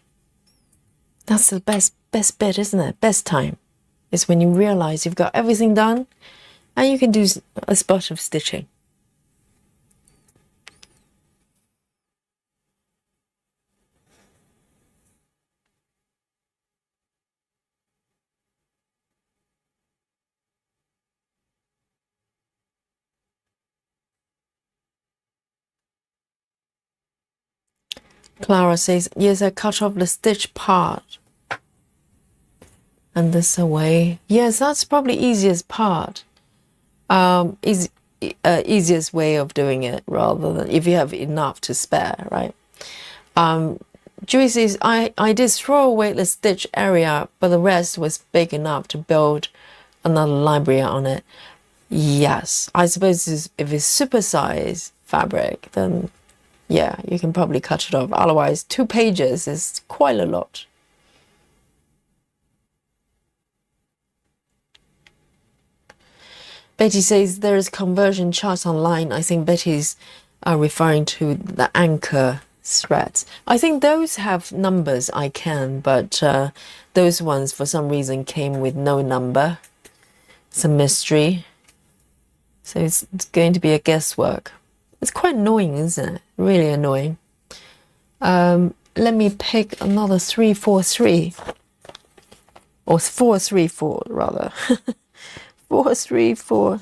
Speaker 1: That's the best bit, isn't it? Best time is when you realize you've got everything done and you can do a spot of stitching. Clara says, yes, I cut off the stitch part and this away. Yes, that's probably easiest part. Easiest way of doing it, rather than if you have enough to spare, right? Julie says, I did throw away the stitch area, but the rest was big enough to build another library on it. Yes, I suppose if it's supersized fabric, then yeah, you can probably cut it off. Otherwise, 2 pages is quite a lot. Betty says there is conversion charts online. I think Betty's referring to the anchor threads. I think those have numbers I can, but those ones for some reason came with no number. It's a mystery. So it's going to be a guesswork. It's quite annoying, isn't it? Really annoying. let me pick another 3-4-3, or 4-3-4 rather. 4-3-4.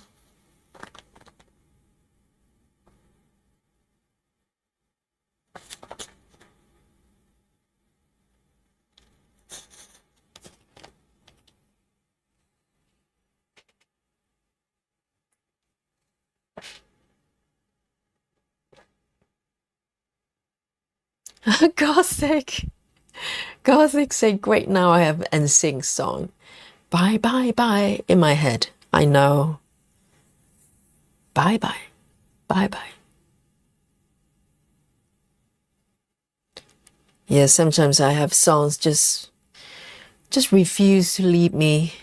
Speaker 1: Gothic. Gothic say, great, now I have NSYNC song. Bye, bye, bye in my head. I know. Bye, bye. Bye, bye. Yeah, sometimes I have songs just refuse to leave me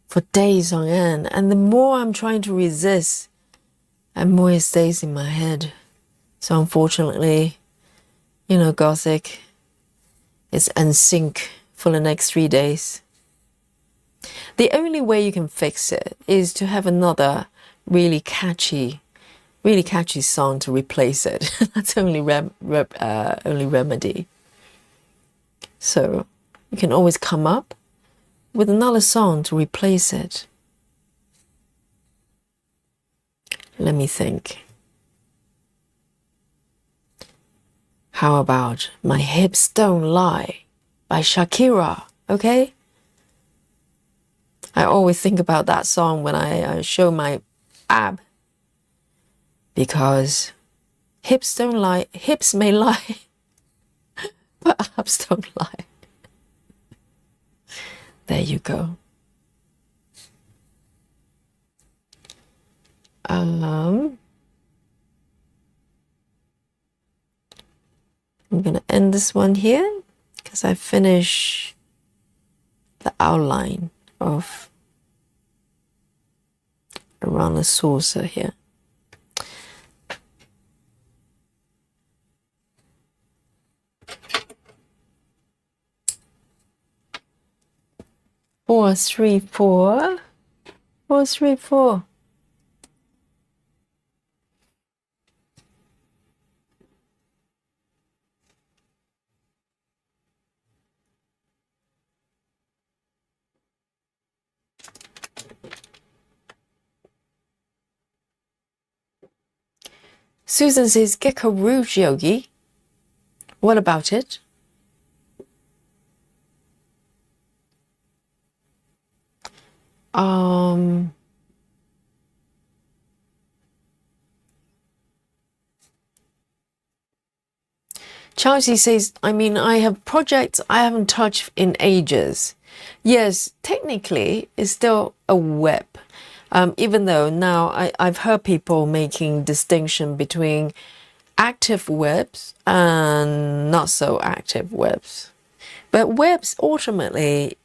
Speaker 1: for days on end. And the more I'm trying to resist, and more it stays in my head. So unfortunately, you know, Gothic is NSYNC for the next 3 days. The only way you can fix it is to have another really catchy song to replace it. That's only remedy. So you can always come up with another song to replace it. Let me think. How about My Hips Don't Lie by Shakira, okay? I always think about that song when I show my ab, because hips don't lie, hips may lie, but abs don't lie. There you go. I'm gonna end this one here because I finished the outline of around the saucer here. Four, three, four. 4, 3, 4. Susan says, Gecko Rouge, Yogi. What about it? Chelsea says, I mean, I have projects I haven't touched in ages. Yes, technically, it's still a web. Even though now I've heard people making distinction between active webs and not so active webs. But webs, ultimately,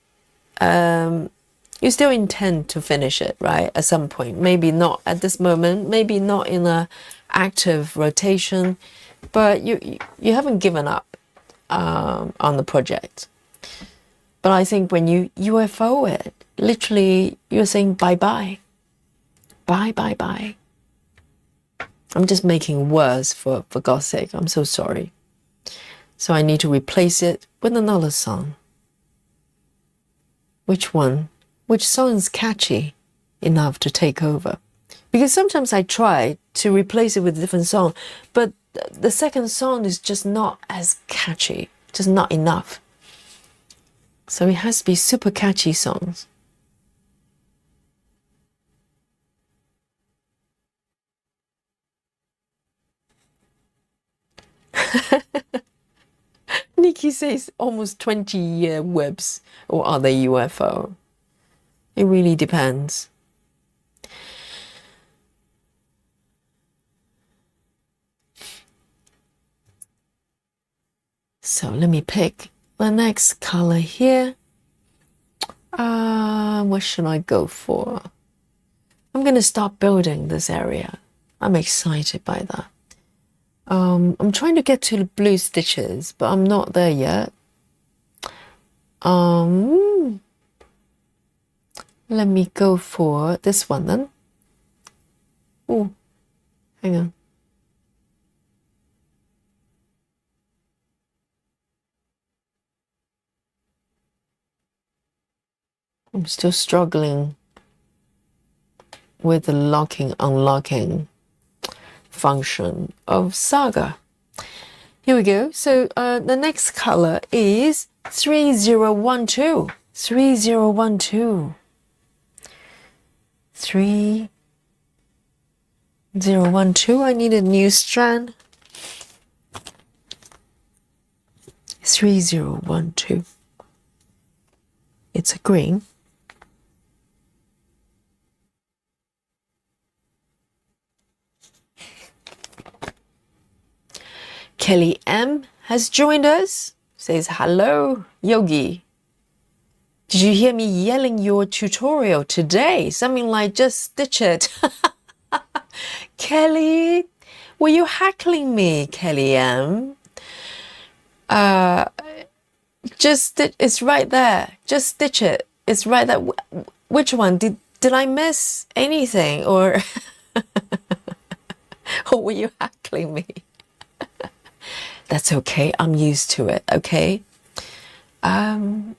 Speaker 1: you still intend to finish it, right? At some point, maybe not at this moment, maybe not in a active rotation, but you haven't given up on the project. But I think when you UFO it, literally you're saying bye-bye. Bye, bye, bye. I'm just making words for God's sake. I'm so sorry. So I need to replace it with another song. Which one? Which song is catchy enough to take over? Because sometimes I try to replace it with a different song, but the second song is just not as catchy, just not enough. So it has to be super catchy songs. Nikki says almost 20-year webs, or are they UFO? It really depends. So let me pick the next color here. What should I go for? I'm gonna start building this area. I'm excited by that. I'm trying to get to the blue stitches, but I'm not there yet. Let me go for this one then. Oh, hang on. I'm still struggling with the locking, unlocking function of Saga. Here we go. So the next color is 3012. 3012. 3012. I need a new strand. 3012. It's a green. Kelly M has joined us. Says hello, Yogi. Did you hear me yelling your tutorial today? Something like just stitch it. Kelly, were you heckling me, Kelly M? It's right there. Just stitch it. It's right there. Which one? Did I miss anything, or or were you heckling me? That's okay. I'm used to it. Okay. No,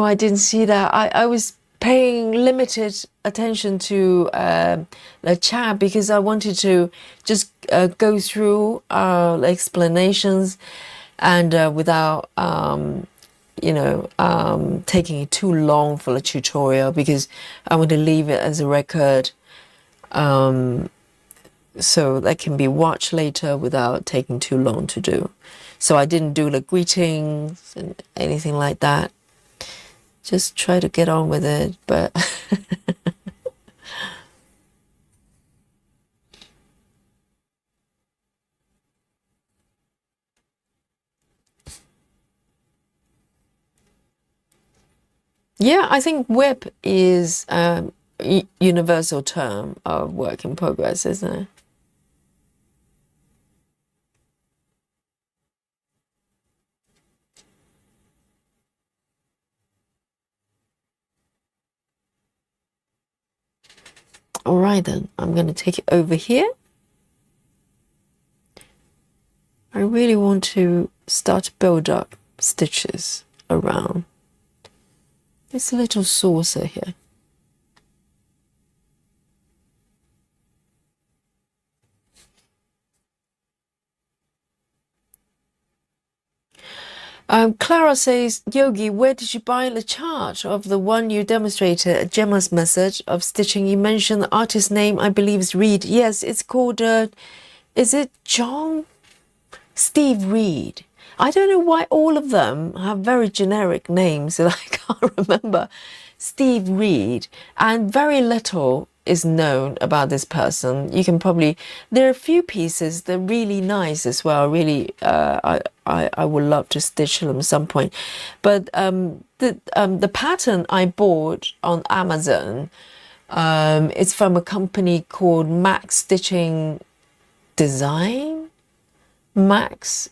Speaker 1: I didn't see that. I was paying limited attention to the chat because I wanted to just go through the explanations and without taking it too long for the tutorial, because I want to leave it as a record so that can be watched later without taking too long to do. So I didn't do the greetings and anything like that. Just try to get on with it, but yeah, I think WIP is a universal term of work in progress, isn't it? All right, then I'm going to take it over here. I really want to start to build up stitches around this little saucer here. Clara says, Yogi, where did you buy the chart of the one you demonstrated at Gemma's method of stitching? You mentioned the artist's name, I believe is Reed. Yes, it's called, is it John? Steve Reed. I don't know why all of them have very generic names that I can't remember. Steve Reed. And very little is known about this person. You can probably, there are a few pieces that are really nice as well. Really, I would love to stitch them at some point. But the pattern I bought on Amazon, it's from a company called Max Stitching Design. Max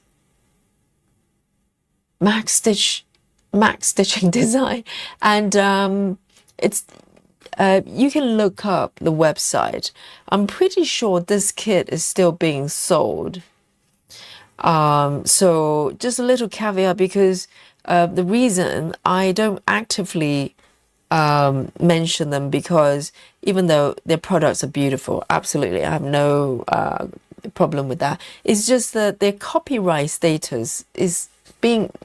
Speaker 1: Stitching Design, and it's you can look up the website. I'm pretty sure this kit is still being sold. So just a little caveat, because the reason I don't actively mention them, because even though their products are beautiful, absolutely, I have no problem with that. It's just that their copyright status is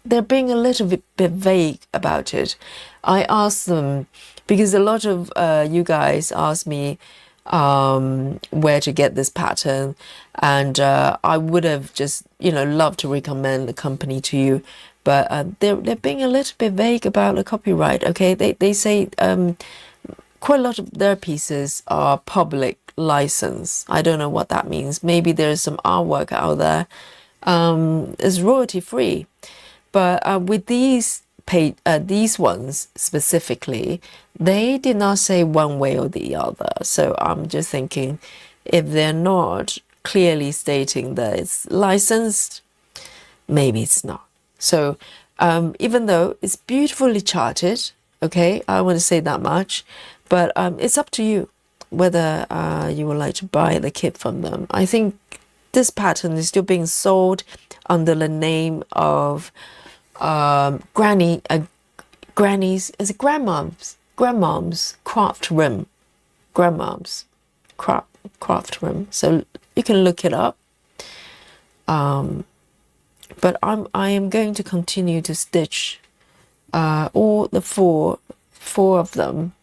Speaker 1: they're being a little bit vague about it. I asked them, because a lot of you guys asked me where to get this pattern, and I would have just loved to recommend the company to you, but they're being a little bit vague about the copyright. Okay, they say quite a lot of their pieces are public license. I don't know what that means. Maybe there's some artwork out there is royalty free, but with these ones specifically, they did not say one way or the other. So I'm just thinking, if they're not clearly stating that it's licensed, maybe it's not. So even though it's beautifully charted, okay, I want to say that much, but it's up to you whether you would like to buy the kit from them. I think this pattern is still being sold under the name of granny's, is it grandmom's craft room, grandmom's craft room. So you can look it up. But I am going to continue to stitch all the four of them,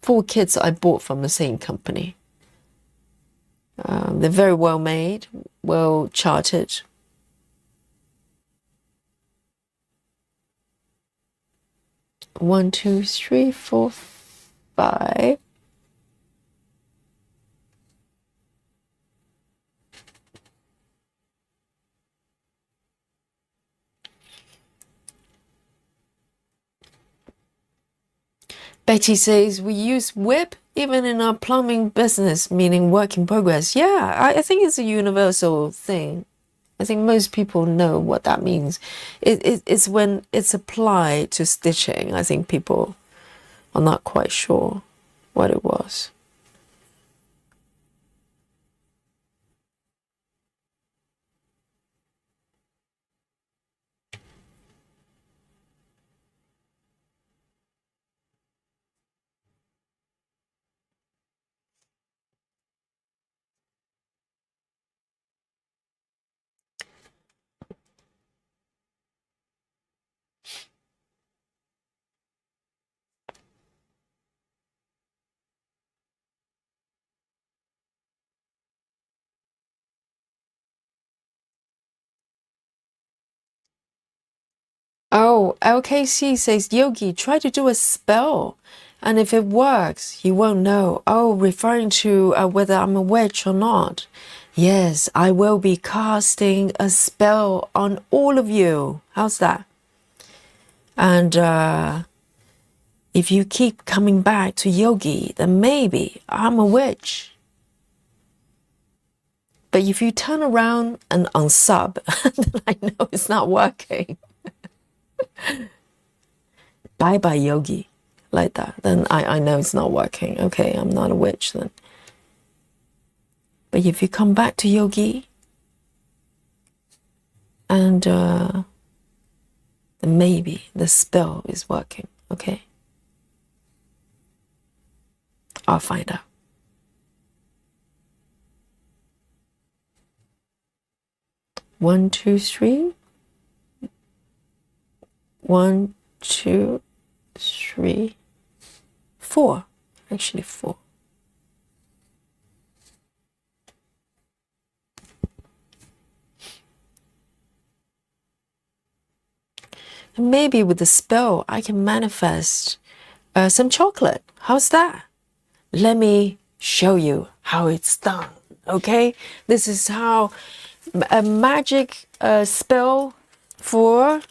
Speaker 1: 4 kits I bought from the same company. They're very well made, well charted. One, two, three, four, 5. Betty says we use WIP even in our plumbing business, meaning work in progress. Yeah, I think it's a universal thing. I think most people know what that means. It's when it's applied to stitching. I think people are not quite sure what it was. Oh, LKC says, Yogi, try to do a spell. And if it works, you won't know. Oh, referring to whether I'm a witch or not. Yes, I will be casting a spell on all of you. How's that? And if you keep coming back to Yogi, then maybe I'm a witch. But if you turn around and unsub, then I know it's not working. Bye-bye, Yogi. Like that. Then I know it's not working. Okay, I'm not a witch then. But if you come back to Yogi, and then maybe the spell is working. Okay? I'll find out. One, two, three. 1, 2, 3, 4. Actually 4. And maybe with the spell, I can manifest some chocolate. How's that? Let me show you how it's done. Okay? This is how a magic spell for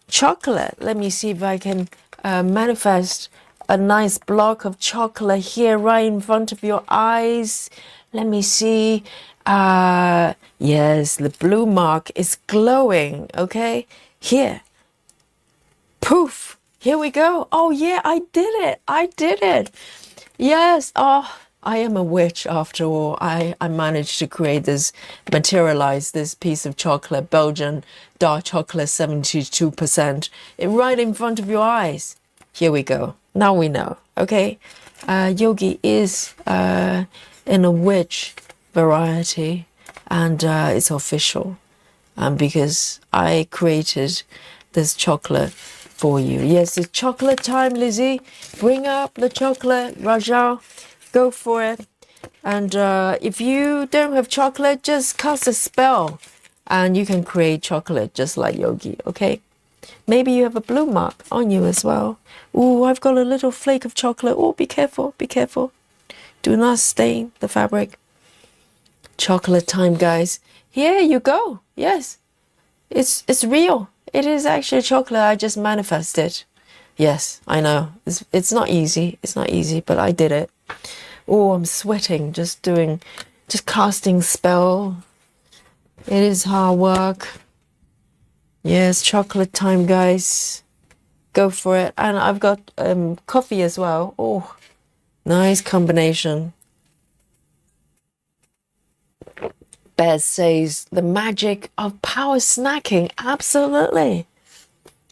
Speaker 1: chocolate. Let me see if I can manifest a nice block of chocolate here right in front of your eyes. Let me see. Yes, the blue mark is glowing. Okay, here. Poof. Here we go. Oh yeah, I did it. I did it. Yes. Oh, I am a witch after all. I managed to create this, materialize this piece of chocolate, Belgian dark chocolate, 72%, right in front of your eyes. Here we go. Now we know, okay? Yogi is in a witch variety, and it's official, because I created this chocolate for you. Yes, it's chocolate time, Lizzie. Bring up the chocolate, Raja. Go for it. And if you don't have chocolate, just cast a spell and you can create chocolate just like Yogi, okay? Maybe you have a blue mark on you as well. Ooh, I've got a little flake of chocolate. Oh, be careful, be careful. Do not stain the fabric. Chocolate time, guys. Here you go. Yes, it's real. It is actually chocolate. I just manifested. Yes, I know. It's not easy. It's not easy, but I did it. Oh, I'm sweating just casting spell. It is hard work. Yes, chocolate time, guys. Go for it. And I've got coffee as well. Oh, nice combination. Bez says the magic of power snacking. Absolutely.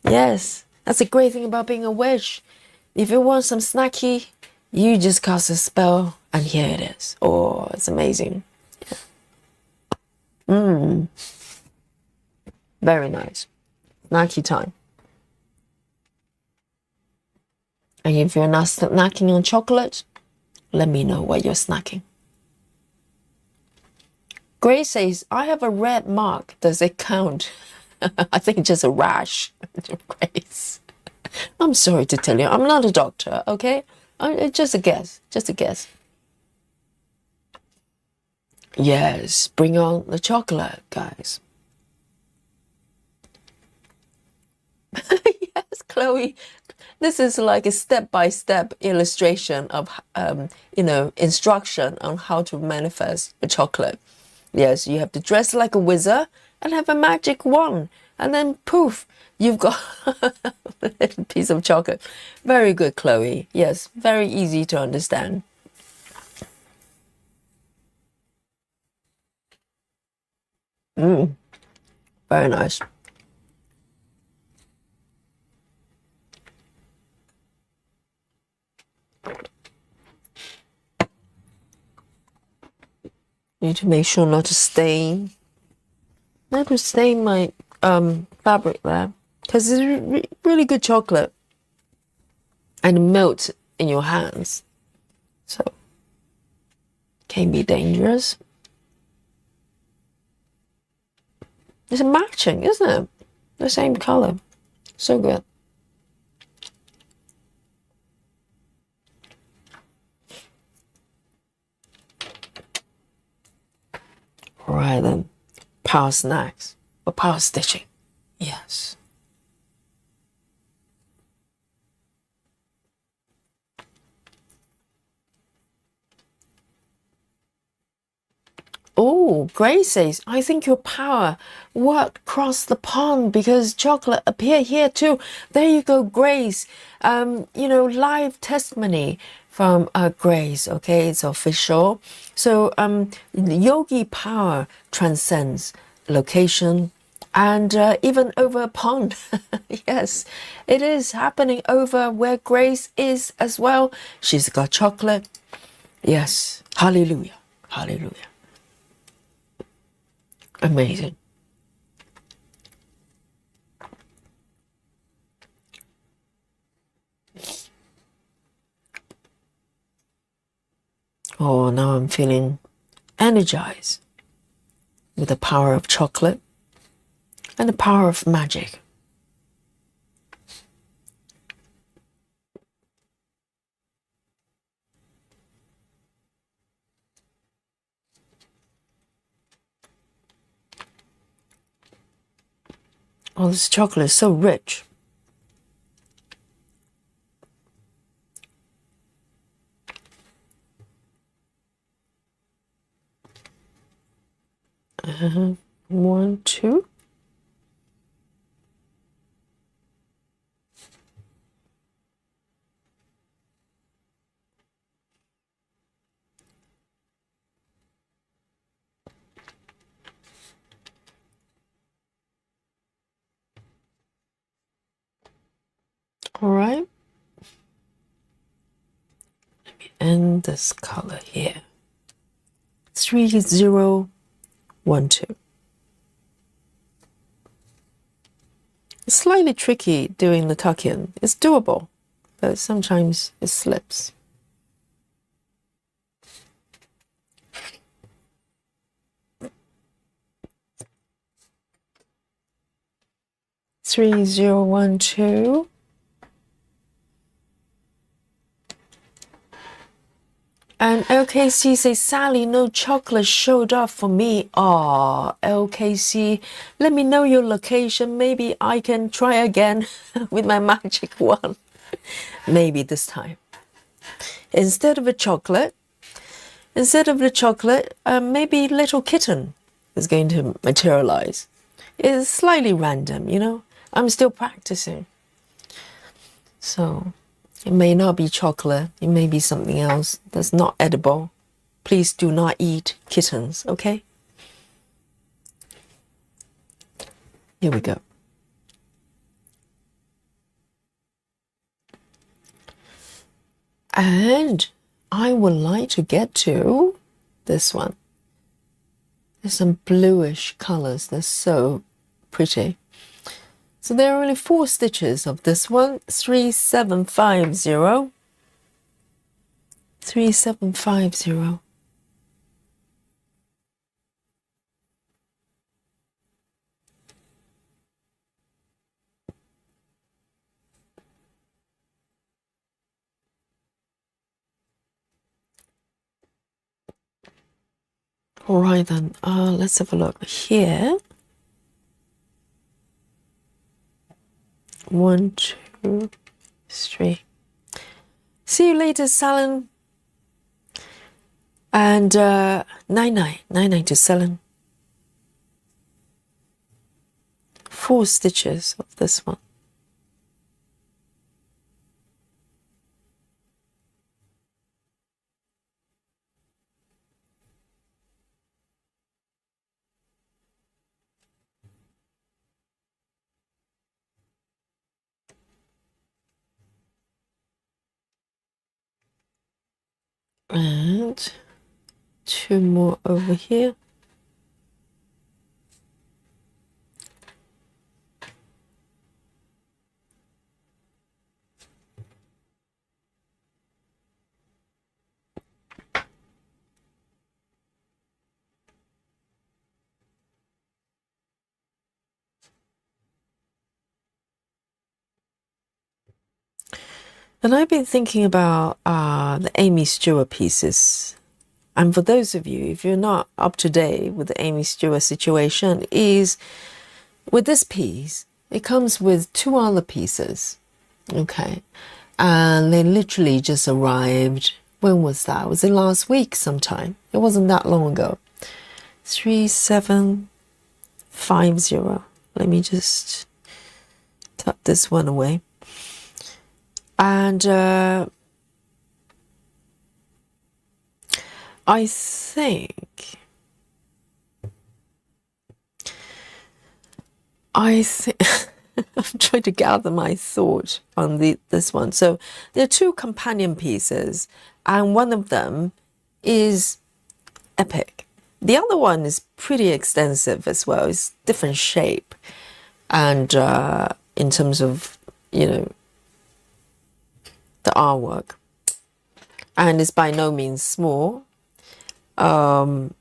Speaker 1: Yes, that's a great thing about being a witch. If you want some snacky, you just cast a spell and here it is. Oh, it's amazing. Very nice. Snacky time. And if you're not snacking on chocolate, let me know what you're snacking. Grace says, I have a red mark. Does it count? I think just a rash. Grace. I'm sorry to tell you, I'm not a doctor, okay? It's just a guess. Just a guess. Yes, bring on the chocolate, guys. Yes, Chloe. This is like a step-by-step illustration of, instruction on how to manifest a chocolate. Yes, you have to dress like a wizard and have a magic wand. And then poof, you've got a little piece of chocolate. Very good, Chloe. Yes, very easy to understand. Very nice. Need to make sure not to stain. Not to stain my fabric there. Because it's really good chocolate. And melt in your hands. So, can be dangerous. It's matching, isn't it? The same color. So good. Right then. Power snacks. Or power stitching. Yes. Oh, Grace says, I think your power worked across the pond because chocolate appeared here too. There you go, Grace. Live testimony from Grace, okay? It's official. So, yogi power transcends location and even over a pond. Yes, it is happening over where Grace is as well. She's got chocolate. Yes, hallelujah, hallelujah. Amazing. Oh, now I'm feeling energized with the power of chocolate and the power of magic. Oh, this chocolate is so rich. One, two. All right. Let me end this color here. 3012. It's slightly tricky doing the tuck-in. It's doable, but sometimes it slips. Three, 0, 1, 2. And LKC says, Sally, no chocolate showed up for me. Aw, LKC, let me know your location. Maybe I can try again with my magic wand. Maybe this time. Instead of the chocolate, maybe little kitten is going to materialize. It's slightly random, I'm still practicing. So it may not be chocolate. It may be something else that's not edible. Please do not eat kittens, okay? Here we go. And I would like to get to this one. There's some bluish colors. They're so pretty. So there are only 4 stitches of this one. 3750. 3750. All right then, let's have a look here. 1, 2, 3. See you later, Salen. And 99 to Salen. 4 stitches of this one. And 2 more over here. And I've been thinking about the Aimee Stewart pieces. And for those of you, if you're not up to date with the Aimee Stewart situation, is with this piece, it comes with 2 other pieces, okay? And they literally just arrived. When was that? Was it last week sometime? It wasn't that long ago. 3750. Let me just tuck this one away. And I think I'm trying to gather my thought on this one. So there are 2 companion pieces, and one of them is epic. The other one is pretty extensive as well. It's different shape, and in terms of, you know, the artwork, and it's by no means small. But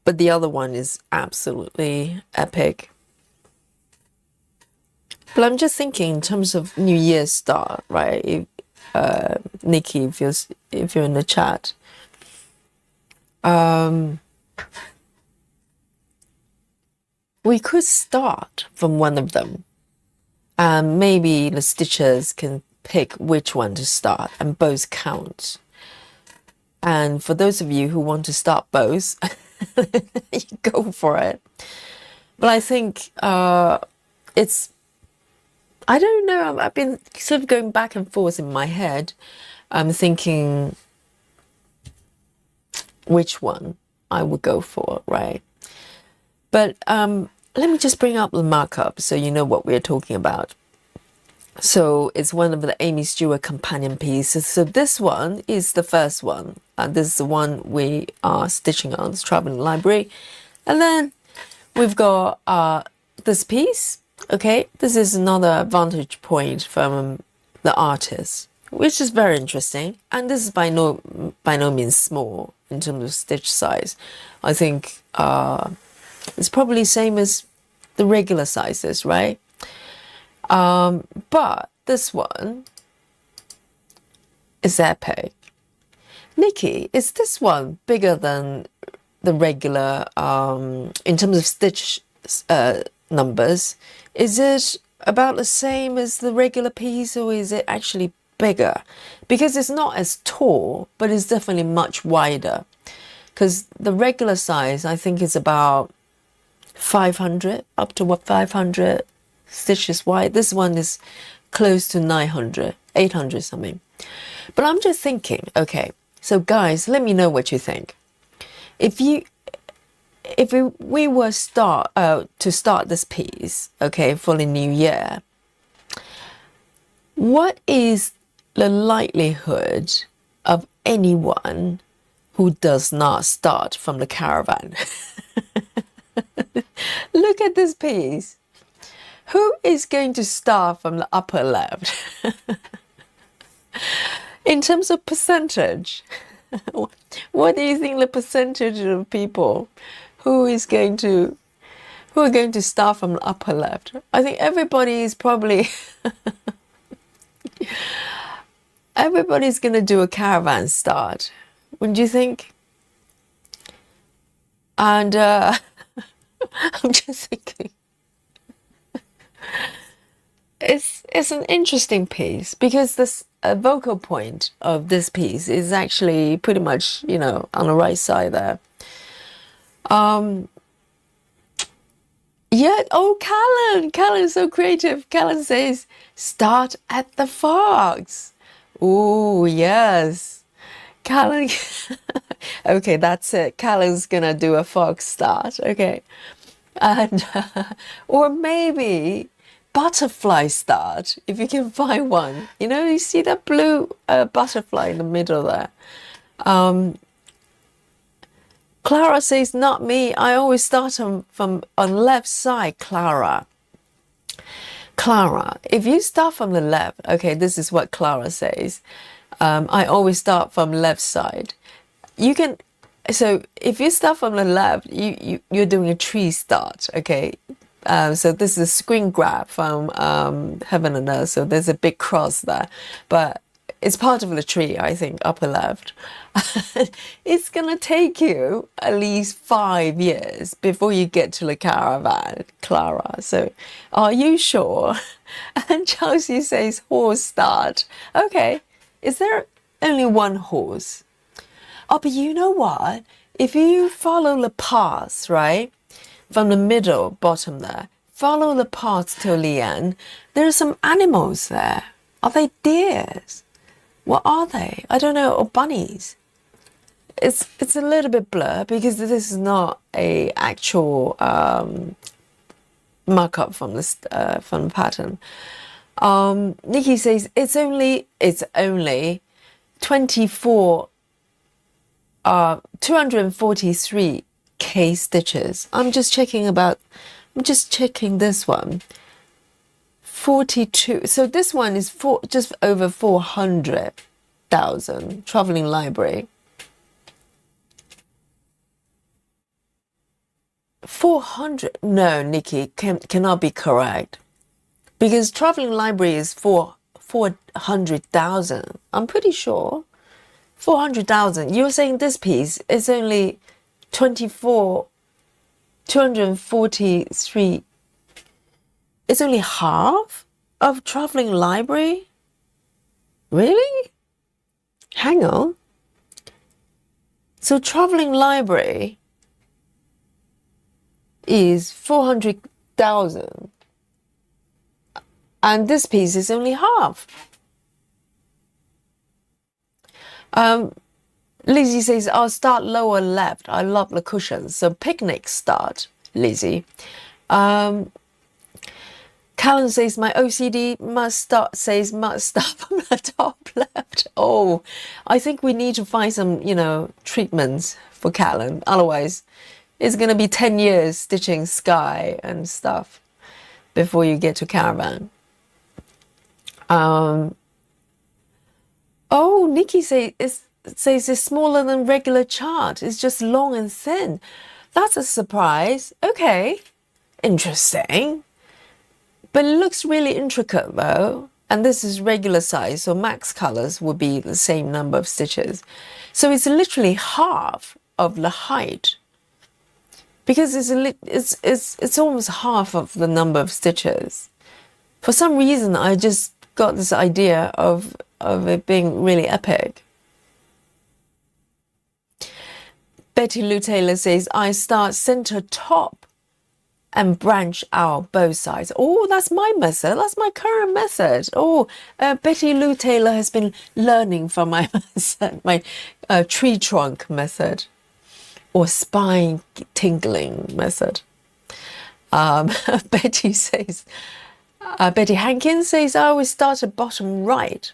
Speaker 1: the other one is absolutely epic. But I'm just thinking in terms of New Year's start, right? If, Nikki, if you're in the chat, we could start from one of them. Maybe the stitchers can pick which one to start, and both count. And for those of you who want to start both, you go for it. But I think it's, I don't know, I've been sort of going back and forth in my head. I'm thinking which one I would go for, right? But let me just bring up the markup so you know what we're talking about. So it's one of the Aimee Stewart companion pieces. So this one is the first one. And this is the one we are stitching on, this Traveling Library. And then we've got this piece. Okay, this is another vantage point from the artist, which is very interesting. And this is by no means small in terms of stitch size. I think it's probably same as the regular sizes, right? But this one is epic. Nikki, is this one bigger than the regular in terms of stitch numbers? Is it about the same as the regular piece, or is it actually bigger? Because it's not as tall, but it's definitely much wider. Because the regular size, I think, is about 500, up to 500 stitches wide. This one is close to 900, 800 something. But I'm just thinking, okay, so guys, let me know what you think. If we were to start this piece, okay, for the new year, what is the likelihood of anyone who does not start from the caravan. Look at this piece. Who is going to start from the upper left? In terms of percentage, what do you think the percentage of people who are going to start from the upper left? I think everybody is probably everybody's going to do a caravan start. Wouldn't you think? And I'm just thinking, it's an interesting piece because this vocal point of this piece is actually pretty much, you know, on the right side there. Yeah, oh, Callan's so creative. Callan says, start at the fox. Oh, yes. Callan, okay, that's it. Callan's gonna do a fox start, okay. And, or maybe butterfly start, if you can find one. You know, you see that blue butterfly in the middle there. Clara says, not me. I always start from on left side, Clara. Clara, if you start from the left, okay, this is what Clara says. I always start from left side. You can, so if you start from the left, you're doing a tree start, okay? So this is a screen grab from Heaven and Earth. So there's a big cross there, but it's part of the tree, I think, upper left. It's gonna take you at least 5 years before you get to the caravan, Clara. So are you sure? And Chelsea says horse start. Okay, is there only one horse? Oh, but you know what? If you follow the path, right? From the middle, bottom there, follow the path till the end. There are some animals there. Are they deers? What are they? I don't know. Or bunnies? It's a little bit blur because this is not a actual markup from this from the pattern. Nikki says it's only 243k stitches. I'm just checking this one. 42. So this one is just over 400,000. Traveling library. 400. No, Nikki, cannot be correct. Because traveling library is 400,000. I'm pretty sure. 400,000. You're saying this piece is only 243. It's only half of traveling library? Really? Hang on. So traveling library is 400,000. And this piece is only half. Lizzie says, I'll start lower left. I love the cushions. So picnic start, Lizzie. Callan says, my OCD must start from the top left. Oh, I think we need to find some, you know, treatments for Callan. Otherwise, it's going to be 10 years stitching sky and stuff before you get to caravan. Oh, Nikki says it's smaller than regular chart. It's just long and thin. That's a surprise. Okay, interesting. But it looks really intricate though. And this is regular size, so max colors will be the same number of stitches. So it's literally half of the height. Because it's almost half of the number of stitches. For some reason, I just got this idea of it being really epic. Betty Lou Taylor says, I start center top and branch out both sides. Oh, that's my method. That's my current method. Oh, Betty Lou Taylor has been learning from my method, my tree trunk method or spine tingling method. Betty Hankins says, I always start at bottom right.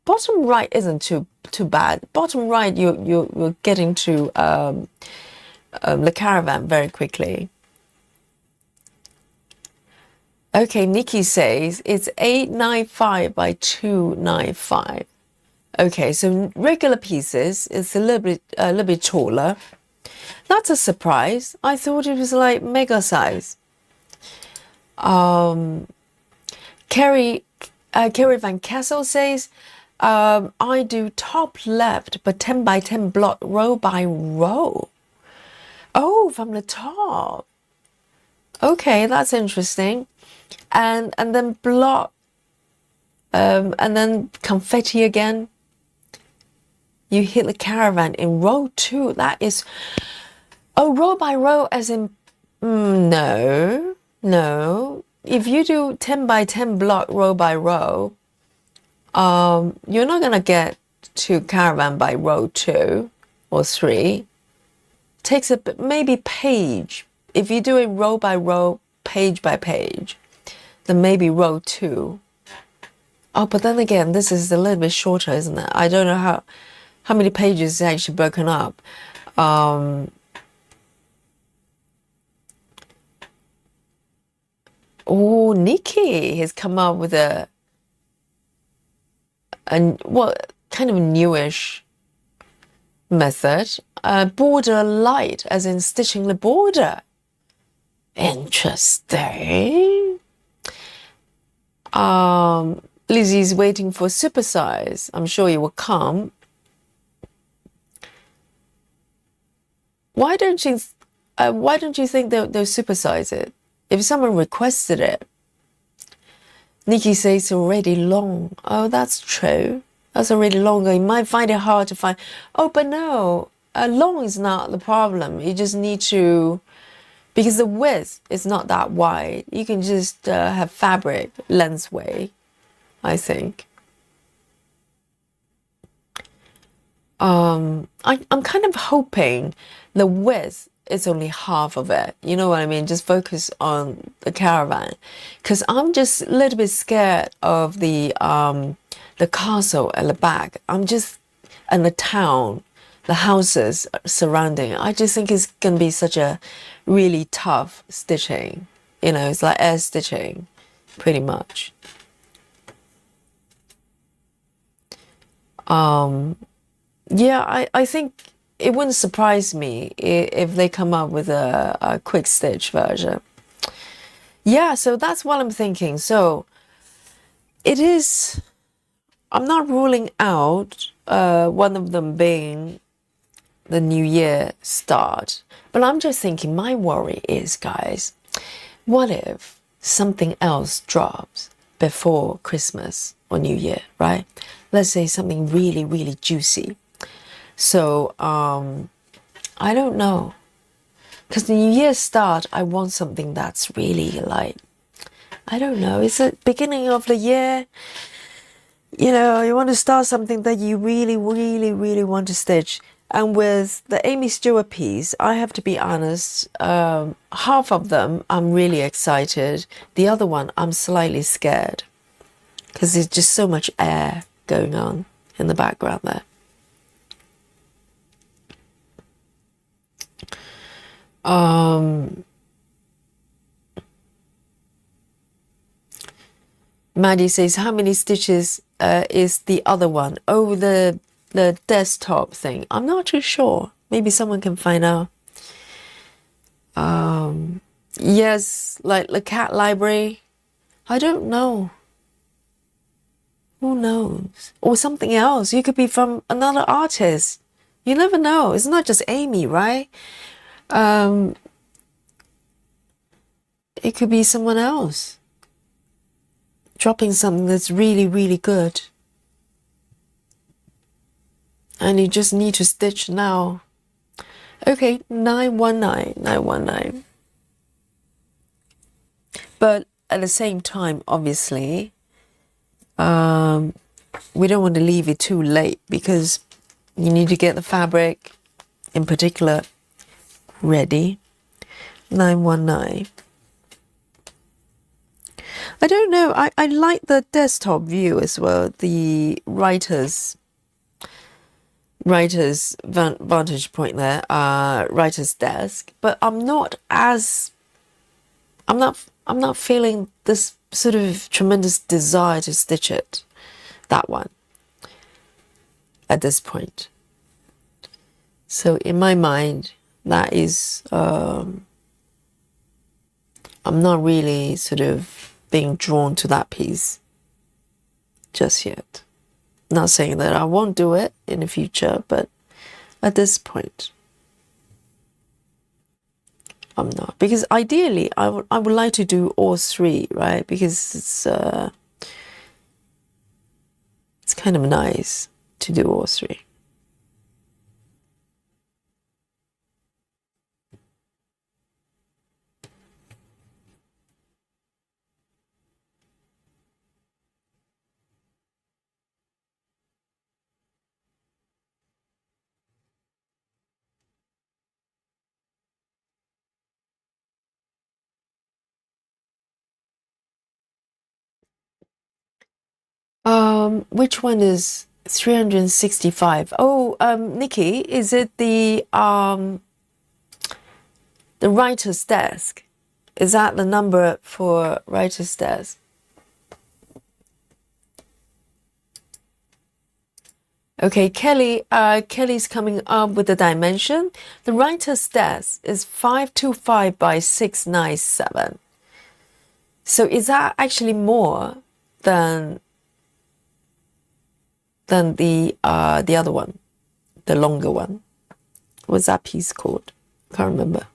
Speaker 1: bottom right isn't too bad. Bottom right, you're getting to the caravan very quickly. Okay, Nikki says it's 895 by 295. Okay, so regular pieces is a little bit taller. That's a surprise. I thought it was like mega size. Carrie Van Kessel says, I do top left, but 10 by 10 block row by row. Oh, from the top. Okay, that's interesting. And then block, and then confetti again. You hit the caravan in row 2. That is, oh, row by row as in, no. If you do 10 by 10 block row by row, you're not going to get to caravan by row 2 or 3. Takes a bit, maybe page. If you do it row by row, page by page, then maybe row 2. Oh, but then again, this is a little bit shorter, isn't it? I don't know how many pages is actually broken up. Oh, Nikki has come up with a what kind of newish method. Border light, as in stitching the border. Interesting. Lizzie's waiting for supersize. I'm sure it will come. Why don't you think they'll supersize it? If someone requested it. Nikki says it's already long. Oh, that's true. That's already long. You might find it hard to find. Oh, but no. Long is not the problem. You just need to, because the width is not that wide. You can just have fabric lengthway, I think. I'm kind of hoping the width is only half of it. You know what I mean? Just focus on the caravan, because I'm just a little bit scared of the castle at the back. And the town, the houses surrounding. I just think it's gonna be such a really tough stitching. You know, it's like air stitching, pretty much. Yeah, I think it wouldn't surprise me if they come up with a quick stitch version. Yeah, so that's what I'm thinking. So it is, I'm not ruling out one of them being the new year start, but I'm just thinking, my worry is, guys, what if something else drops before Christmas or New Year, right? Let's say something really, really juicy. So, I don't know. Because the New Year start, I want something that's really like, I don't know, it's the beginning of the year. You know, you want to start something that you really, really, really want to stitch. And with the Aimee Stewart piece, I have to be honest, half of them I'm really excited. The other one I'm slightly scared, because there's just so much air going on in the background there. Maddie says, how many stitches is the other one? Oh, the desktop thing. I'm not too sure. Maybe someone can find out. Yes, like the cat library. I don't know. Who knows? Or something else. You could be from another artist. You never know. It's not just Aimee, right? It could be someone else dropping something that's really, really good. And you just need to stitch now. Okay, 919. But at the same time, obviously, we don't want to leave it too late, because you need to get the fabric, in particular, ready. 919. I don't know. I like the desktop view as well. The writer's vantage point there, writer's desk. But I'm not feeling this sort of tremendous desire to stitch it, that one, at this point. So in my mind, that is, I'm not really sort of being drawn to that piece just yet. Not saying that I won't do it in the future, but at this point, I'm not. Because ideally, I would like to do all three, right? Because it's kind of nice to do all three. Which one is 365? Oh, Nikki, is it the writer's desk? Is that the number for writer's desk? Okay, Kelly's coming up with the dimension. The writer's desk is 525 by 697. So is that actually more than the other one, the longer one? What's that piece called? Can't remember.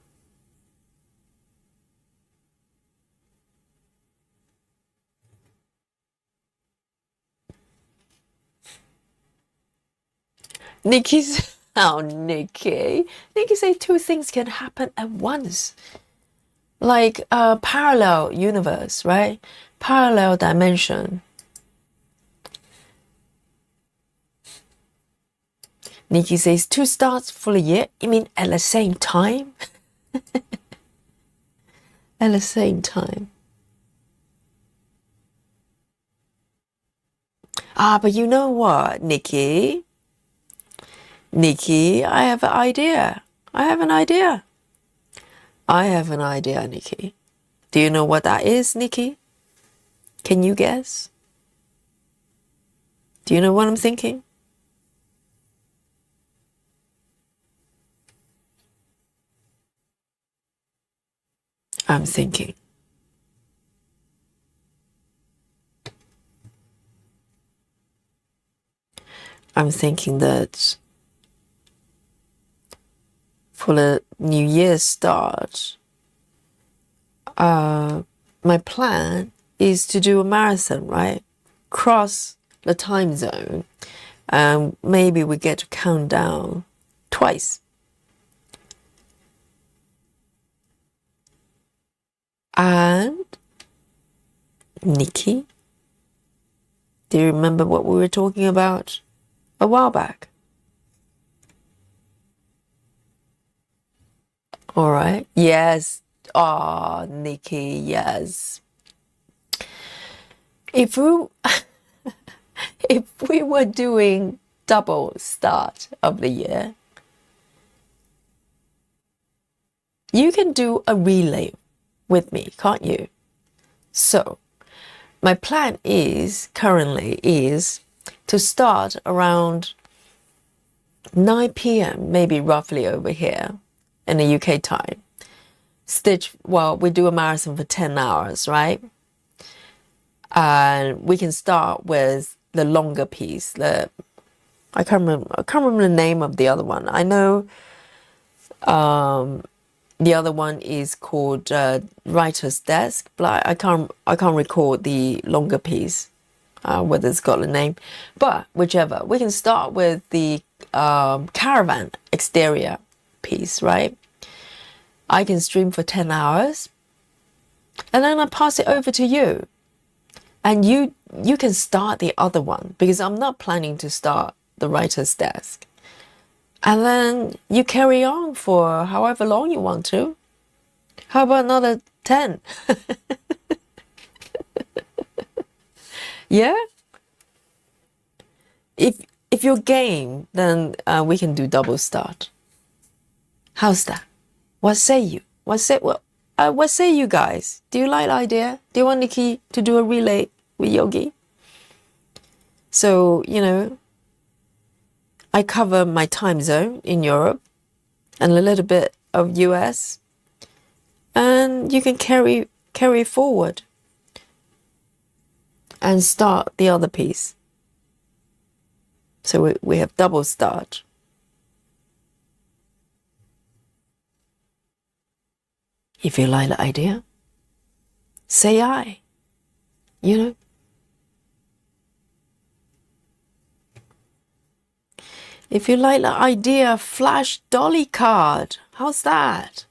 Speaker 1: Nikki's oh Nikki say two things can happen at once, like a parallel universe, right? Parallel dimension. Nikki says 2 starts for a year. You mean at the same time? At the same time. But you know what, Nikki? Nikki, I have an idea. I have an idea, Nikki. Do you know what that is, Nikki? Can you guess? Do you know what I'm thinking? I'm thinking that for the New Year's start, my plan is to do a marathon, right? Cross the time zone. Maybe we get to count down twice. And Nikki, do you remember what we were talking about a while back? All right. Yes. Oh, Nikki, yes. If we were doing double start of the year, you can do a relay with me, can't you? So my plan currently is to start around 9 p.m, maybe roughly over here in the UK time. We do a marathon for 10 hours, right? And we can start with the longer piece. I can't remember the name of the other one. I know the other one is called Writer's Desk, but I can't recall the longer piece, whether it's got a name. But whichever, we can start with the caravan exterior piece, right? I can stream for 10 hours, and then I pass it over to you, and you can start the other one, because I'm not planning to start the Writer's Desk. And then you carry on for however long you want to. How about another 10? Yeah? If you're game, then we can do double start. How's that? What say you? What say you guys? Do you like the idea? Do you want Nikki to do a relay with Yogi? So, I cover my time zone in Europe and a little bit of US, and you can carry forward and start the other piece. So we have double start. If you like the idea, say aye. If you like the idea, flash Dolly card. How's that?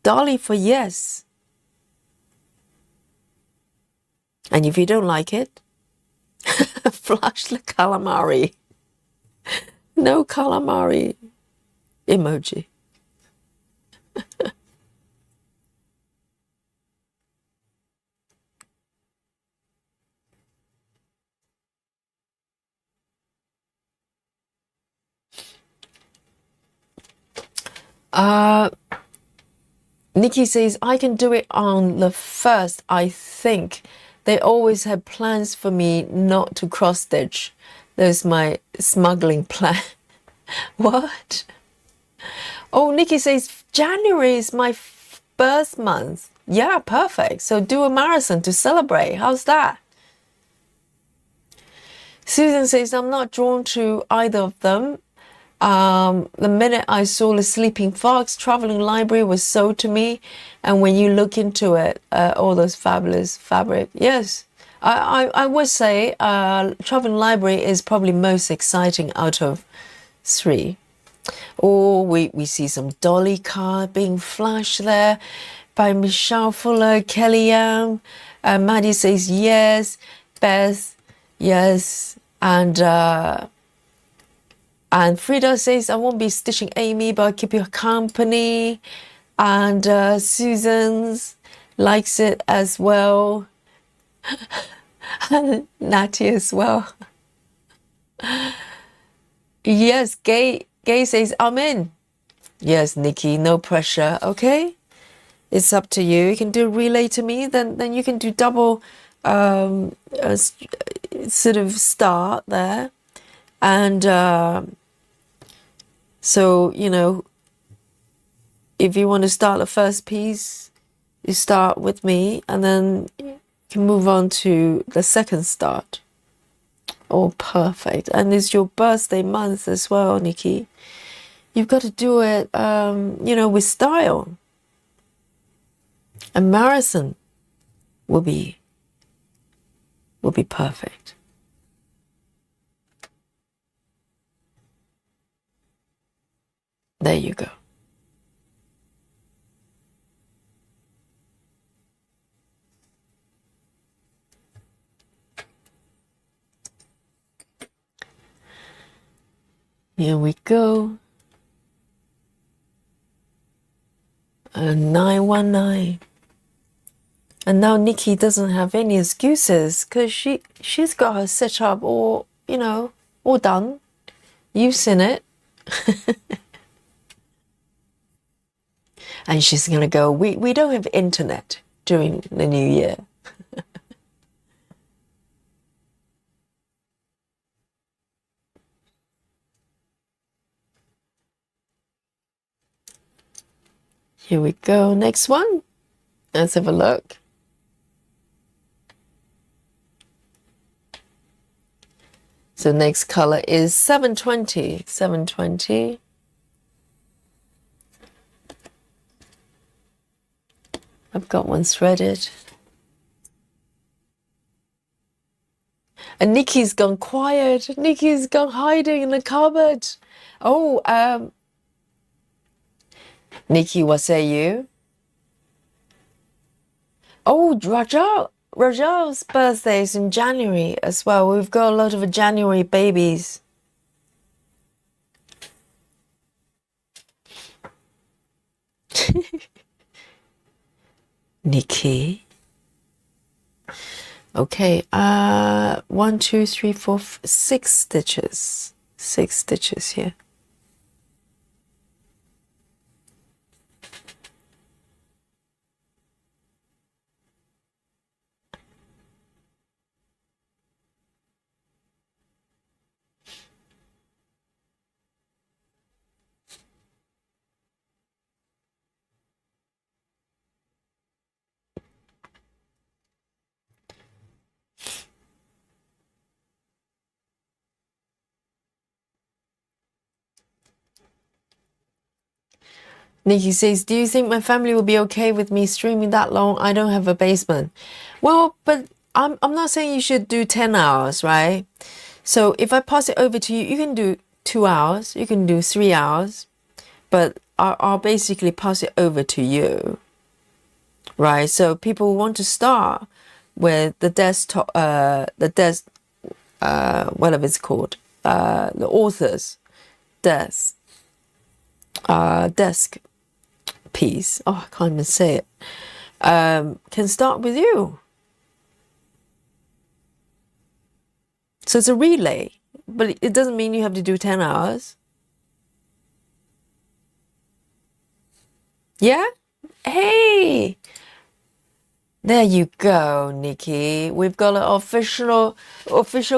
Speaker 1: Dolly for yes. And if you don't like it, flash the calamari. No calamari emoji. Nikki says, I can do it on the 1st, I think. They always have plans for me not to cross stitch. There's my smuggling plan. What? Oh, Nikki says, January is my birth month. Yeah, perfect. So do a marathon to celebrate. How's that? Susan says, I'm not drawn to either of them. The minute I saw the Sleeping Fox traveling library was sold to me, and when you look into it, all those fabulous fabric, yes, I would say traveling library is probably most exciting out of 3. Or we see some Dolly card being flashed there by Michelle Fuller, Kellyanne. Maddie says yes, Beth, yes, and Frida says, I won't be stitching Aimee, but I'll keep you company. And Susan's likes it as well. And Natty as well. Yes, Gay says, I'm in. Yes, Nikki, no pressure, okay? It's up to you. You can do relay to me, then you can do double sort of start there. And so, if you want to start the first piece, you start with me, and then you can move on to the second start. Oh, perfect. And it's your birthday month as well, Nikki. You've got to do it, with style. A marathon will be perfect. There you go. Here we go. 919. And now Nikki doesn't have any excuses because she's got her setup all done. You've seen it. And she's going to go, we don't have internet during the new year. Here we go. Next one. Let's have a look. So next color is 720. 720. I've got one threaded. And Nikki's gone quiet. Nikki's gone hiding in the cupboard. Oh, Nikki, what say you? Oh, Rajal's birthday is in January as well. We've got a lot of January babies. Nikki. Okay, 1, 2, 3, 4, 6 stitches. 6 stitches here. Nikki says, do you think my family will be okay with me streaming that long? I don't have a basement. Well, but I'm not saying you should do 10 hours, right? So if I pass it over to you, you can do 2 hours, you can do 3 hours, but I'll basically pass it over to you, right? So people want to start with the desktop, whatever it's called, the author's desk, desk piece. Oh, I can't even say it. Can start with you. So it's a relay, but it doesn't mean you have to do 10 hours. Yeah? Hey! There you go, Nikki. We've got an official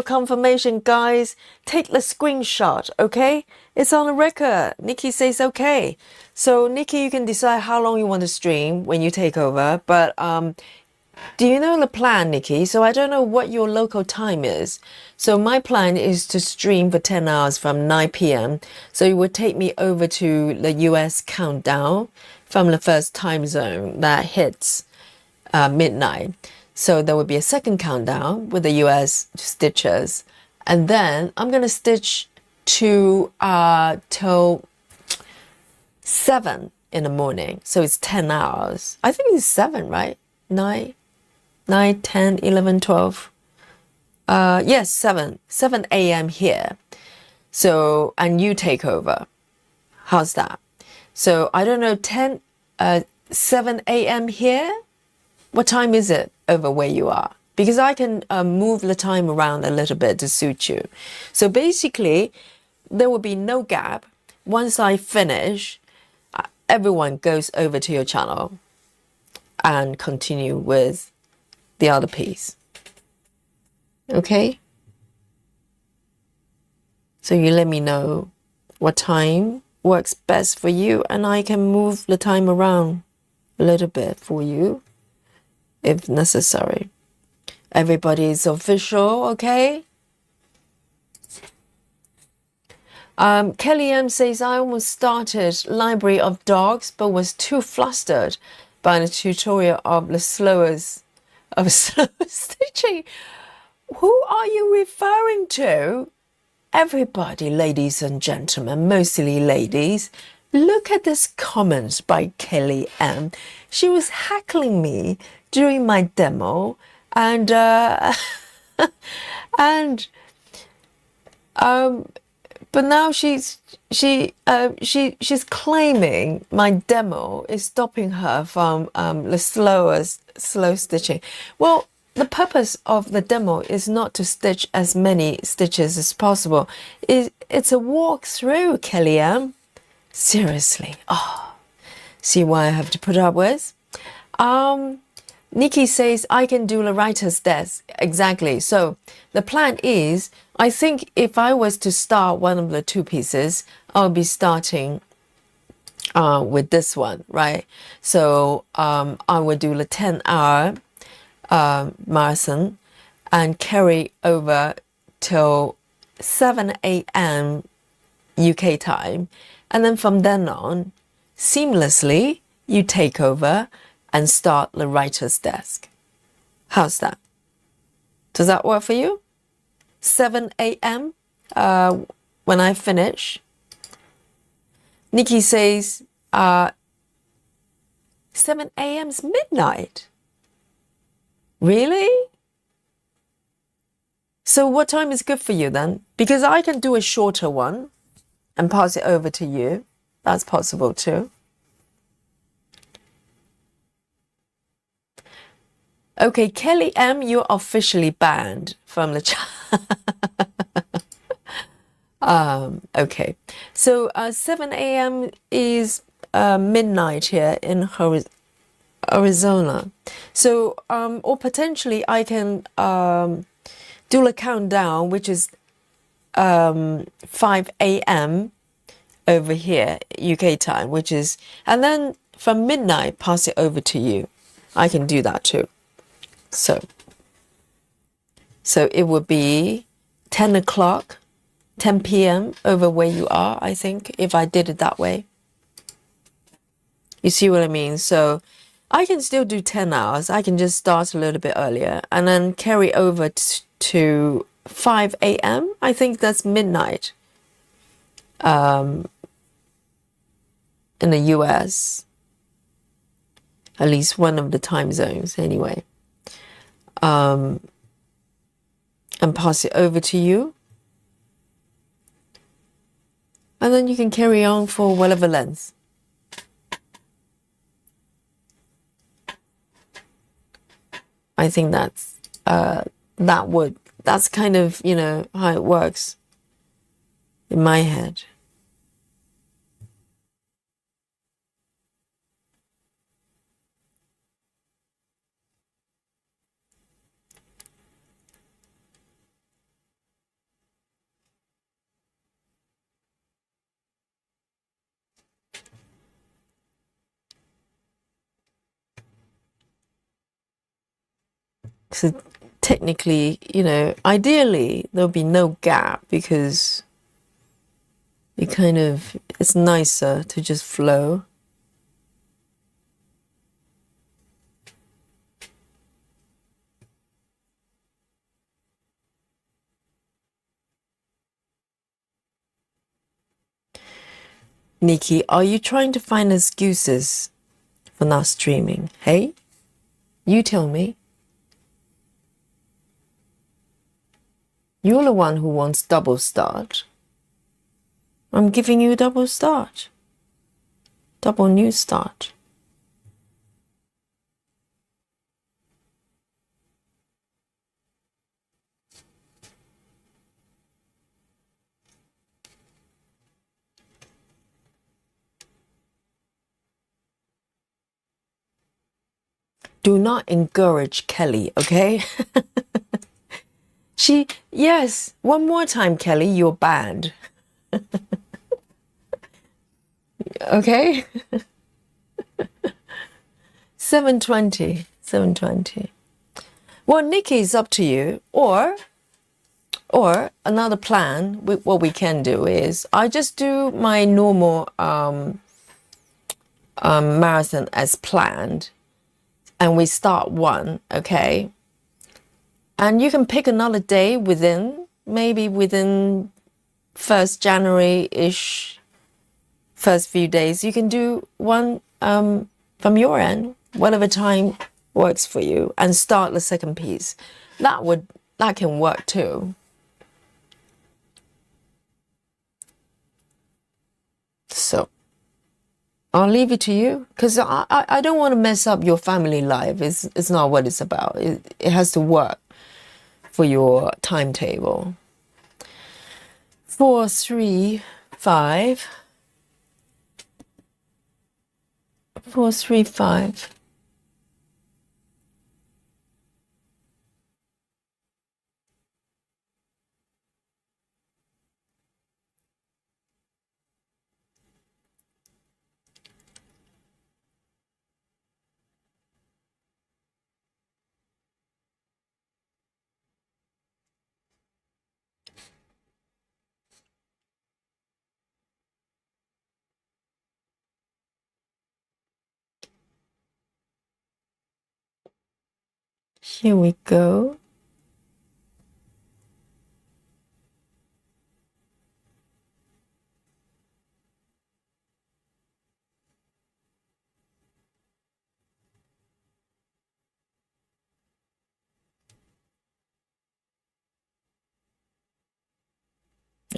Speaker 1: confirmation, guys. Take the screenshot, okay? It's on the record. Nikki says okay. So, Nikki, you can decide how long you want to stream when you take over. But do you know the plan, Nikki? So I don't know what your local time is. So my plan is to stream for 10 hours from 9 p.m. So it would take me over to the US countdown from the first time zone that hits midnight. So there will be a second countdown with the US stitches. And then I'm going to stitch to till 7 in the morning. So it's 10 hours. I think it's 7, right? 9, 10, 11, 12. Yes, 7 a.m. here. So, and you take over. How's that? So I don't know, 7 a.m. here. What time is it over where you are? Because I can move the time around a little bit to suit you. So basically, there will be no gap. Once I finish, everyone goes over to your channel and continue with the other piece. Okay? So you let me know what time works best for you, and I can move the time around a little bit for you if necessary. Everybody is official, okay? Kelly M says, I almost started Library of Dogs, but was too flustered by the tutorial of the slow stitching. Who are you referring to? Everybody, ladies and gentlemen, mostly ladies, look at this comment by Kelly M. She was heckling me during my demo, and but now she's claiming my demo is stopping her from the slow stitching. Well, the purpose of the demo is not to stitch as many stitches as possible. It's a walkthrough, Kelly M. Seriously. Oh, see why I have to put up with? Nikki says, I can do the writer's desk. Exactly. So the plan is, I think if I was to start one of the two pieces, I'll be starting with this one, right? So I would do the 10-hour marathon and carry over till 7 a.m. UK time. And then from then on, seamlessly, you take over and start the writer's desk. How's that? Does that work for you? 7 a.m. When I finish. Nikki says 7 a.m. is midnight. Really? So what time is good for you then? Because I can do a shorter one and pass it over to you. That's possible too. Okay, Kelly M, you're officially banned from the chat. Okay, so 7 a.m. is midnight here in Arizona. So, or potentially I can do a countdown, which is 5 a.m. over here, UK time, which is, and then from midnight, pass it over to you. I can do that too. So it would be 10 o'clock, 10 p.m. over where you are, I think, if I did it that way. You see what I mean? So I can still do 10 hours. I can just start a little bit earlier and then carry over to 5 a.m. I think that's midnight in the US, at least one of the time zones anyway. And pass it over to you. And then you can carry on for whatever length. I think that's that's kind of, you know, how it works in my head. So technically, you know, ideally there'll be no gap because it kind of, it's nicer to just flow. Nikki, are you trying to find excuses for not streaming? Hey, you tell me. You're the one who wants double start. I'm giving you double start. Double new start. Do not encourage Kelly, okay? Yes, one more time, Kelly, you're banned. Okay? 7:20. 7:20. Well, Nikki, it's up to you. Or another plan, what we can do is I just do my normal marathon as planned, and we start one, okay? And you can pick another day maybe within 1st January-ish, first few days. You can do one from your end, whatever time works for you, and start the second piece. That can work too. So I'll leave it to you, because I don't want to mess up your family life. It's not what it's about. It has to work for your timetable. 4, 3, 5. 4, 3, 5. Here we go.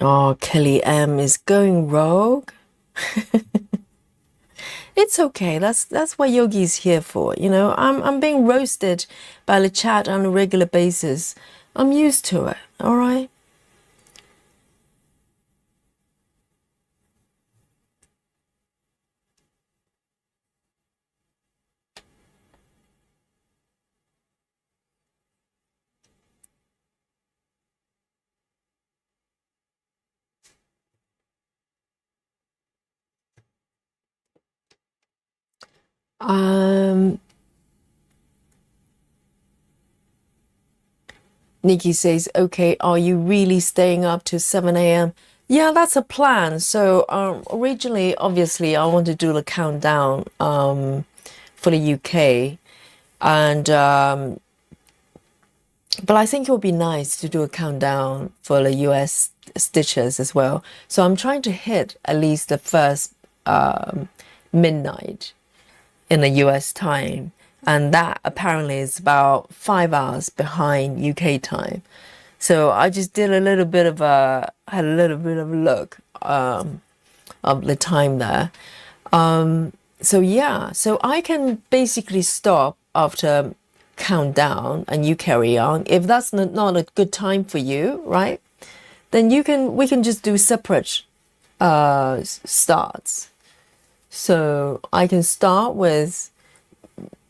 Speaker 1: Oh, Kelly M is going rogue. It's okay. That's what yogi's here for. You know, I'm being roasted by the chat on a regular basis. I'm used to it. All right. Um, Nikki says, okay, are you really staying up to 7 a.m.? Yeah, that's a plan. So originally, obviously, I want to do the countdown for the UK. And but I think it would be nice to do a countdown for the US stitches as well. So I'm trying to hit at least the first midnight in the US time. And that apparently is about 5 hours behind UK time. So I just did a little bit of had a little bit of a look of the time there. So yeah, so I can basically stop after countdown and you carry on. If that's not a good time for you, right? Then we can just do separate starts. So I can start with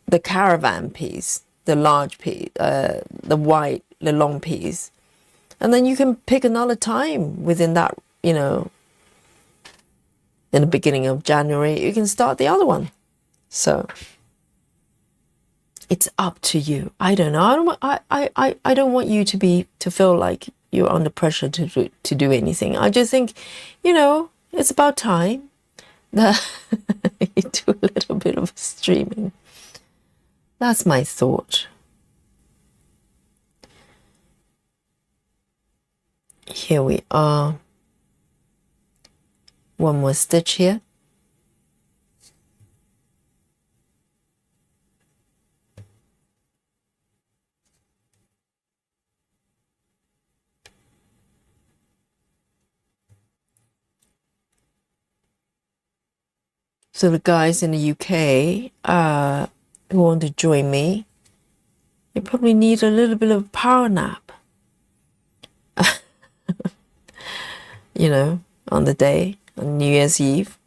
Speaker 1: the caravan piece, the large piece, the long piece, and then you can pick another time within that, you know, in the beginning of January, you can start the other one. So it's up to you. I don't know. I don't want you to feel like you're under pressure to do anything. I just think, you know, it's about time that you do a little bit of streaming. That's my thought. Here we are. One more stitch here. So the guys in the UK who want to join me, you probably need a little bit of a power nap. You know, on the day, on New Year's Eve.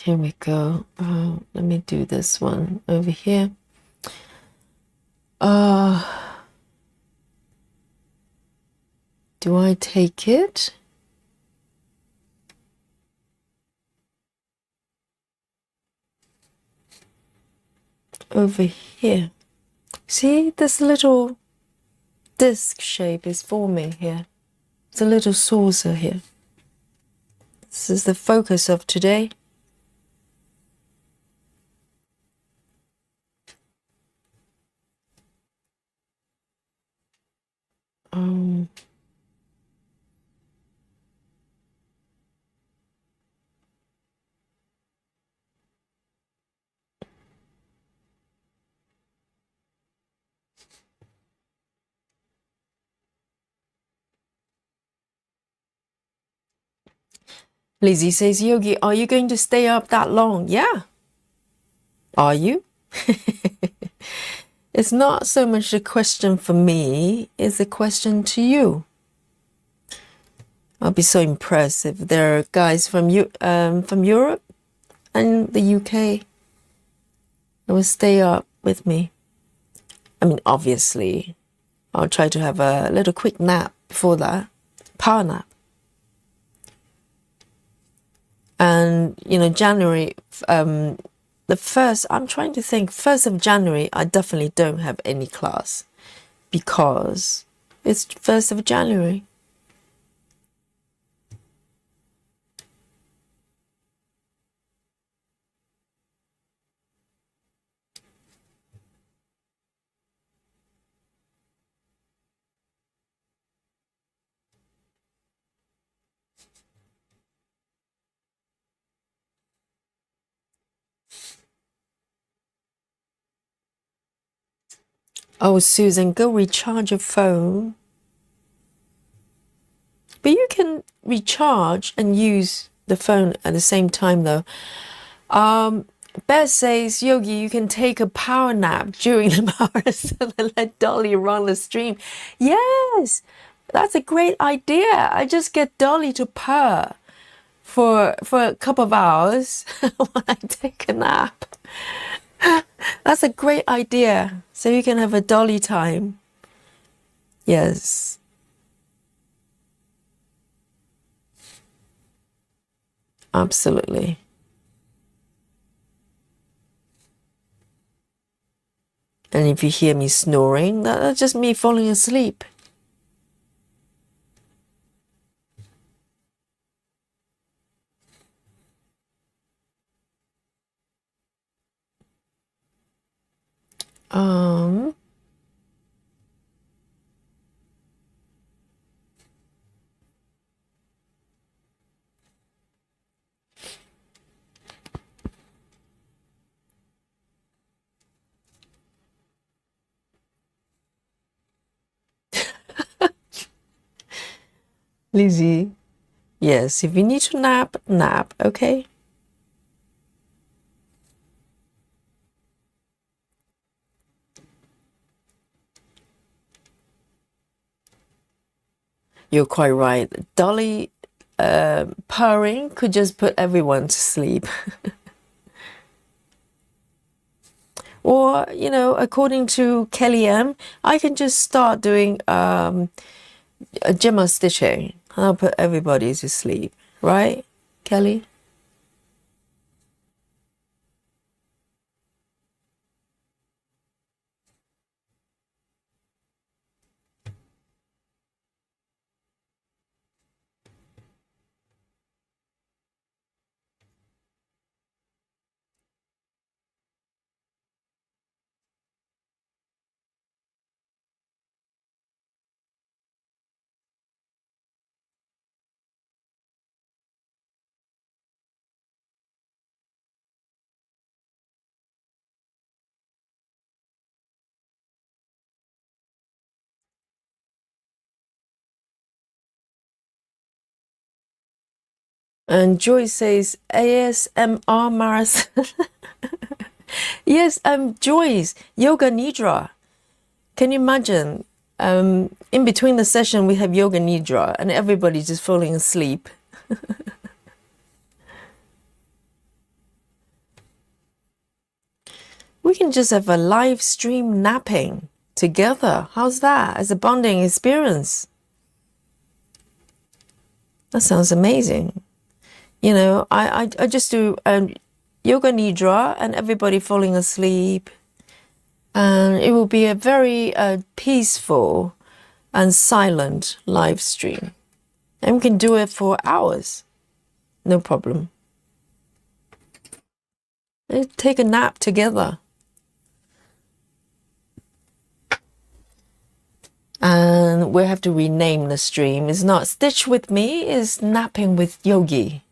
Speaker 1: Here we go. Let me do this one over here. Do I take it? Over here. See, this little disc shape is forming here. It's a little saucer here. This is the focus of today. Lizzie says, Yogi, are you going to stay up that long? Yeah. Are you? It's not so much a question for me, it's a question to you. I'll be so impressed if there are guys from Europe and the UK that will stay up with me. I mean, obviously, I'll try to have a little quick nap before that, power nap. And, you know, January, the first, I'm trying to think, 1st of January, I definitely don't have any class because it's 1st of January. Oh, Susan, go recharge your phone. But you can recharge and use the phone at the same time, though. Beth says, Yogi, you can take a power nap during the marathon and let Dolly run the stream. Yes, that's a great idea. I just get Dolly to purr for a couple of hours when I take a nap. That's a great idea. So you can have a Dolly time. Yes. Absolutely. And if you hear me snoring, that's just me falling asleep. Lizzie, yes, if you need to nap, nap, okay? You're quite right. Dolly purring could just put everyone to sleep. Or, you know, according to Kelly M, I can just start doing a Gemma stitching. I'll put everybody to sleep, right, Kelly? And Joy says ASMR marathon. Yes, Joyce, yoga nidra. Can you imagine? In between the session, we have yoga nidra, and everybody's just falling asleep. We can just have a live stream napping together. How's that as a bonding experience? That sounds amazing. You know, I just do yoga nidra and everybody falling asleep. And it will be a very peaceful and silent live stream. And we can do it for hours. No problem. Take a nap together. And we have to rename the stream. It's not Stitch with Me, it's Napping with Yogi.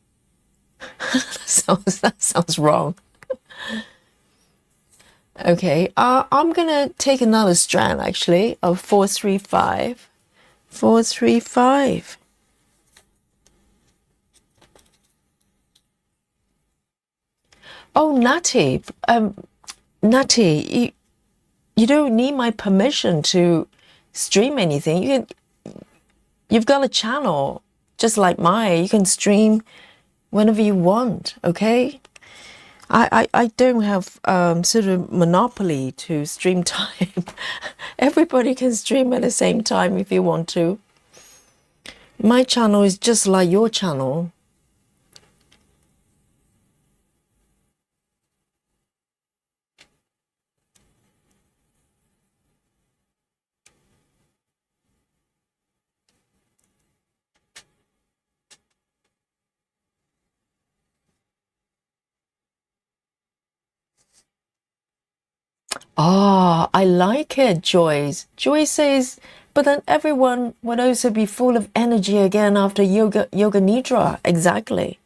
Speaker 1: that sounds wrong. Okay, I'm gonna take another strand actually of 435. 435. Oh, Natty, Natty, you don't need my permission to stream anything. You've got a channel just like mine. You can stream whenever you want, okay? I don't have sort of monopoly to stream time. Everybody can stream at the same time if you want to. My channel is just like your channel. Ah, I like it, Joyce. Joyce says, but then everyone would also be full of energy again after yoga nidra. Exactly.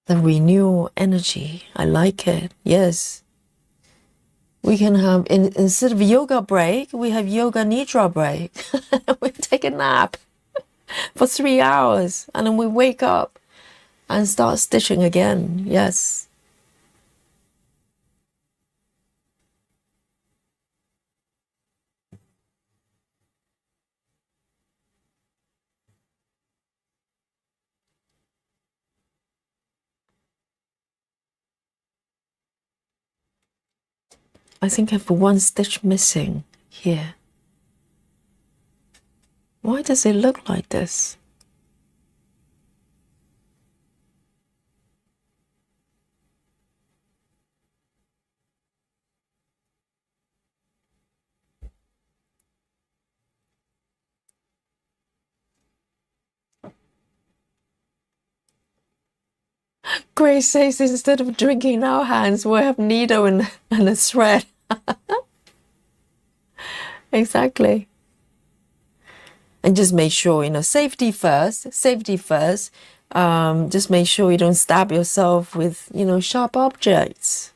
Speaker 1: The renewal energy. I like it. Yes. We can have, instead of yoga break, we have yoga nidra break. We take a nap for 3 hours and then we wake up and start stitching again. Yes. I think I have one stitch missing here. Why does it look like this? Grace says instead of drinking our hands, we'll have needle and a thread. Exactly. And just make sure, safety first, safety first. Just make sure you don't stab yourself with, sharp objects.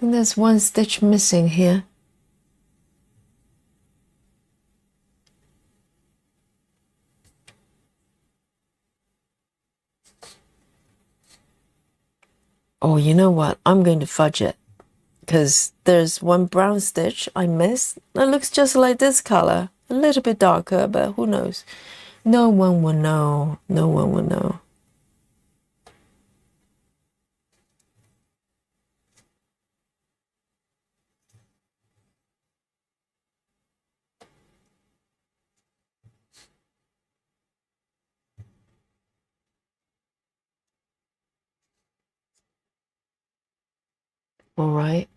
Speaker 1: And there's one stitch missing here. Oh, you know what? I'm going to fudge it because there's one brown stitch I missed. It looks just like this color, a little bit darker, but who knows? No one will know. No one will know. All right.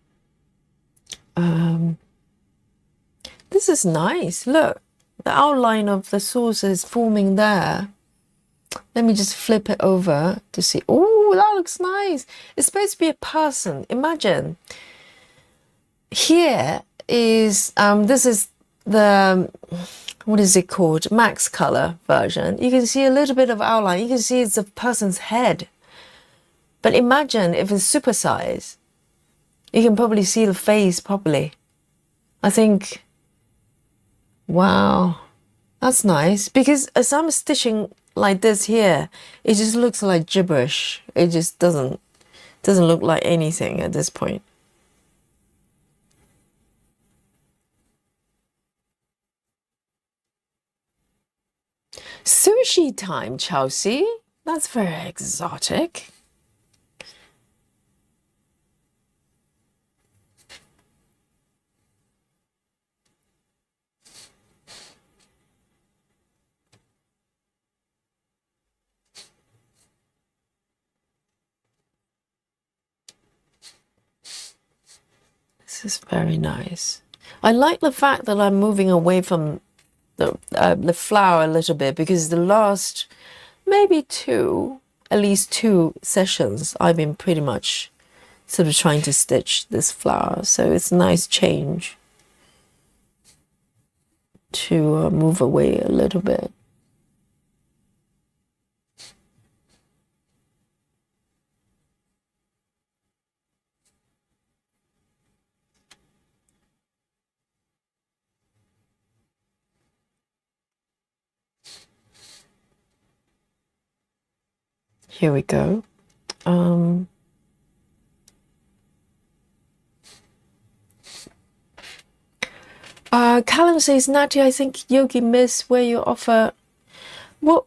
Speaker 1: This is nice. Look, the outline of the saucer is forming there. Let me just flip it over to see. Oh, that looks nice. It's supposed to be a person. Imagine. Here is, this is the, what is it called? Max color version. You can see a little bit of outline. You can see it's a person's head. But imagine if it's supersize. You can probably see the face properly. I think, wow, that's nice. Because as I'm stitching like this here, it just looks like gibberish. It just doesn't look like anything at this point. Sushi time, Chelsea. That's very exotic. This is very nice. I like the fact that I'm moving away from the flower a little bit because the last maybe at least two sessions, I've been pretty much sort of trying to stitch this flower. So it's a nice change to move away a little bit. Here we go. Callum says, Natty, I think Yogi Miss where you offer. Well,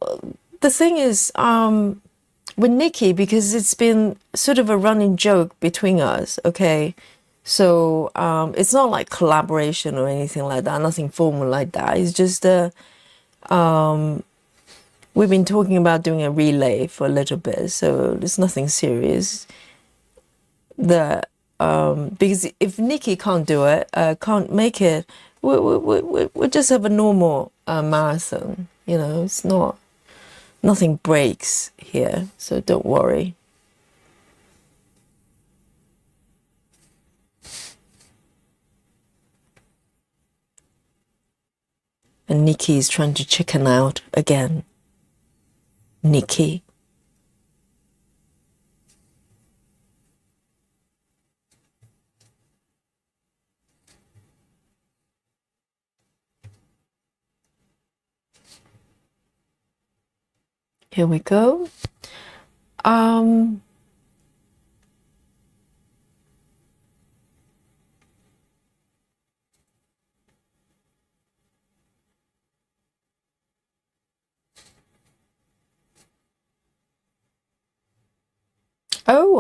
Speaker 1: the thing is, with Nikki, because it's been sort of a running joke between us, okay? So it's not like collaboration or anything like that, nothing formal like that. It's just we've been talking about doing a relay for a little bit, so there's nothing serious. Because if Nikki can't do it, can't make it, we'll just have a normal marathon. It's nothing breaks here, so don't worry. And Nikki is trying to chicken out again. Nikki. Here we go. Oh,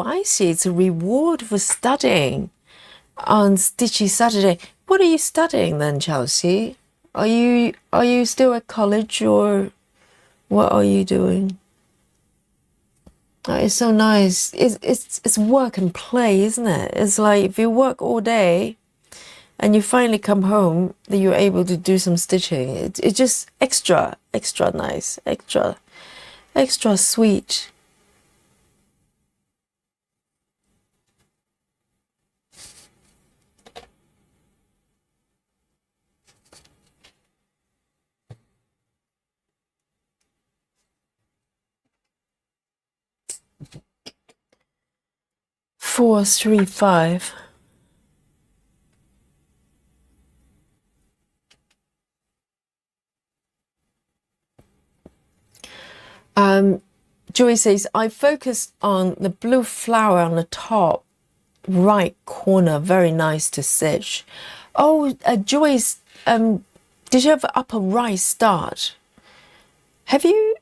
Speaker 1: I see. It's a reward for studying on Stitchy Saturday. What are you studying then, Chelsea? Are you still at college, or what are you doing? Oh, it's so nice. It's work and play, isn't it? It's like if you work all day and you finally come home, that you're able to do some stitching. It's just extra nice, extra sweet. Four, three, five. Joy says, I focused on the blue flower on the top right corner. Very nice to stitch. Oh, Joyce, did you have upper right start? Have you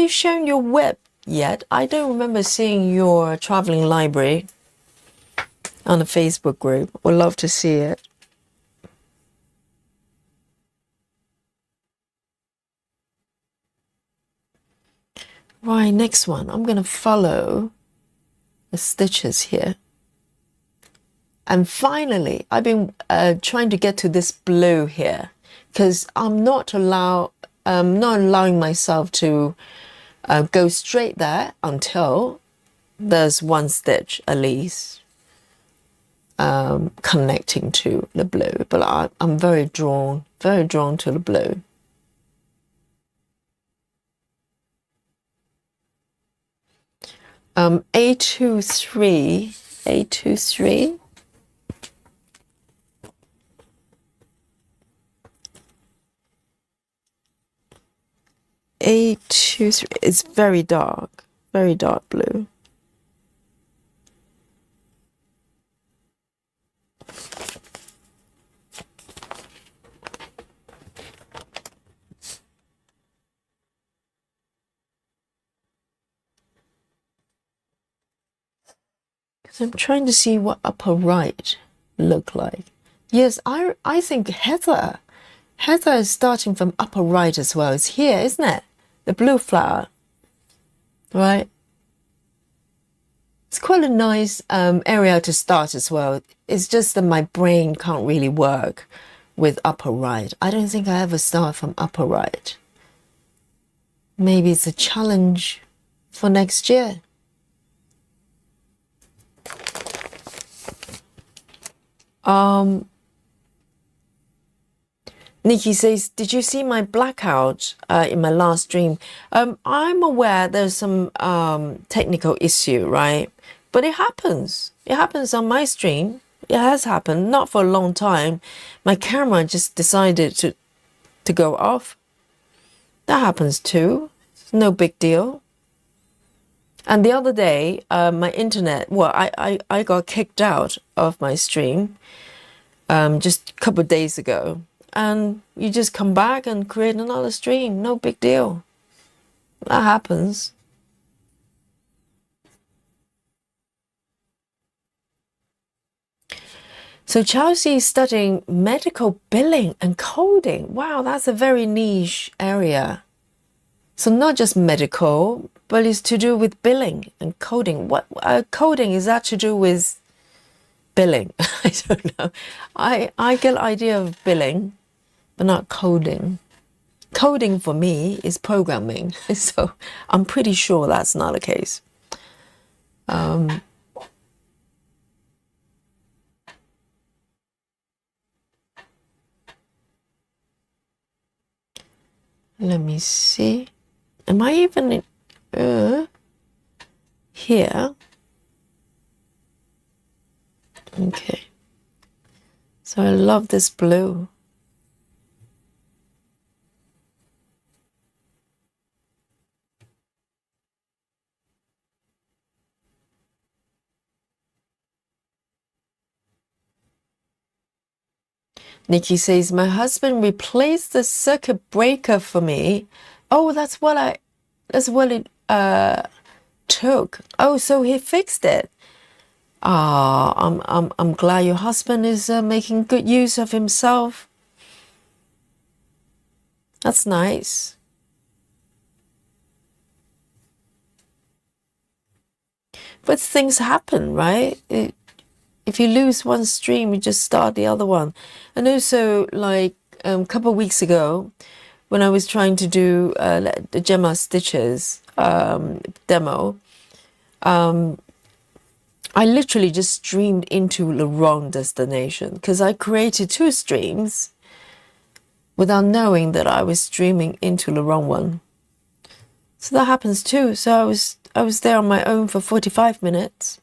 Speaker 1: shown your web yet? I don't remember seeing your traveling library on the Facebook group. Would love to see it. Right, next one. I'm going to follow the stitches here. And finally, I've been trying to get to this blue here because I'm not allowing myself to go straight there until there's one stitch at least connecting to the blue. But I'm very drawn to the blue. A23, A23. A23 is very dark blue. Because I'm trying to see what upper right look like. Yes, I think Heather is starting from upper right as well. It's here, isn't it? The blue flower, right? It's quite a nice area to start as well. It's just that my brain can't really work with upper right. I don't think I ever start from upper right. Maybe it's a challenge for next year. Nikki says, did you see my blackout in my last stream? I'm aware there's some technical issue, right? But it happens. It happens on my stream. It has happened, not for a long time. My camera just decided to go off. That happens too. It's no big deal. And the other day, my internet, well, I got kicked out of my stream just a couple of days ago. And you just come back and create another stream. No big deal. That happens. So Chelsea is studying medical billing and coding. Wow, that's a very niche area. So not just medical, but it's to do with billing and coding. What coding is that to do with billing? I don't know. I get an idea of billing, but not coding. Coding for me is programming, so I'm pretty sure that's not the case. Let me see. Am I even in here? Okay. So I love this blue. Nikki says, my husband replaced the circuit breaker for me. Oh, that's what it took. Oh, so he fixed it. Ah, I'm glad your husband is making good use of himself. That's nice. But things happen, right? If you lose one stream, you just start the other one. And also, like a couple of weeks ago, when I was trying to do the Gemma Stitches demo, I literally just streamed into the wrong destination because I created 2 streams without knowing that I was streaming into the wrong one. So that happens too. So I was there on my own for 45 minutes.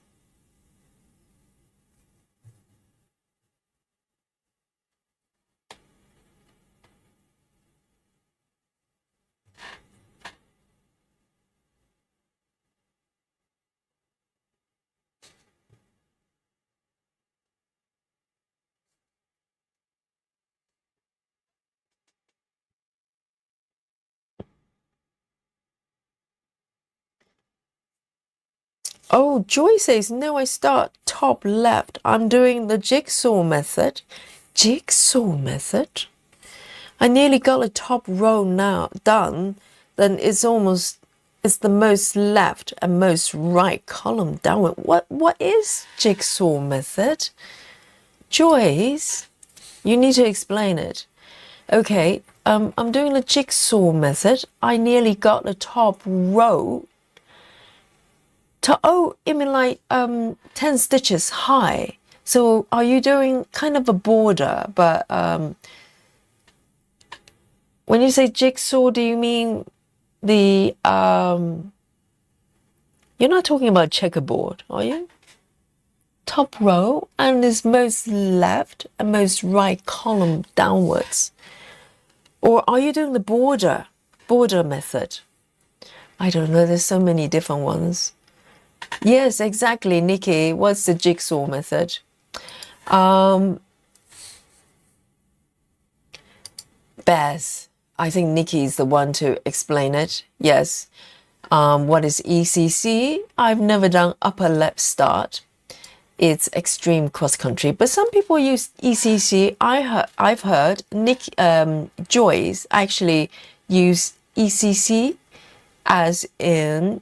Speaker 1: Oh, Joy says, no, I start top left. I'm doing the jigsaw method. Jigsaw method? I nearly got a top row now done. Then it's the most left and most right column downward. What is jigsaw method? Joyce, you need to explain it. Okay, I'm doing the jigsaw method. I nearly got the top row. You mean like 10 stitches high. So are you doing kind of a border? But when you say jigsaw, do you mean the you're not talking about checkerboard, are you? Top row and is most left and most right column downwards. Or are you doing the border method? I don't know, there's so many different ones. Yes, exactly, Nikki. What's the jigsaw method? Beth, I think Nikki is the one to explain it. Yes. What is ECC? I've never done upper left start. It's extreme cross country, but some people use ECC. I've heard Joyce actually use ECC as in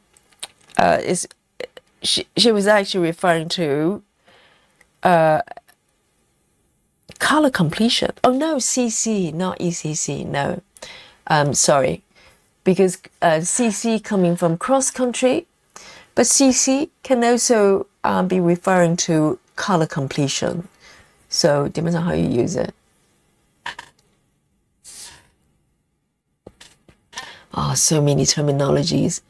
Speaker 1: she was actually referring to color completion. Oh no, CC, not ECC. No, sorry, because CC coming from cross country, but CC can also be referring to color completion. So depends on how you use it. Oh, so many terminologies.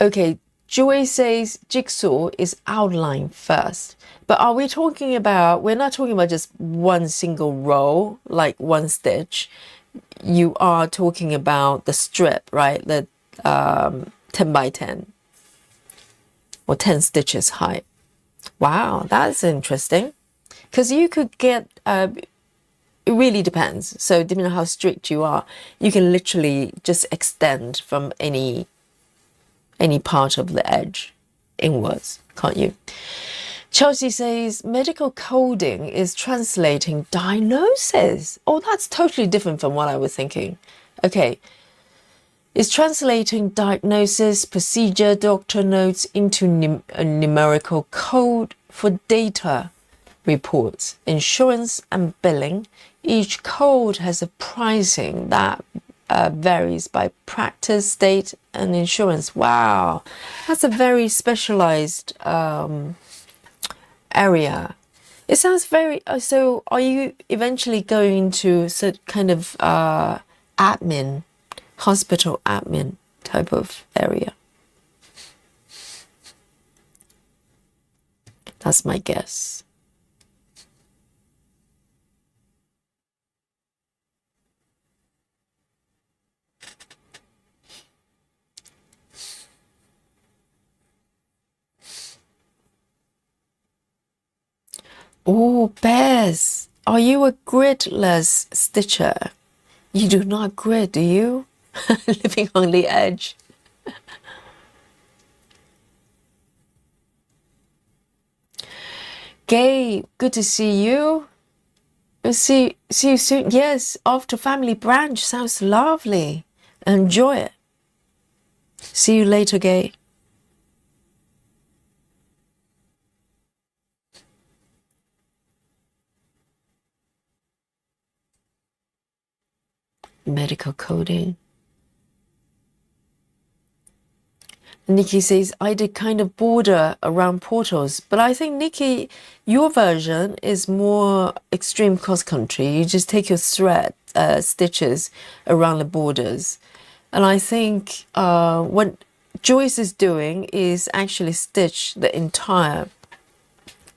Speaker 1: Okay, Joy says jigsaw is outline first. But are we talking about, we're not talking about just one single row, like one stitch. You are talking about the strip, right? The 10 by 10 or 10 stitches high. Wow, that's interesting. Because you could get, it really depends. So depending on how strict you are, you can literally just extend from any part of the edge inwards, can't you? Chelsea says medical coding is translating diagnosis. Oh, that's totally different from what I was thinking. Okay. It's translating diagnosis, procedure, doctor notes into a numerical code for data reports, insurance and billing. Each code has a pricing that varies by practice, state and insurance. Wow, that's a very specialized area. It sounds very, so are you eventually going to kind of admin, hospital admin type of area? That's my guess. Oh, Bess. are you a gridless stitcher? You do not grid, do you? Living on the edge. Gay, good to see you. See you soon. Yes, off to family branch. Sounds lovely. Enjoy it. See you later, Gay. Medical coding. Nikki says, I did kind of border around portals, but I think, Nikki, your version is more extreme cross country. You just take your thread stitches around the borders. And I think what Joyce is doing is actually stitch the entire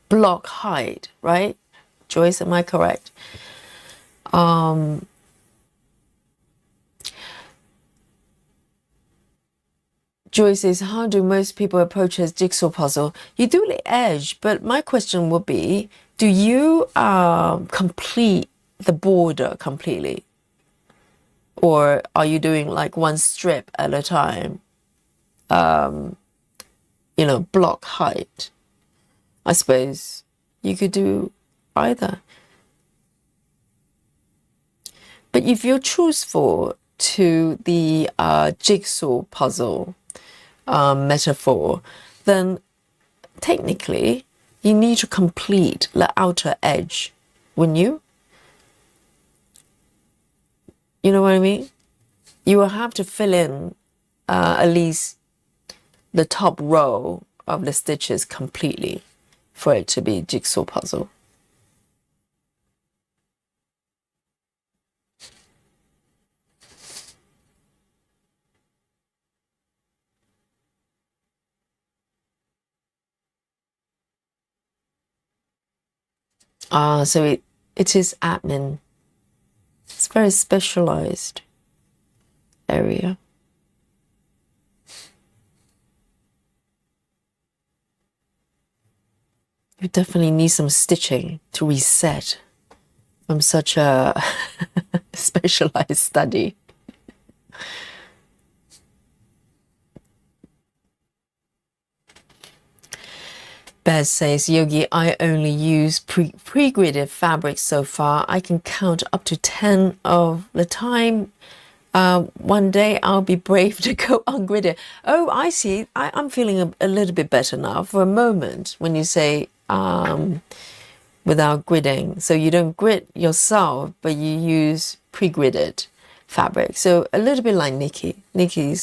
Speaker 1: block height, right? Joyce, am I correct? Joy says, how do most people approach a jigsaw puzzle? You do the edge, but my question would be, do you complete the border completely? Or are you doing like one strip at a time? You know, block height. I suppose you could do either. But if you're truthful to the jigsaw puzzle metaphor, then technically you need to complete the outer edge, wouldn't you? You know what I mean? You will have to fill in at least the top row of the stitches completely for it to be a jigsaw puzzle. So it is admin. It's very specialized area. You definitely need some stitching to reset from such a specialized study. Bez says, Yogi, I only use pre-gridded fabrics so far. I can count up to 10 of the time. One day I'll be brave to go ungridded. Oh, I see. I'm feeling a little bit better now for a moment when you say without gridding. So you don't grid yourself, but you use pre-gridded fabric. So a little bit like Nikki. Nikki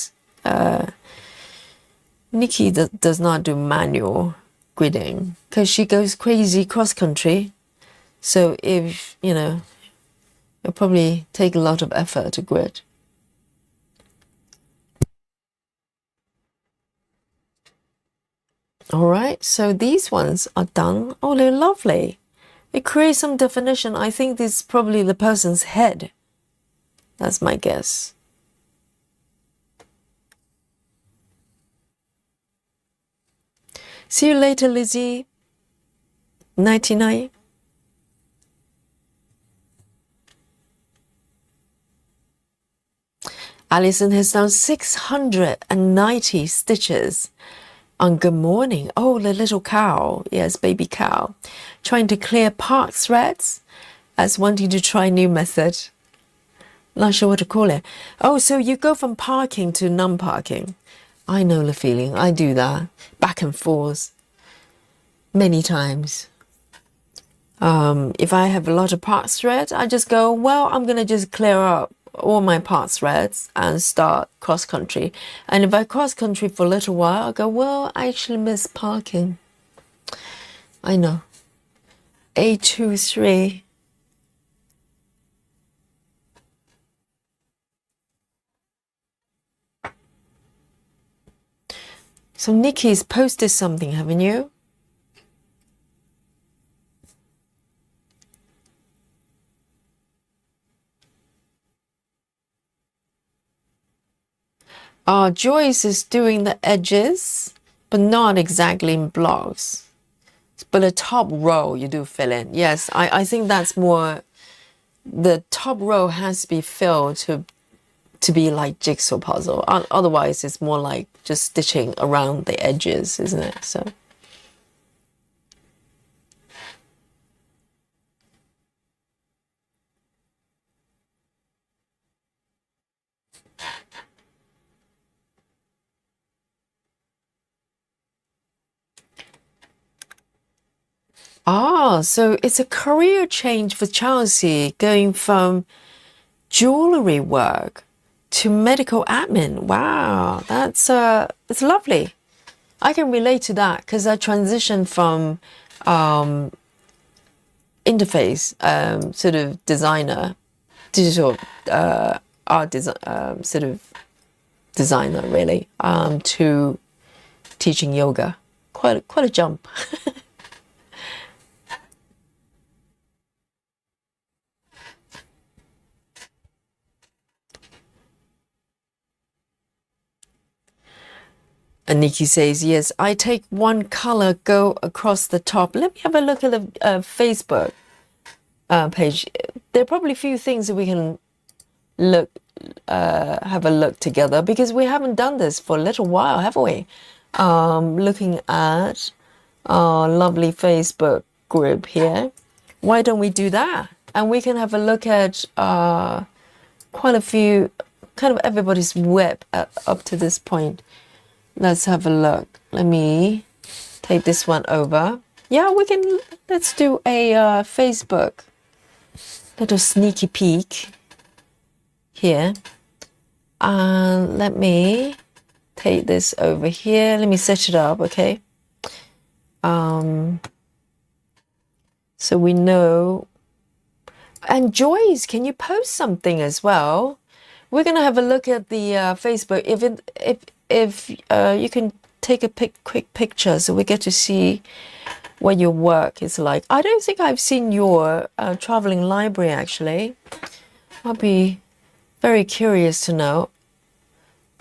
Speaker 1: does not do manual gridding because she goes crazy cross country. So if, you know, it'll probably take a lot of effort to grid. All right, so these ones are done. Oh, they're lovely. It creates some definition. I think this is probably the person's head. That's my guess. See you later, Lizzie. 99. Alison has done 690 stitches on Good Morning. Oh, the little cow. Yes, baby cow. Trying to clear park threads as wanting to try new method. Not sure what to call it. Oh, so you go from parking to non-parking. I know the feeling. I do that. Back and forth. Many times. If I have a lot of park threads, I just go, well, I'm going to just clear up all my park threads and start cross country. And if I cross country for a little while, I go, well, I actually miss parking. I know. 823. So Nikki's posted something, haven't you? Joyce is doing the edges, but not exactly in blocks. But the top row you do fill in. Yes, I think that's more, the top row has to be filled to be like jigsaw puzzle. Otherwise it's more like just stitching around the edges, isn't it? So so it's a career change for Chelsea, going from jewelry work to medical admin. Wow, that's it's lovely. I can relate to that because I transitioned from interface sort of designer, digital art sort of designer really, to teaching yoga. Quite a jump. And Nikki says, yes, I take one color, go across the top. Let me have a look at the Facebook page. There are probably a few things that we can have a look together, because we haven't done this for a little while, have we? Looking at our lovely Facebook group here. Why don't we do that? And we can have a look at quite a few, kind of everybody's web up to this point. Let's have a look. Let me take this one over. Yeah, we can, let's do a Facebook little sneaky peek here. And let me take this over here. Let me set it up, okay? So we know. And Joyce, can you post something as well? We're gonna have a look at the Facebook. If you can take a quick picture so we get to see what your work is like. I don't think I've seen your traveling library actually. I'll be very curious to know.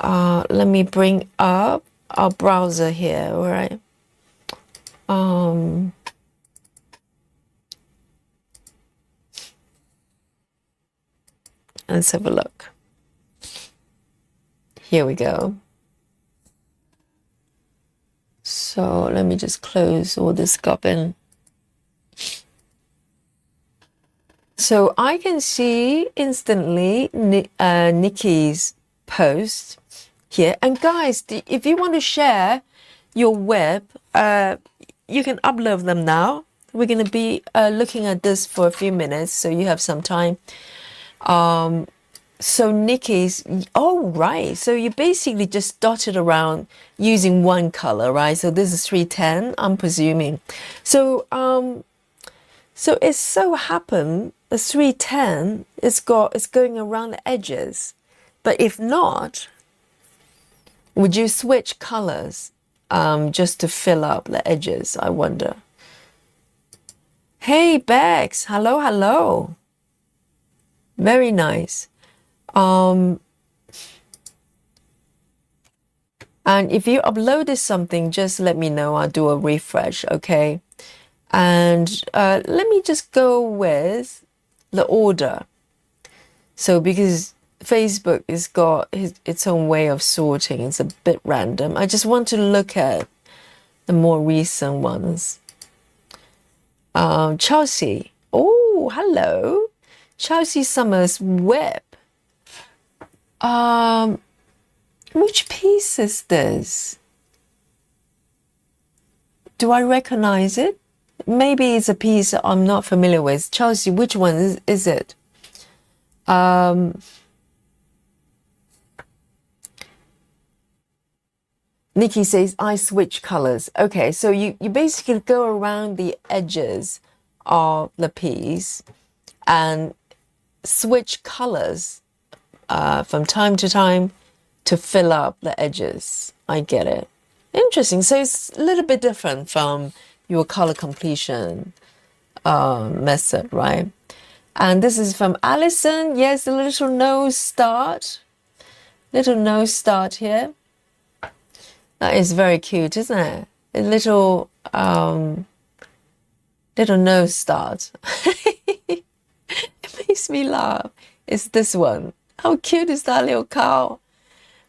Speaker 1: Let me bring up our browser here, all right? Let's have a look. Here we go. So let me just close all this gubbin. So I can see instantly Nikki's post here. And guys, if you want to share your web, you can upload them now. We're going to be looking at this for a few minutes, so you have some time. So Nikki's, oh, right. So you basically just dotted around using one color, right? So this is 310, I'm presuming. So, so it so happened the 310 it's going around the edges. But if not, would you switch colors just to fill up the edges, I wonder? Hey, Bex, hello, hello. Very nice. And if you uploaded something, just let me know. I'll do a refresh, okay? And let me just go with the order. So because Facebook has got its own way of sorting, it's a bit random. I just want to look at the more recent ones. Chelsea. Oh, hello. Chelsea Summers Web. Which piece is this? Do I recognize it? Maybe it's a piece I'm not familiar with. Chelsea, which one is it? Nikki says, I switch colors. Okay, so you basically go around the edges of the piece and switch colors from time to time to fill up the edges. I get it. Interesting. So it's a little bit different from your color completion method, right? And this is from Alison. Yes, a little nose start. Little nose start here. That is very cute, isn't it? A little little nose start. It makes me laugh. It's this one. How cute is that little cow?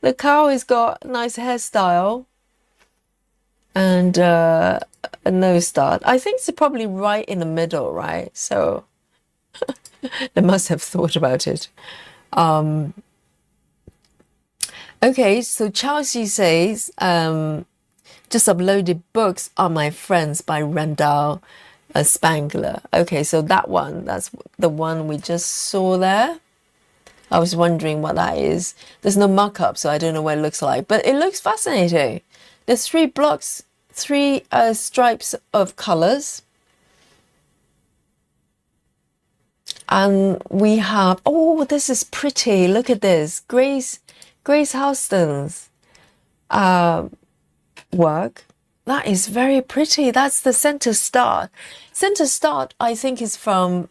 Speaker 1: The cow has got a nice hairstyle and a nose start. I think it's probably right in the middle, right? So they must have thought about it. Okay, so Chelsea says, just uploaded Books Are My Friends by Randall Spangler. Okay, so that one, that's the one we just saw there. I was wondering what that is. There's no markup, so I don't know what it looks like, but it looks fascinating. There's 3 blocks, 3 stripes of colors. And we have, oh, this is pretty. Look at this. Grace Houston's work. That is very pretty. That's the center start. Center start, I think, is from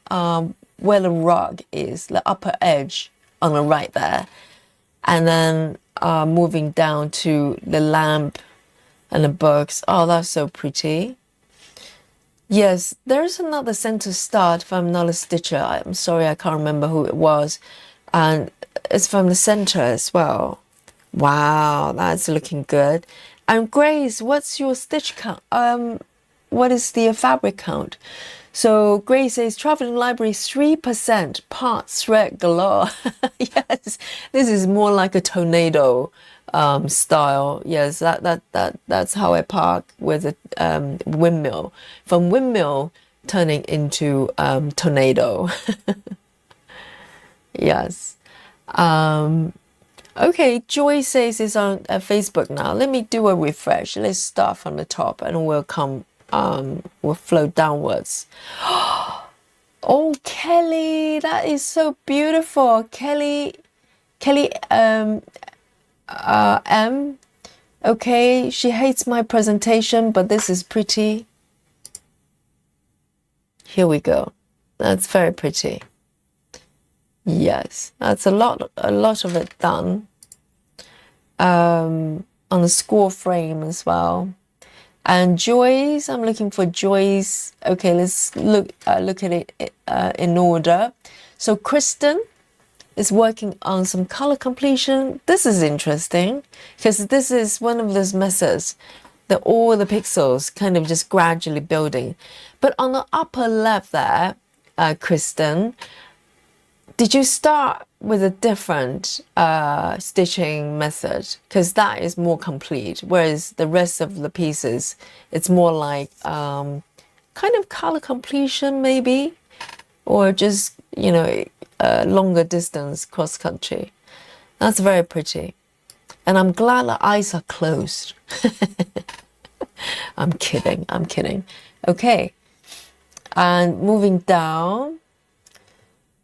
Speaker 1: where the rug is, the upper edge on the right there. And then moving down to the lamp and the books. Oh, that's so pretty. Yes, there's another center start from another stitcher. I'm sorry, I can't remember who it was. And it's from the center as well. Wow, that's looking good. And Grace, what's your stitch count? What is the fabric count? So Grace says traveling library 3%, part thread galore. Yes, this is more like a tornado style. Yes, that's how I park with a windmill. From windmill turning into tornado. Yes. Okay, Joy says it's on Facebook now. Let me do a refresh. Let's start from the top and we'll come, we'll flow downwards. Oh, Kelly, that is so beautiful. Kelly, M. Okay, she hates my presentation, but this is pretty. Here we go. That's very pretty. Yes, that's a lot of it done. On the score frame as well. And Joyce, I'm looking for Joyce. Okay, let's look at it in order. So Kristen is working on some color completion. This is interesting because this is one of those methods that all the pixels kind of just gradually building. But on the upper left there, Kristen, did you start with a different stitching method? Because that is more complete, whereas the rest of the pieces, it's more like kind of color completion maybe, or just, you know, longer distance cross country. That's very pretty. And I'm glad the eyes are closed. I'm kidding. Okay. And moving down.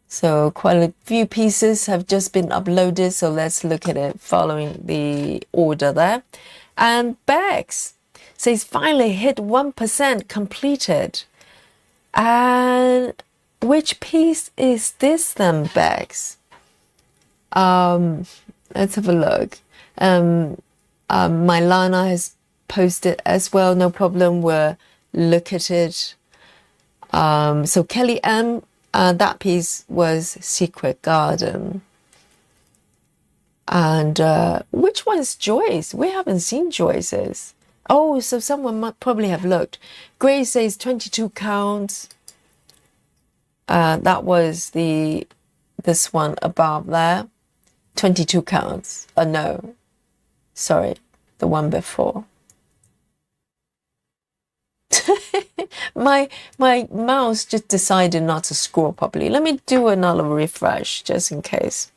Speaker 1: So quite a few pieces have just been uploaded. So let's look at it following the order there. And Bex says finally hit 1% completed. And which piece is this then, Bex? Let's have a look. Mylana has posted as well. No problem. We'll look at it. So Kelly M, that piece was Secret Garden. And which one's Joyce? We haven't seen Joyce's. Oh, so someone might probably have looked. Grace says 22 counts. That was this one above there. 22 counts. No, sorry, the one before. My mouse just decided not to scroll properly. Let me do another refresh just in case.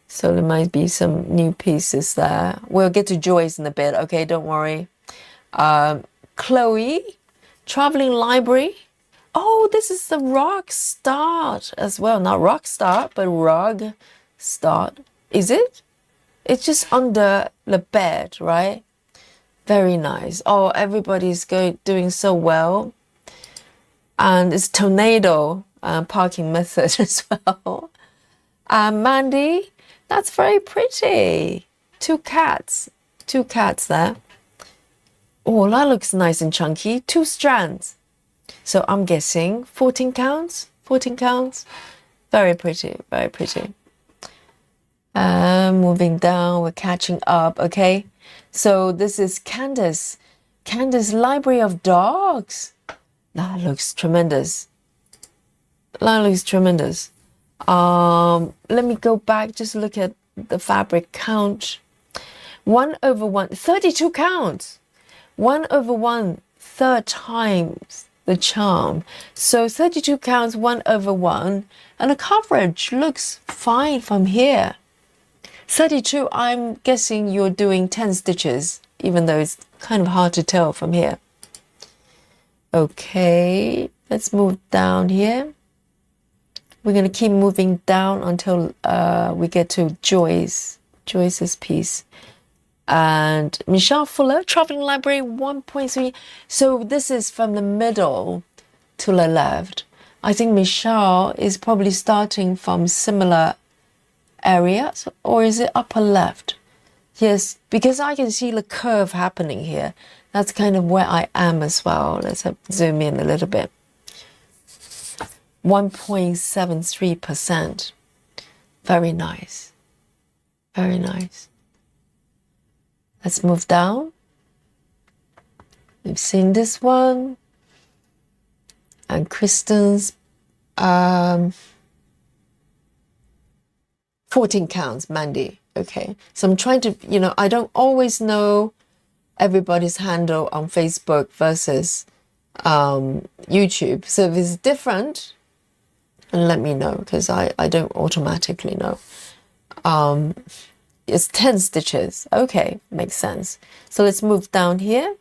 Speaker 1: So there might be some new pieces there. We'll get to Joyce in a bit. Okay, don't worry. Chloe, Traveling Library. Oh, this is the Rock Start as well. Not Rock Start, but Rug Start. Is it? It's just under the bed, right? Very nice. Oh, everybody's doing so well. And it's tornado parking method as well. Mandy, that's very pretty. Two cats there. Oh, that looks nice and chunky. 2 strands. So I'm guessing 14 counts. 14 counts. Very pretty, very pretty. Moving down, we're catching up, okay? So this is Candace. Candace Library of Dogs. That looks tremendous. That looks tremendous. Let me go back, just look at the fabric count. 1/1, 32 counts. 1/1, third times the charm. So 32 counts, 1/1, and the coverage looks fine from here. 32, I'm guessing you're doing 10 stitches, even though it's kind of hard to tell from here. Okay, let's move down here. We're going to keep moving down until we get to Joyce's piece. And Michelle Fuller, Traveling Library 1.3. So this is from the middle to the left. I think Michelle is probably starting from similar areas, or is it upper left? Yes, because I can see the curve happening here. That's kind of where I am as well. Let's zoom in a little bit. 1.73%. Very nice. Very nice. Let's move down. We've seen this one. And Kristen's 14 counts, Mandy. Okay. So I'm trying to, I don't always know everybody's handle on Facebook versus YouTube. So if it's different, and let me know, because I don't automatically know. It's 10 stitches. Okay, makes sense. So let's move down here.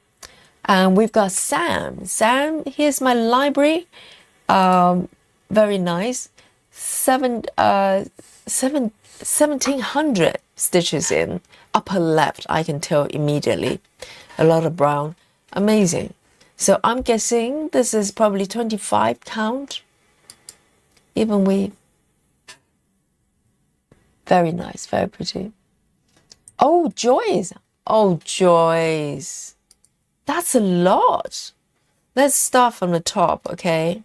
Speaker 1: And we've got Sam. Sam, here's my library. Very nice. 1,700 stitches in. Upper left, I can tell immediately. A lot of brown. Amazing. So I'm guessing this is probably 25 count. Even weave. Very nice, very pretty. Oh, Joyce. Oh, Joyce. That's a lot. Let's start from the top, okay?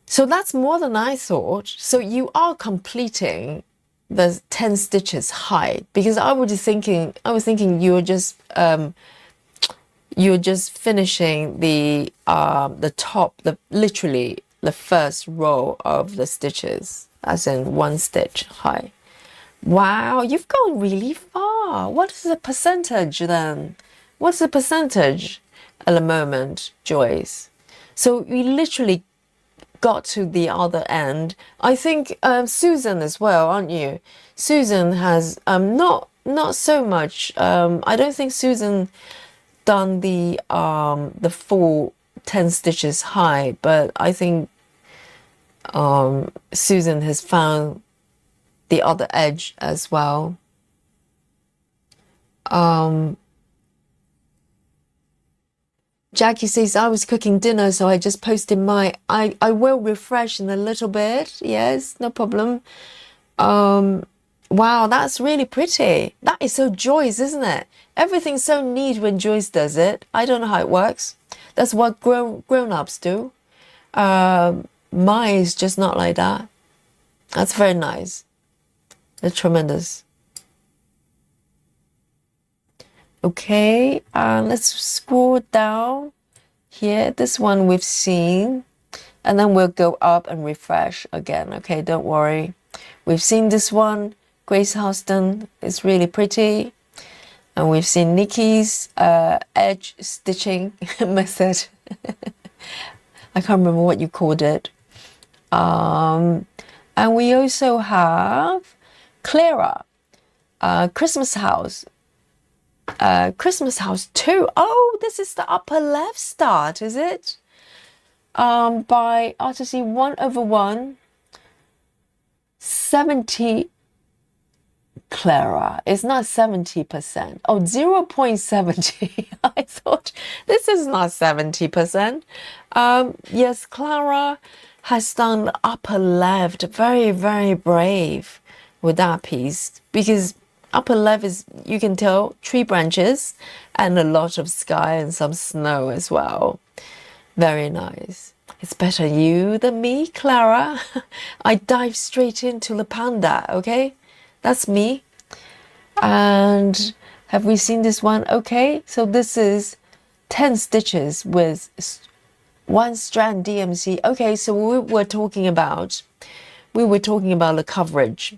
Speaker 1: So that's more than I thought. So you are completing the 10 stitches high, because I was thinking you're just finishing the top, literally the first row of the stitches, as in one stitch high. Wow, you've gone really far. What is the percentage then? What's the percentage at the moment, Joyce? So you literally got to the other end. I think Susan as well, aren't you? Susan has not so much. I don't think Susan done the full 10 stitches high, but I think Susan has found the other edge as well. Jackie says, I was cooking dinner, so I just posted my... I will refresh in a little bit. Yes, no problem. Wow, that's really pretty. That is so Joyce, isn't it? Everything's so neat when Joyce does it. I don't know how it works. That's what grown-ups do. Mine is just not like that. That's very nice. That's tremendous. Okay, let's scroll down here. This one we've seen, and then we'll go up and refresh again. Okay, don't worry. We've seen this one. Grace Houston is really pretty. And we've seen Nikki's edge stitching method. I can't remember what you called it. And we also have Clara, Christmas House. Christmas House 2. Oh, this is the upper left start, is it? By RTC 1/1, 70. Clara, it's not 70%. Oh, 0.70. I thought this is not 70%. Yes, Clara has done the upper left. Very, very brave with that piece, because upper left is, you can tell, tree branches and a lot of sky and some snow as well. Very nice. It's better you than me, Clara. I dive straight into the panda, okay? That's me. And have we seen this one? Okay, so this is 10 stitches with 1 strand DMC. Okay, so we were talking about the coverage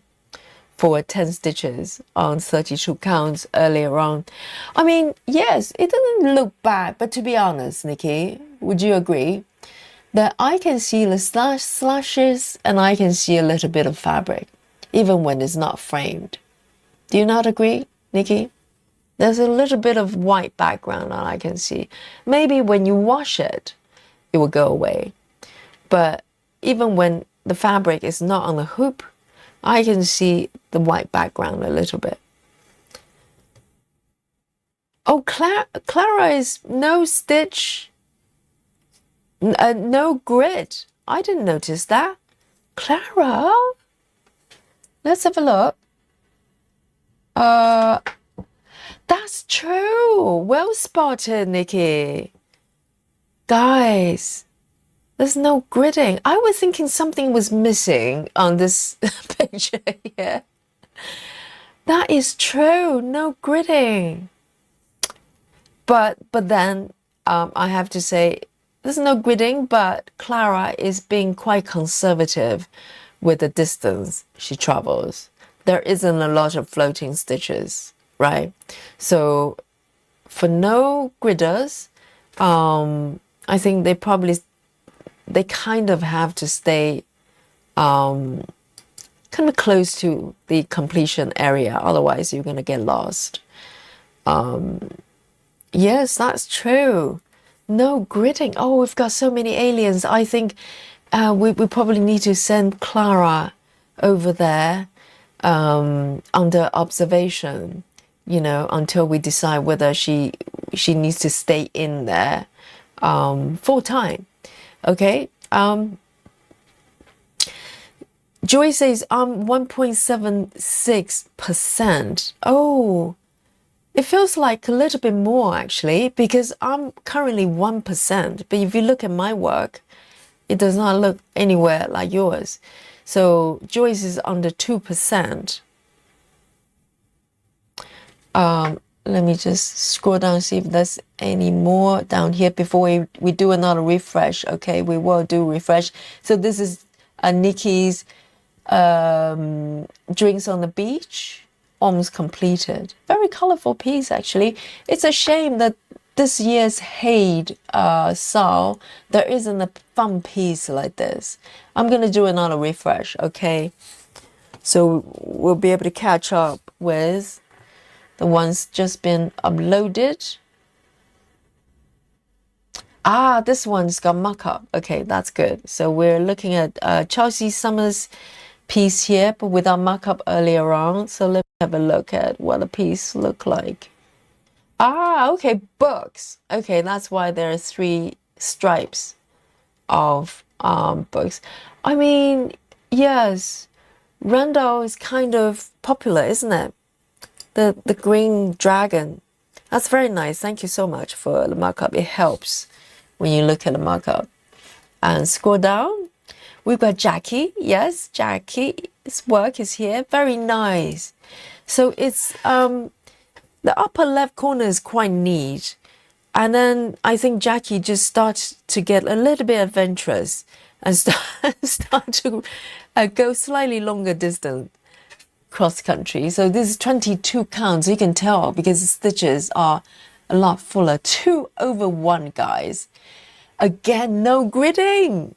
Speaker 1: for 10 stitches on 32 counts earlier on. I mean, yes, it doesn't look bad, but to be honest, Nikki, would you agree that I can see the slashes and I can see a little bit of fabric, even when it's not framed? Do you not agree, Nikki? There's a little bit of white background that I can see. Maybe when you wash it, it will go away. But even when the fabric is not on the hoop, I can see the white background a little bit. Oh, Clara is no stitch, no grid. I didn't notice that. Clara, let's have a look. That's true. Well spotted, Nikki. Guys, there's no gridding. I was thinking something was missing on this picture here. That is true. No gridding. But then I have to say there's no gridding, but Clara is being quite conservative with the distance she travels. There isn't a lot of floating stitches, right? So for no gridders, I think they kind of have to stay kind of close to the completion area. Otherwise, you're going to get lost. Yes, that's true. No gridding. Oh, we've got so many aliens. I think we probably need to send Clara over there under observation, you know, until we decide whether she needs to stay in there full time. Okay. Joy says I'm 1.76%. Oh, it feels like a little bit more actually, because I'm currently 1%. But if you look at my work, it does not look anywhere like yours. So Joyce is under 2%. Let me just scroll down, see if there's any more down here before we do another refresh. Okay, we will do refresh. So this is Nikki's drinks on the beach, almost completed. Very colorful piece, actually. It's a shame that this year's Haid Sal, there isn't a fun piece like this. I'm going to do another refresh, okay? So we'll be able to catch up with the ones just been uploaded. Ah, this one's got mock-up. Okay, that's good. So we're looking at Chelsea Summers' piece here, but without mock-up earlier on. So let's have a look at what the piece look like. Ah, okay, books. Okay, that's why there are 3 stripes of books. I mean, yes, Randall is kind of popular, isn't it? The green dragon. That's very nice. Thank you so much for the markup. It helps when you look at the markup. And scroll down. We've got Jackie. Yes, Jackie's work is here. Very nice. So it's the upper left corner is quite neat. And then I think Jackie just starts to get a little bit adventurous and start to go slightly longer distance cross country. So this is 22 counts. You can tell because the stitches are a lot fuller. 2/1, guys. Again, no gridding.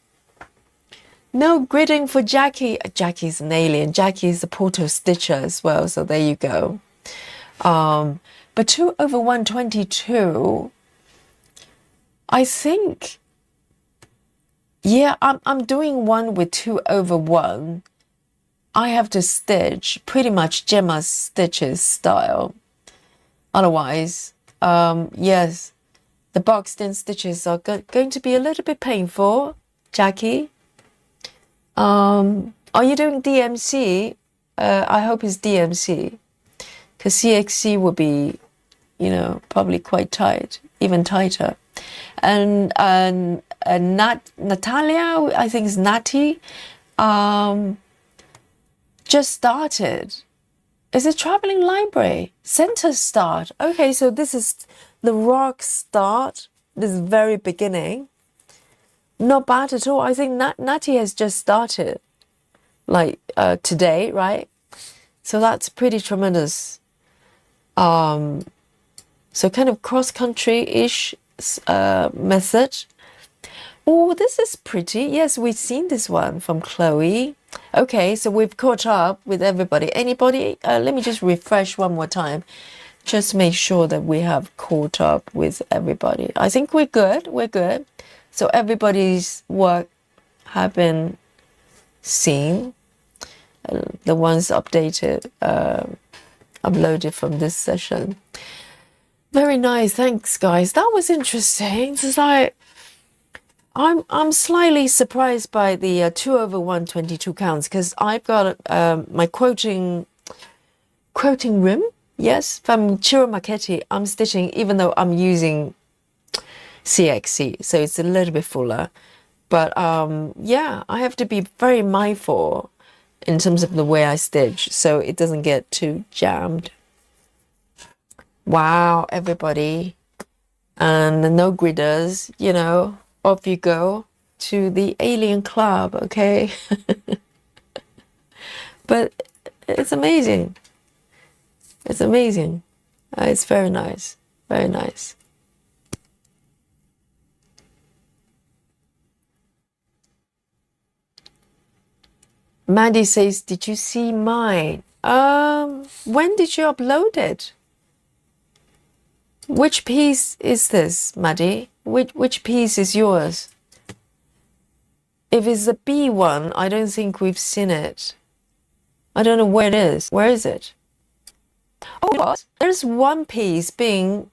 Speaker 1: No gridding for Jackie. Jackie's an alien. Jackie's a portal stitcher as well. So there you go. But 2/122. I think, yeah, I'm doing one with 2/1. I have to stitch pretty much Gemma's stitches style. Otherwise, yes, the boxed in stitches are going to be a little bit painful. Jackie, are you doing DMC? I hope it's DMC. because CXC would be, probably quite tight, even tighter. And Natalia, I think it's Natty, just started. Is it Traveling Library? Center start. Okay, so this is the rock start, this very beginning. Not bad at all. I think Natty has just started, like today, right? So that's pretty tremendous. So kind of cross-country-ish method. Oh, this is pretty. Yes, we've seen this one from Chloe. Okay, so we've caught up with everybody. Anybody? Let me just refresh one more time. Just make sure that we have caught up with everybody. I think we're good. We're good. So everybody's work have been seen. The ones updated, uploaded from this session. Very nice. Thanks, guys. That was interesting. It's like I'm slightly surprised by the 2/122 counts, because I've got my quoting room. Yes, from Chiro Marchetti, I'm stitching, even though I'm using CXC, so it's a little bit fuller. But yeah, I have to be very mindful in terms of the way I stitch, so it doesn't get too jammed. Wow, everybody. And the no gridders, off you go to the alien club, okay? But it's amazing. It's amazing. It's very nice. Very nice. Maddie says, did you see mine? When did you upload it? Which piece is this, Maddie? Which piece is yours? If it's the B one, I don't think we've seen it. I don't know where it is. Where is it? Oh, what? There's one piece being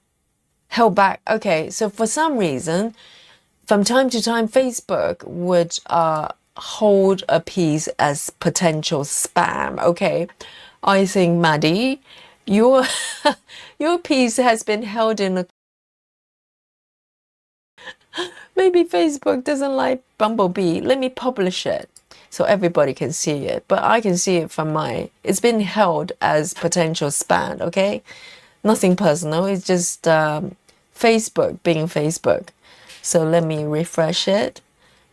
Speaker 1: held back. Okay, so for some reason, from time to time, Facebook would hold a piece as potential spam. Okay, I think, Maddie, your piece has been held in a... Maybe Facebook doesn't like Bumblebee. Let me publish it so everybody can see it. But I can see it from my... It's been held as potential spam, okay? Nothing personal. It's just Facebook being Facebook. So let me refresh it.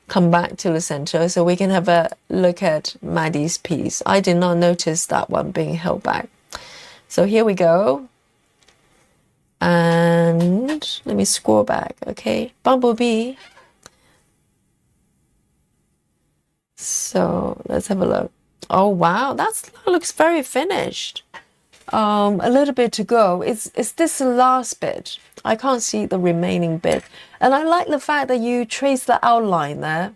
Speaker 1: Come back to the center so we can have a look at Maddie's piece. I did not notice that one being held back. So here we go. And let me scroll back, okay? Bumblebee. So let's have a look. Oh, wow, that looks very finished. A little bit to go. Is this the last bit? I can't see the remaining bit. And I like the fact that you trace the outline there.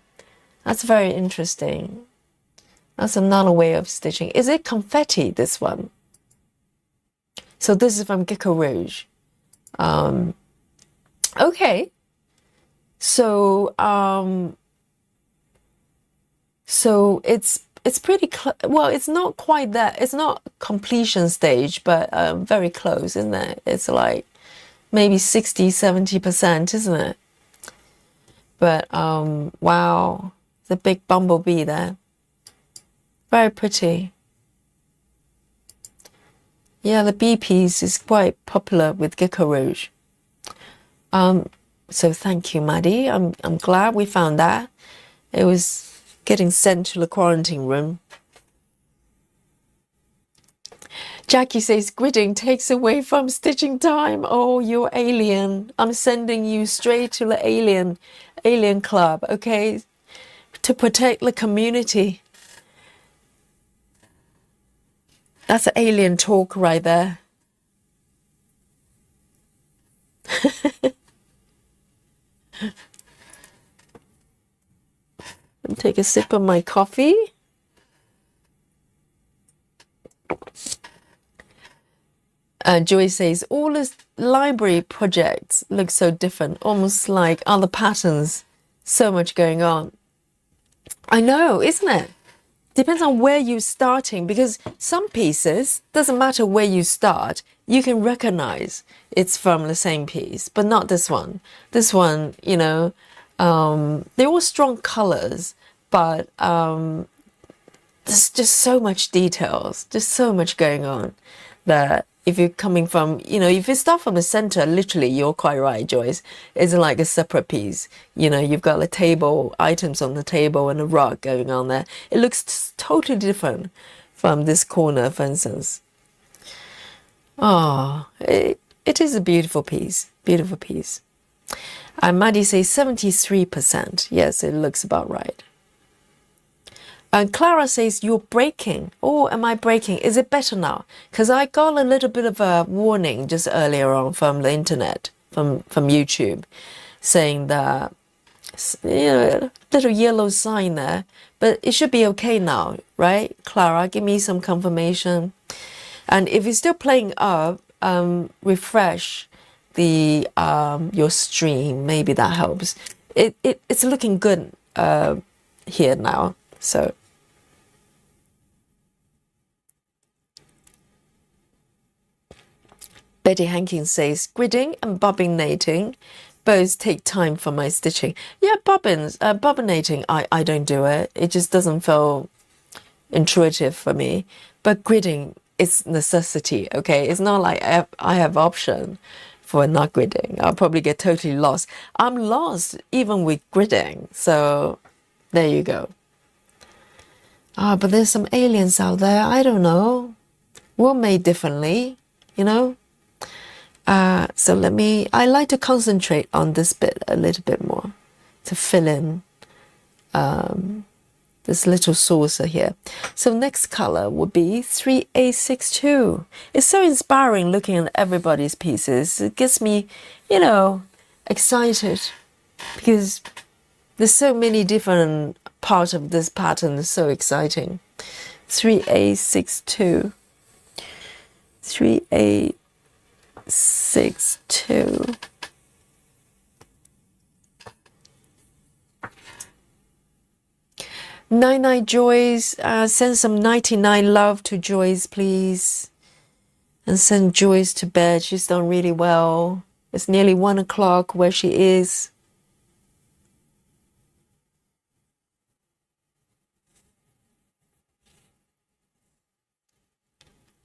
Speaker 1: That's very interesting. That's another way of stitching. Is it confetti, this one? So this is from Gecko Rouge. Okay. So it's pretty well, it's not quite that. It's not completion stage, but very close, isn't it? It's like maybe 60-70%, isn't it? But wow, the big bumblebee there. Very pretty. Yeah, the bee piece is quite popular with Gecko Rouge. So thank you, Maddie. I'm glad we found that. It was getting sent to the quarantine room. Jackie says, gridding takes away from stitching time. Oh, you're alien. I'm sending you straight to the alien club, okay? To protect the community. That's alien talk right there. Take a sip of my coffee. Joy says, all the library projects look so different, almost like other patterns. So much going on. I know, isn't it? Depends on where you're starting, because some pieces, doesn't matter where you start, you can recognize it's from the same piece, but not this one. This one, you know, they're all strong colors, but there's just so much details, just so much going on, that if you're coming from, you know, if you start from the center, literally, you're quite right, Joyce. It's like a separate piece. You know, you've got the table, items on the table and a rug going on there. It looks totally different from this corner, for instance. Oh, it is a beautiful piece. Beautiful piece. And Maddie says 73%. Yes, it looks about right. And Clara says, you're breaking. Oh, am I breaking? Is it better now? Because I got a little bit of a warning just earlier on from the internet, from YouTube, saying that, you know, little yellow sign there. But it should be okay now, right? Clara, give me some confirmation. And if it's still playing up, refresh the your stream. Maybe that helps. It's looking good here now. So Betty Hankins says, gridding and bobbinating both take time for my stitching. Yeah, bobbinating, I don't do it. It just doesn't feel intuitive for me. But gridding is necessity, okay? It's not like I have option for not gridding. I'll probably get totally lost. I'm lost even with gridding. So there you go. But there's some aliens out there. I don't know. We're made differently, you know? So I like to concentrate on this bit a little bit more to fill in this little saucer here. So next color would be 3A62. It's so inspiring looking at everybody's pieces. It gets me, you know, excited because there's so many different parts of this pattern. It's so exciting. 3A62. 3A62. Night Joyce, send some 99 love to Joyce, please. And send Joyce to bed. She's done really well. It's nearly 1 o'clock where she is.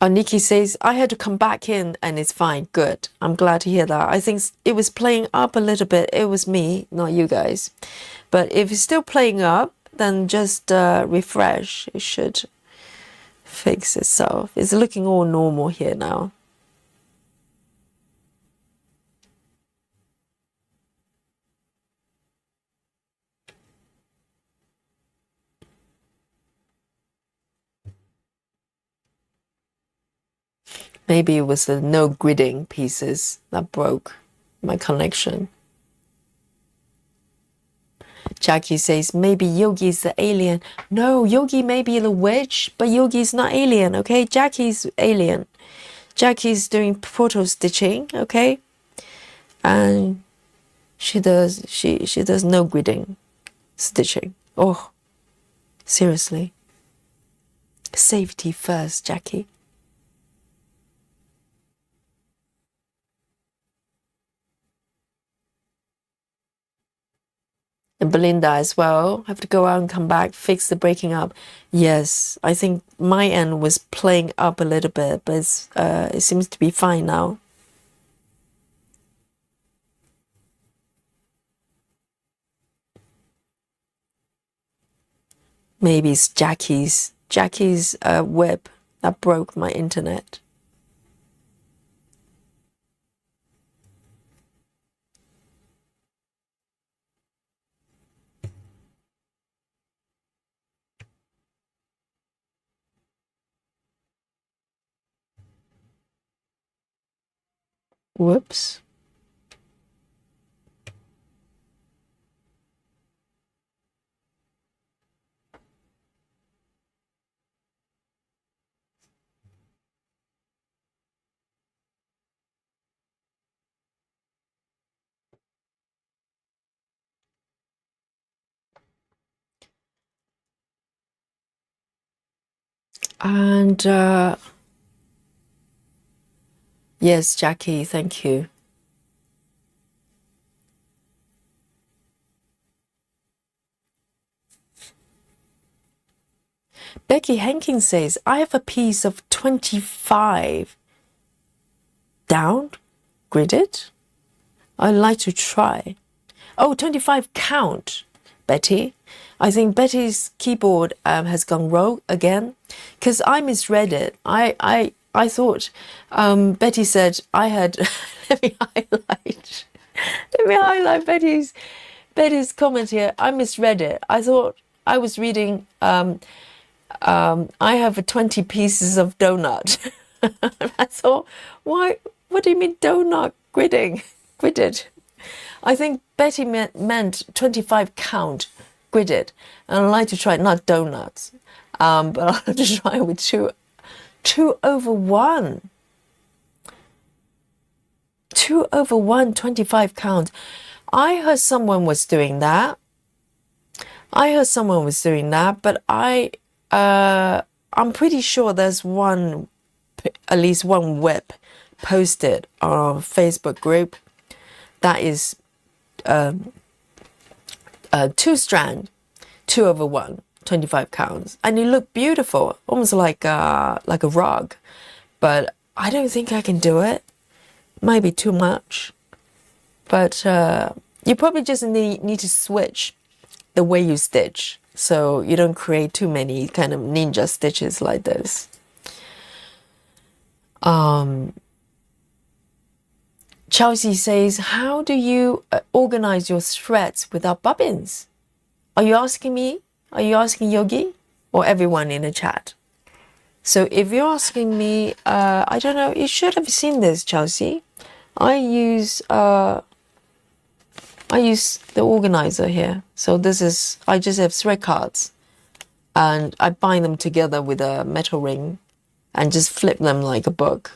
Speaker 1: Nikki says, I had to come back in and it's fine. Good. I'm glad to hear that. I think it was playing up a little bit. It was me, not you guys. But if it's still playing up, then just refresh. It should fix itself. It's looking all normal here now. Maybe it was the no gridding pieces that broke my connection. Jackie says, maybe Yogi's the alien. No, Yogi may be the witch, but Yogi's not alien, okay? Jackie's alien. Jackie's doing photo stitching, okay? And she does no gridding stitching. Oh, seriously. Safety first, Jackie. And Belinda as well. Have to go out and come back, fix the breaking up. Yes, I think my end was playing up a little bit, but it seems to be fine now. Maybe it's Jackie's web that broke my internet. Whoops. And yes, Jackie, thank you. Becky Hankins says, I have a piece of 25 down, gridded. I'd like to try. Oh, 25 count, Betty. I think Betty's keyboard has gone rogue again because I misread it. I thought Betty said I had. Let me highlight. Let me highlight Betty's comment here. I misread it. I thought I was reading. I have 20 pieces of donut. I thought, why? What do you mean donut gridded? I think Betty meant 25 count gridded, and I'd like to try not donuts, but I'll have to try with two over one. 2 over 1, 25 count. I heard someone was doing that. But I'm pretty sure there's at least one whip posted on our Facebook group that is two strand, 2 over 1, 25 counts, and it looked beautiful, almost like a rug. But I don't think I can do it. Might be too much. But you probably just need to switch the way you stitch, so you don't create too many kind of ninja stitches like this. Chelsea says, how do you organize your threads without bobbins? Are you asking me? Are you asking Yogi or everyone in the chat? So if you're asking me, I don't know, you should have seen this, Chelsea. I use the organizer here. So I just have thread cards and I bind them together with a metal ring and just flip them like a book.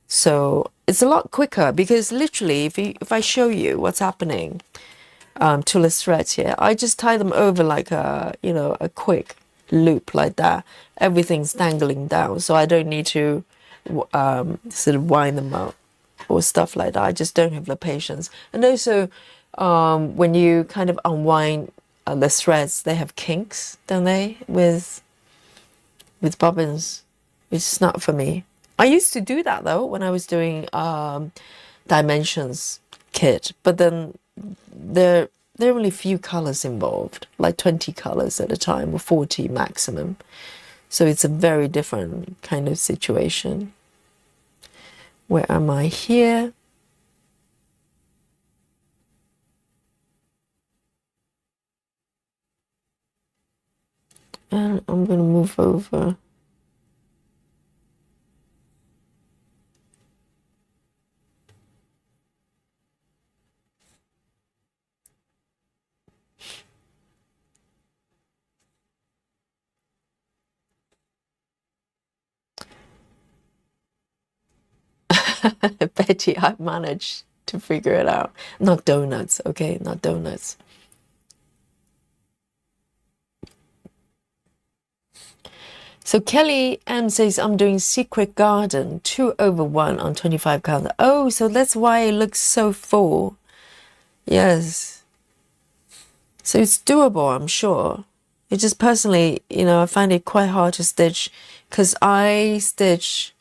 Speaker 1: So it's a lot quicker because literally if I show you what's happening to the threads here, I just tie them over like a quick loop like that. Everything's dangling down, so I don't need to sort of wind them up or stuff like that. I just don't have the patience. And also when you kind of unwind the threads, they have kinks, don't they, with bobbins, which is not for me. I used to do that though when I was doing dimensions kit, but then there are only few colors involved, like 20 colors at a time or 40 maximum. So it's a very different kind of situation. Where am I here? And I'm going to move over. Betty, I managed to figure it out. Not donuts, okay? Not donuts. So Kelly M says, I'm doing Secret Garden, 2 over 1 on 25 count. Oh, so that's why it looks so full. Yes. So it's doable, I'm sure. It just personally, I find it quite hard to stitch because I stitch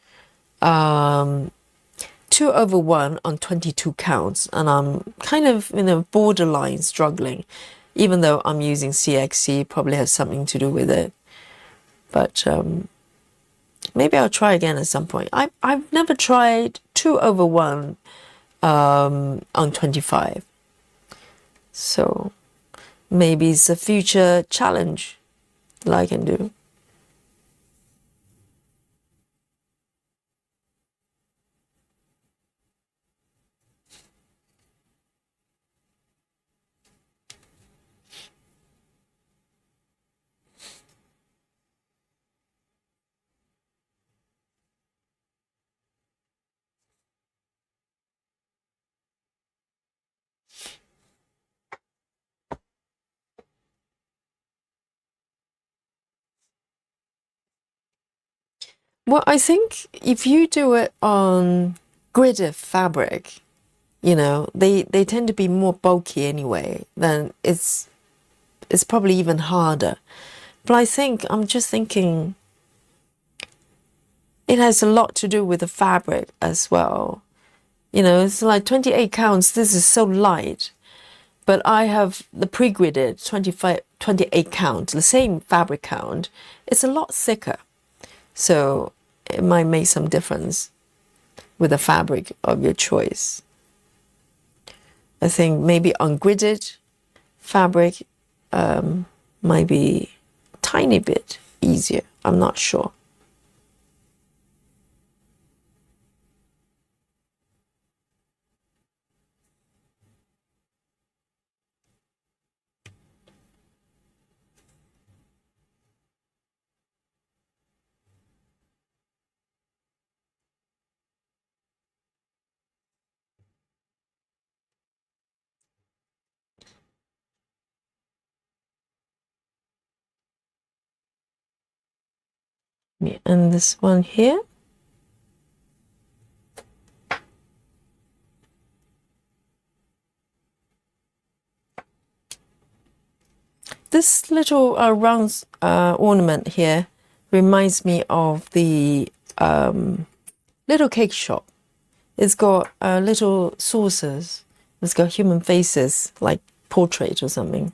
Speaker 1: 2 over 1 on 22 counts, and I'm kind of, borderline struggling, even though I'm using CXC, probably has something to do with it. But maybe I'll try again at some point. I've never tried 2 over 1 on 25. So maybe it's a future challenge that I can do. Well, I think if you do it on gridded fabric, they tend to be more bulky anyway, then it's probably even harder. But I'm just thinking it has a lot to do with the fabric as well. It's like 28 counts. This is so light. But I have the pre-gridded 28 count, the same fabric count. It's a lot thicker. So it might make some difference with the fabric of your choice. I think maybe ungridded fabric might be a tiny bit easier. I'm not sure. And this one here. This little round ornament here reminds me of the little cake shop. It's got little saucers. It's got human faces, like portrait or something,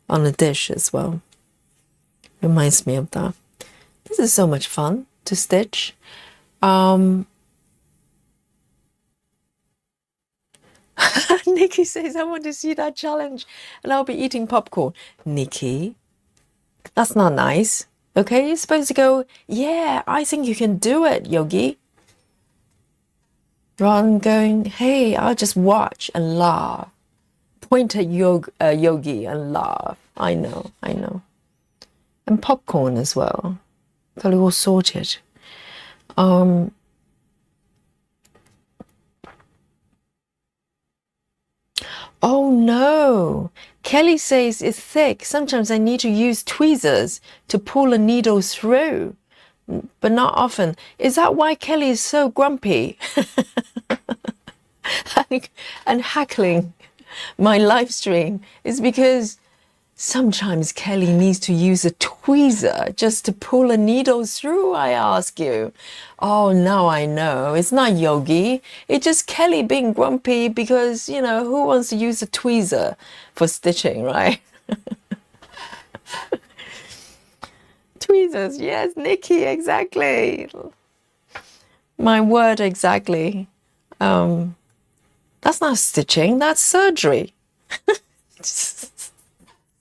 Speaker 1: on a dish as well. Reminds me of that. This is so much fun to stitch. Nikki says, I want to see that challenge and I'll be eating popcorn. Nikki, that's not nice. Okay, you're supposed to go, yeah, I think you can do it, Yogi. Rather than going, hey, I'll just watch and laugh. Point at Yogi and laugh. I know. And popcorn as well. Got it all sorted. Oh no, Kelly says it's thick. Sometimes I need to use tweezers to pull a needle through, but not often. Is that why Kelly is so grumpy and hackling my live stream? It's because sometimes Kelly needs to use a tweezer just to pull a needle through, I ask you. Oh, now I know. It's not Yogi. It's just Kelly being grumpy because, who wants to use a tweezer for stitching, right? Tweezers, yes, Nikki, exactly. My word, exactly. That's not stitching, that's surgery.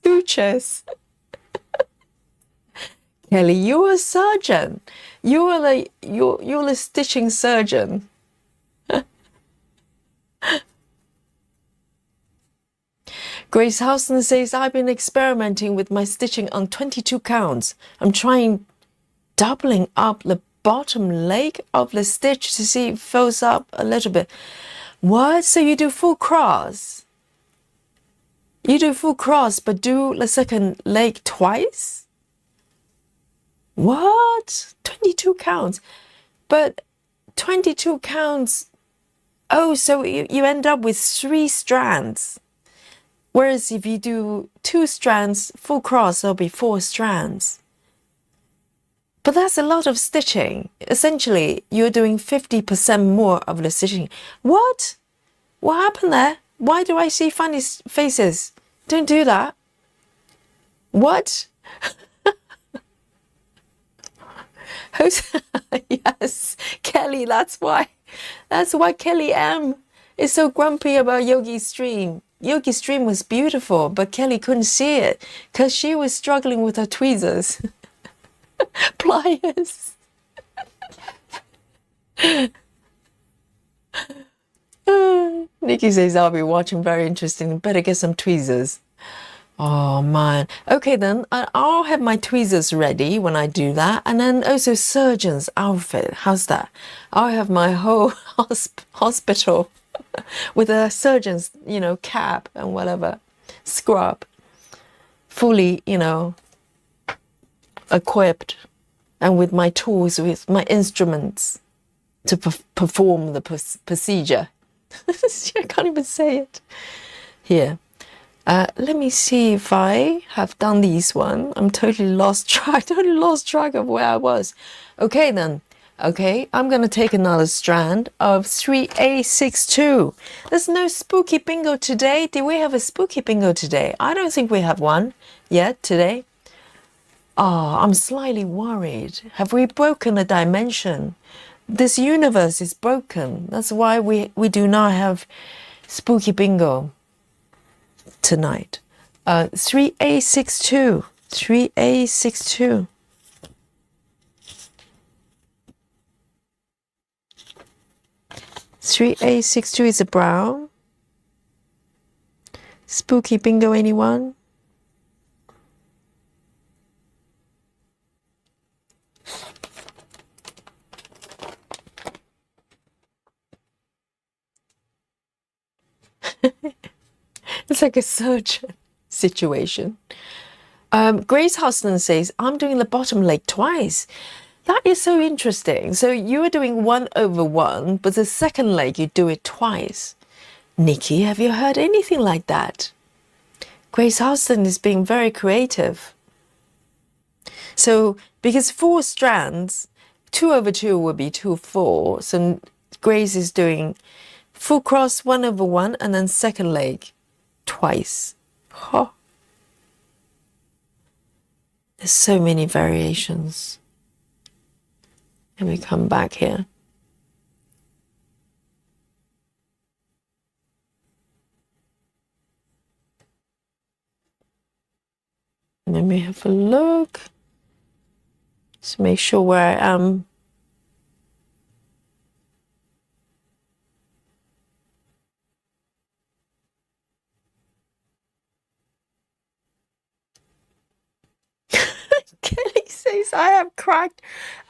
Speaker 1: Sutures. Kelly, you're a surgeon. You're a stitching surgeon. Grace Houston says, I've been experimenting with my stitching on 22 counts. I'm trying doubling up the bottom leg of the stitch to see if it fills up a little bit. What? So you do full cross? You do full cross, but do the second leg twice? What? 22 counts. But 22 counts. Oh, so you end up with 3 strands. Whereas if you do 2 strands, full cross, there'll be 4 strands. But that's a lot of stitching. Essentially, you're doing 50% more of the stitching. What? What happened there? Why do I see funny faces? Don't do that. What? Yes, Kelly, that's why Kelly M is so grumpy about Yogi's stream. Yogi's stream was beautiful, but Kelly couldn't see it because she was struggling with her tweezers. Pliers. Nikki says, I'll be watching, very interesting. Better get some tweezers. Oh man. Okay then, I'll have my tweezers ready when I do that. And then also surgeon's outfit. How's that? I'll have my whole hospital with a surgeon's, cap and whatever, scrub, fully, equipped and with my tools, with my instruments to perform the procedure. I can't even say it. Here. Let me see if I have done these one. I'm totally lost track of where I was. Okay then. Okay, I'm going to take another strand of 3A62. There's no spooky bingo today. Did we have a spooky bingo today? I don't think we have one yet today. Oh, I'm slightly worried. Have we broken a dimension? This universe is broken. That's why we do not have spooky bingo tonight. 3A62. 3A62. Three A62 is a brown. Spooky bingo, anyone? It's like a surgeon situation. Grace Huston says, I'm doing the bottom leg twice. That is so interesting. So you are doing 1/1, but the second leg you do it twice. Nikki, have you heard anything like that? Grace Huston is being very creative. So because 4 strands, 2/2 will be 2/4. So Grace is doing full cross 1/1 and then second leg twice. Oh. There's so many variations. And we come back here. And let me have a look. Just make sure where I am. Kelly says, I have cracked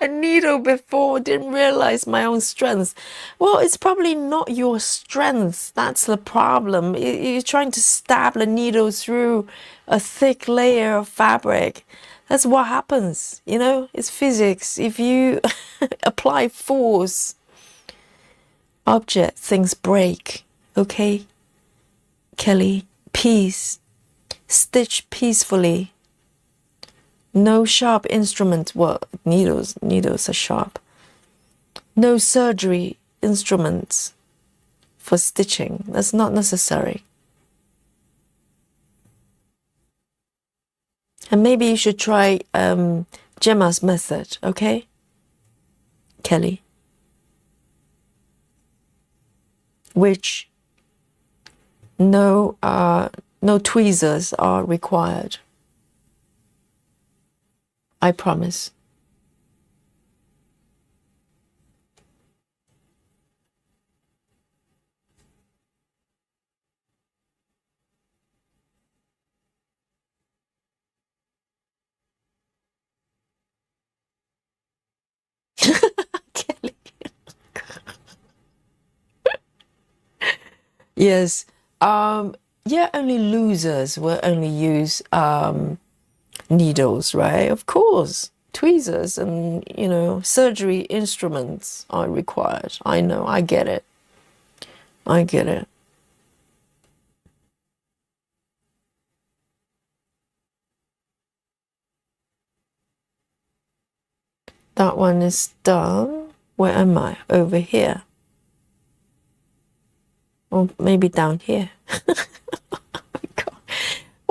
Speaker 1: a needle before, didn't realize my own strength. Well, it's probably not your strength. That's the problem. You're trying to stab the needle through a thick layer of fabric. That's what happens. You know, it's physics. If you apply force, things break. Okay? Kelly, peace. Stitch peacefully. No sharp instruments. Well, needles are sharp. No surgery instruments for stitching. That's not necessary. And maybe you should try Gemma's method, okay? Kelly. Which no tweezers are required. I promise. Kelly. Yes. Yeah, only losers will only use needles, right? Of course. Tweezers and, surgery instruments are required. I know, I get it. I get it. That one is done. Where am I? Over here. Or maybe down here.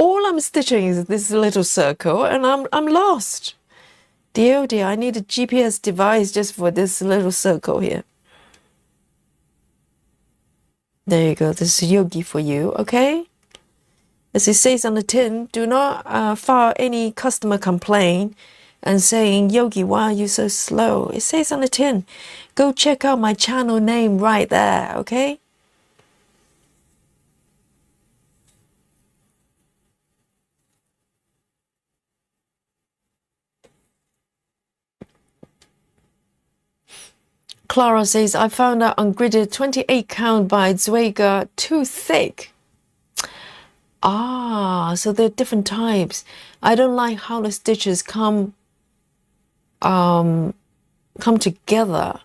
Speaker 1: All I'm stitching is this little circle and I'm lost. Dear, oh dear, I need a GPS device just for this little circle here. There you go. This is yogi for you, okay? As it says on the tin, do not file any customer complaint and saying, Yogi, why are you so slow? It says on the tin. Go check out my channel name right there, okay? Clara says, I found out ungridded 28 count by Zweger too thick. Ah, so there are different types. I don't like how the stitches come come together.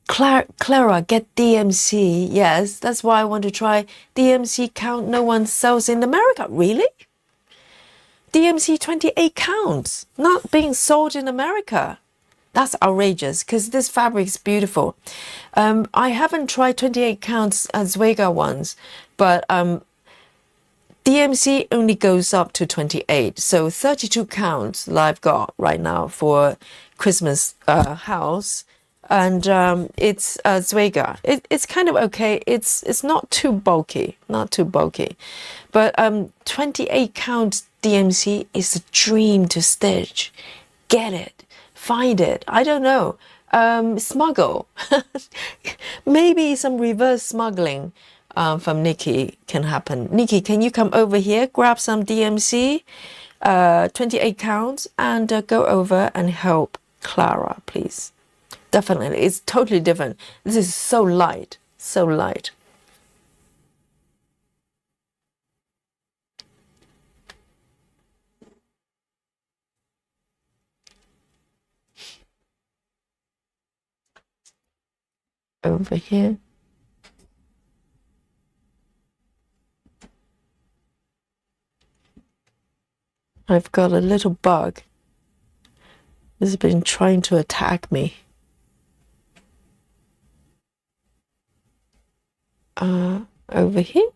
Speaker 1: Clara, get DMC. Yes, that's why I want to try DMC count no one sells in America. Really? DMC 28 counts not being sold in America. That's outrageous because this fabric is beautiful. I haven't tried 28 counts Zweig ones, but DMC only goes up to 28. So 32 counts I've got right now for Christmas house. And it's Zweig. It's kind of okay. It's not too bulky, But 28 count DMC is a dream to stitch. Get it. Find it. I don't know. Smuggle. Maybe some reverse smuggling from Nikki can happen. Nikki, can you come over here, grab some DMC, 28 counts, and go over and help Clara, please? Definitely. It's totally different. This is so light. So light. Over here. I've got a little bug. This has been trying to attack me. Over here.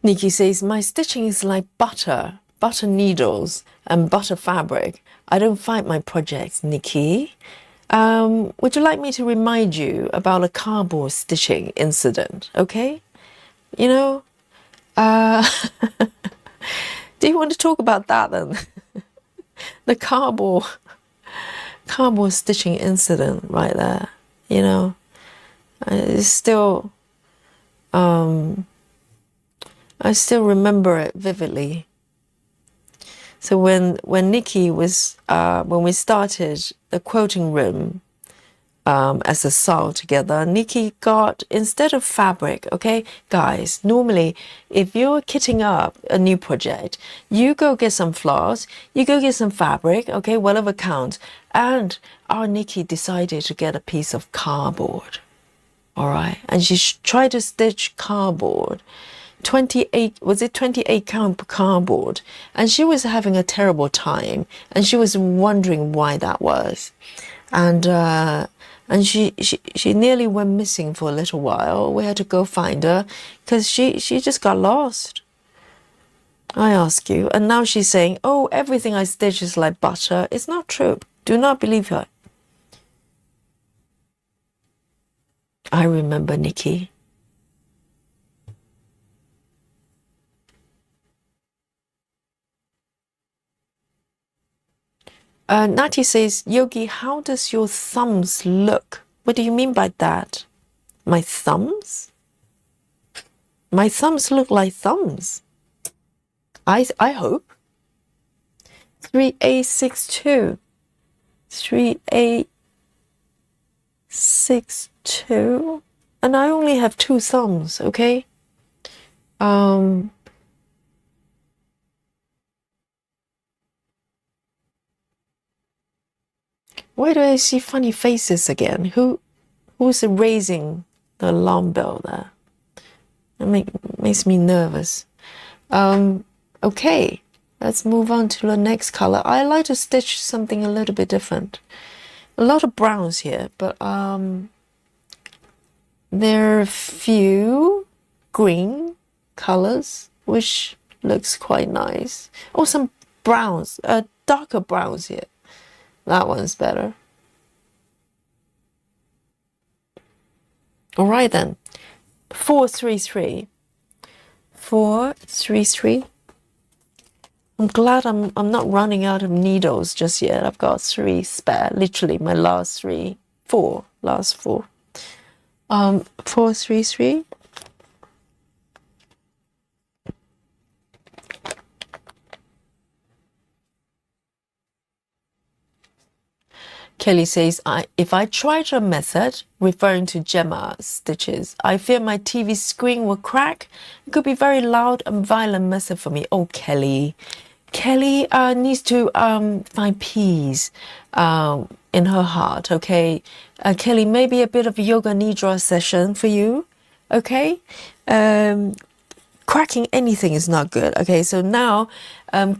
Speaker 1: Nikki says, my stitching is like butter needles and butter fabric. I don't fight my projects, Nikki. Would you like me to remind you about a cardboard stitching incident, okay? You know, do you want to talk about that then? The cardboard stitching incident right there, you know. It's still, I still remember it vividly. So when Nikki was, when we started the quilting room as a SAL together, Nikki got, instead of fabric, okay, guys, normally if you're kitting up a new project, you go get some floss, you go get some fabric, okay, whatever counts. And our Nikki decided to get a piece of cardboard, all right? And she tried to stitch cardboard. 28 count cardboard, and she was having a terrible time, and she was wondering why that was, and she nearly went missing for a little while. We had to go find her because she just got lost. I ask you, and now she's saying, oh, everything I stitch is like butter. It's not true. Do not believe her. I remember Nikki. Nati says, Yogi, how does your thumbs look? What do you mean by that? My thumbs? My thumbs look like thumbs. I hope. 3A62. 3A62. And I only have 2 thumbs, okay? Why do I see funny faces again? Who's raising the alarm bell there? It makes me nervous. Okay, let's move on to the next color. I like to stitch something a little bit different. A lot of browns here, but there are a few green colors, which looks quite nice. Oh, some browns, darker browns here. That one's better. All right then. 433. 433. I'm glad I'm not running out of needles just yet. I've got 3 spare. Literally my last 4. 433. Kelly says, if I tried your method, referring to Gemma's stitches, I fear my TV screen will crack. It could be very loud and violent method for me. Oh, Kelly. Kelly needs to find peace in her heart, okay? Kelly, maybe a bit of yoga nidra session for you, okay? Cracking anything is not good. Okay, so now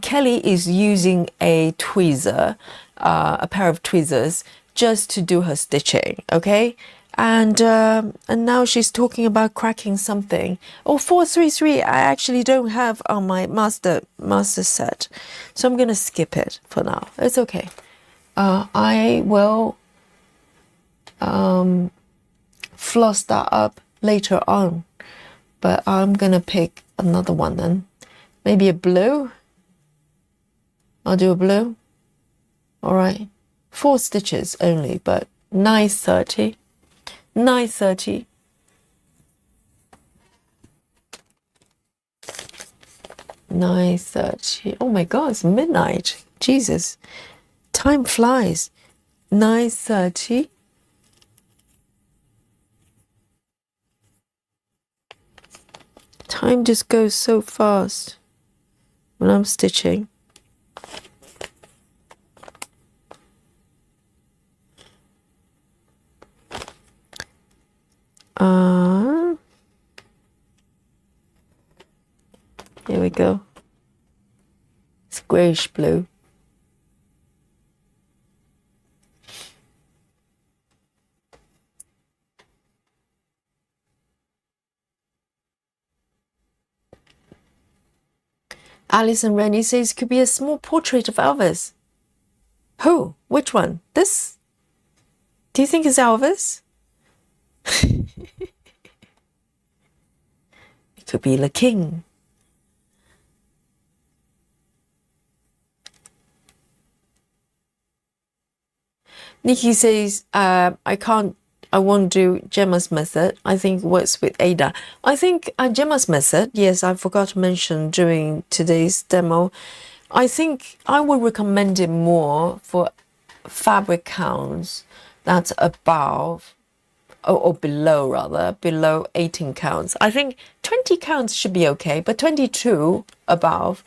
Speaker 1: Kelly is using a tweezer, a pair of tweezers, just to do her stitching. Okay, and now she's talking about cracking something. Oh, 433. I actually don't have on my master set, so I'm gonna skip it for now. It's okay. I will floss that up later on. But I'm gonna pick another one then. Maybe a blue. I'll do a blue. All right. 4 stitches only, but 9:30. 9:30. 9:30. Oh my God, it's midnight. Jesus. Time flies. 9:30. Time just goes so fast when I'm stitching. Here we go. It's grayish blue. Alice and Rennie says it could be a small portrait of Elvis. Who? Which one? This? Do you think it's Elvis? It could be the king. Nikki says, I won't do Gemma's method. I think works with Ada. I think Gemma's method, yes, I forgot to mention during today's demo. I think I would recommend it more for fabric counts that's above, or below rather, below 18 counts. I think 20 counts should be okay, but 22 above,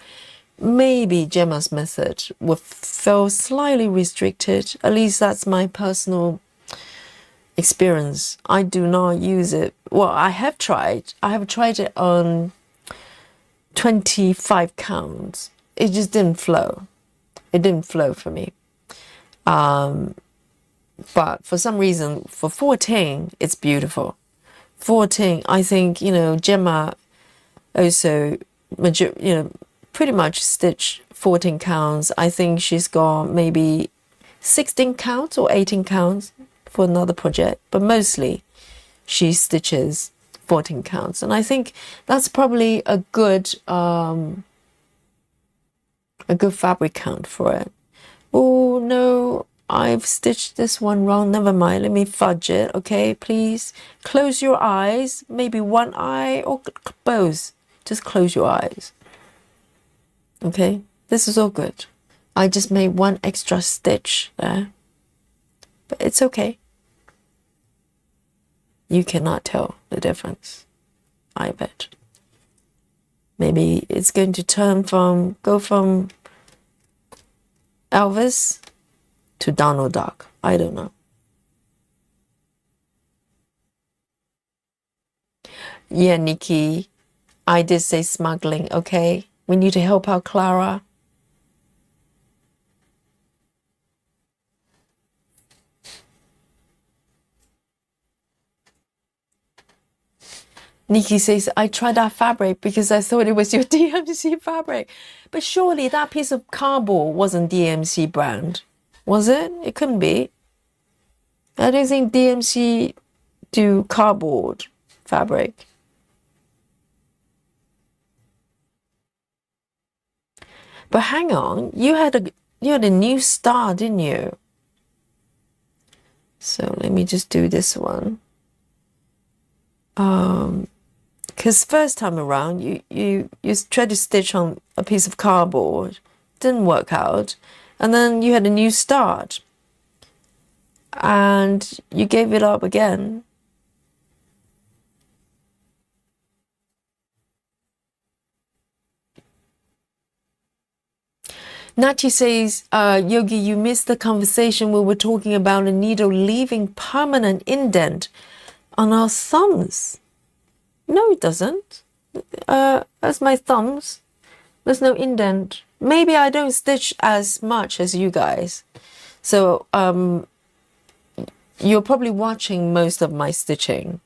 Speaker 1: maybe Gemma's method would feel slightly restricted. At least that's my personal experience. I do not use it. Well, I have tried it on 25 counts. It just didn't flow. It didn't flow for me. But for some reason, for 14, it's beautiful. 14, I think, Gemma also, pretty much stitched 14 counts. I think she's got maybe 16 counts or 18 counts for another project, but mostly she stitches 14 counts. And I think that's probably a good fabric count for it. Oh, no, I've stitched this one wrong. Never mind. Let me fudge it. Okay, please close your eyes. Maybe one eye or both. Just close your eyes. Okay, this is all good. I just made one extra stitch there, but it's okay. You cannot tell the difference, I bet. Maybe it's going to go from Elvis to Donald Duck. I don't know. Yeah, Nikki, I did say smuggling, okay? We need to help out Clara. Nikki says, I tried that fabric because I thought it was your DMC fabric. But surely that piece of cardboard wasn't DMC brand, was it? It couldn't be. I don't think DMC do cardboard fabric. But hang on, you had a new star, didn't you? So let me just do this one. Because first time around, you tried to stitch on a piece of cardboard, didn't work out, and then you had a new start. and you gave it up again. Nachi says, Yogi, you missed the conversation. We were talking about a needle leaving permanent indent on our thumbs. No, it doesn't. That's my thumbs. There's no indent. Maybe I don't stitch as much as you guys. So you're probably watching most of my stitching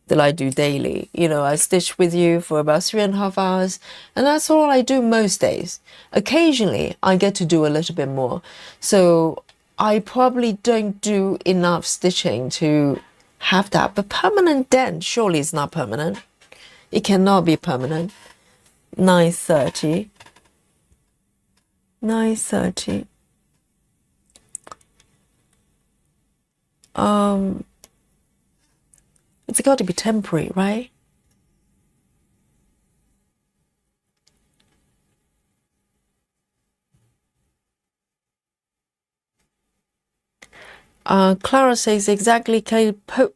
Speaker 1: that I do daily. You know, I stitch with you for about 3.5 hours, and that's all I do most days. Occasionally, I get to do a little bit more. So I probably don't do enough stitching to have that. But permanent dent, surely it's not permanent. It cannot be permanent. 9:30. 9:30. It's got to be temporary, right? Clara says exactly, Kelly,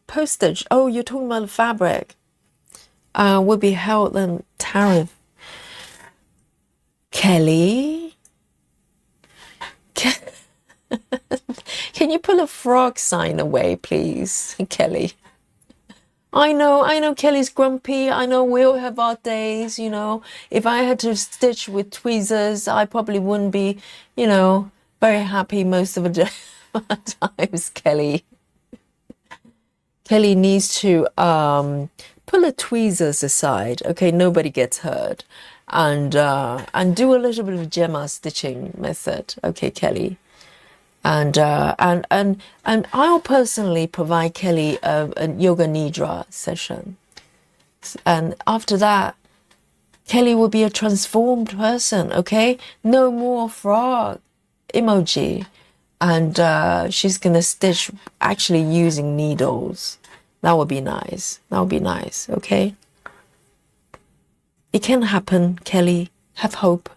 Speaker 1: postage. Oh, you're talking about the fabric. Will be held in tariff. Kelly? Can you pull a frog sign away, please, Kelly? I know Kelly's grumpy. I know we all have our days, you know. If I had to stitch with tweezers, I probably wouldn't be, you know, very happy most of the times, Kelly. Kelly needs to pull the tweezers aside. Okay, nobody gets hurt. And do a little bit of Gemma stitching method. Okay, Kelly. And I'll personally provide Kelly a yoga nidra session, and after that, Kelly will be a transformed person. Okay, no more frog emoji, and she's gonna stitch actually using needles. That would be nice. That would be nice. Okay, it can happen, Kelly. Have hope.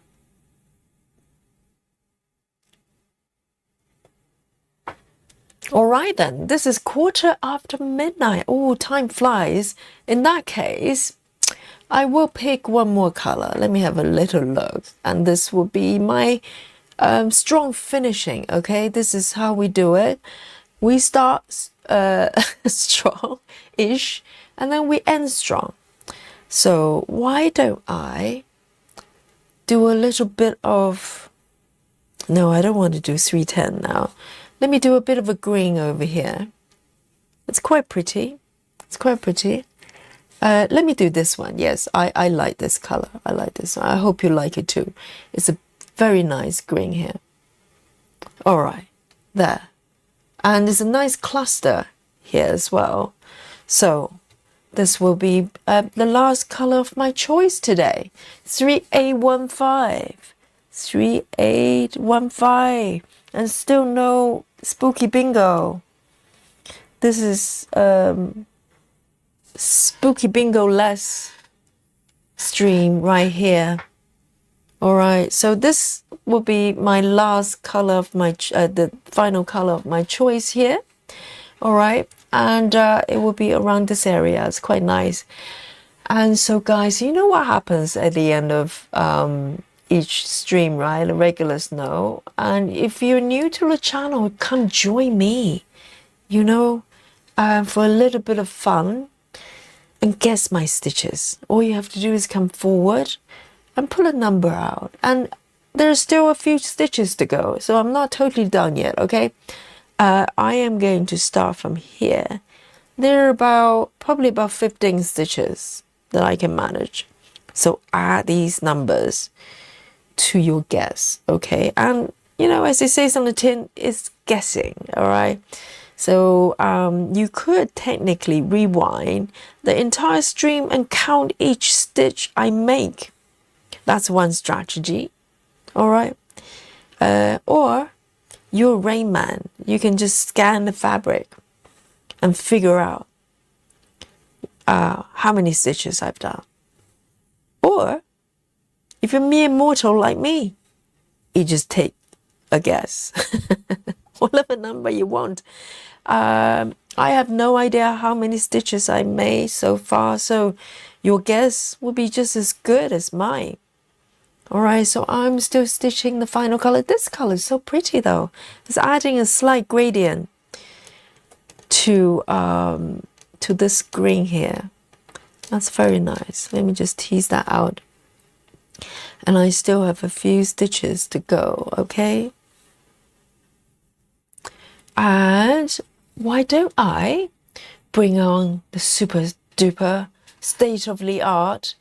Speaker 1: All right then, this is midnight. Oh, time flies. In that case, I will pick one more color. Let me have a little look. And this will be my strong finishing, okay? This is how we do it. We start strong-ish, and then we end strong. So why don't I do a little bit of... No, I don't want to do 310 now. Let me do a bit of a green over here. It's quite pretty. It's quite pretty. Let me do this one. Yes, I like this color. I like this one. I hope you like it too. It's a very nice green here. All right, there. And there's a nice cluster here as well. So this will be the last color of my choice today. 3815. 3815. And still no spooky bingo. This is spooky bingo less stream right here. All right, so this will be my last color of my the final color of my choice here. All right, and it will be around this area. It's quite nice. And so guys, you know what happens at the end of each stream, right? The regulars know. And if you're new to the channel, come join me, you know, for a little bit of fun and guess my stitches. All you have to do is come forward and pull a number out. And there's still a few stitches to go, so I'm not totally done yet, okay? I am going to start from here. There are probably about 15 stitches that I can manage. So add these numbers to your guess, okay? And you know, as it says on the tin, it's guessing, all right? So you could technically rewind the entire stream and count each stitch I make. That's one strategy, all right? Or you're Rain Man. You can just scan the fabric and figure out how many stitches I've done. Or if you're mere mortal like me, you just take a guess. whatever number you want. I have no idea how many stitches I made so far, so your guess will be just as good as mine. All right, so I'm still stitching the final color. This color is so pretty though. It's adding a slight gradient to this green here. That's very nice. Let me just tease that out. And I still have a few stitches to go, okay? And why don't I bring on the super duper state-of-the-art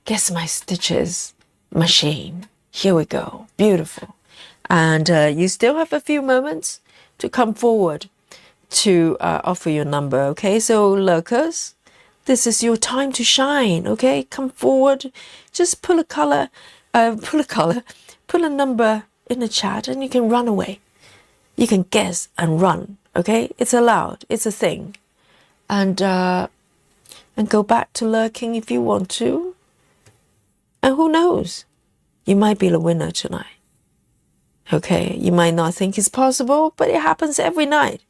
Speaker 1: Guess My Stitches machine. Here we go. Beautiful. And you still have a few moments to come forward to offer your number, okay? So lurkers, this is your time to shine, okay? Come forward. Just pull a number in the chat and you can run away. You can guess and run, okay? It's allowed. It's a thing. And go back to lurking if you want to. And who knows? You might be the winner tonight. Okay, you might not think it's possible, but it happens every night.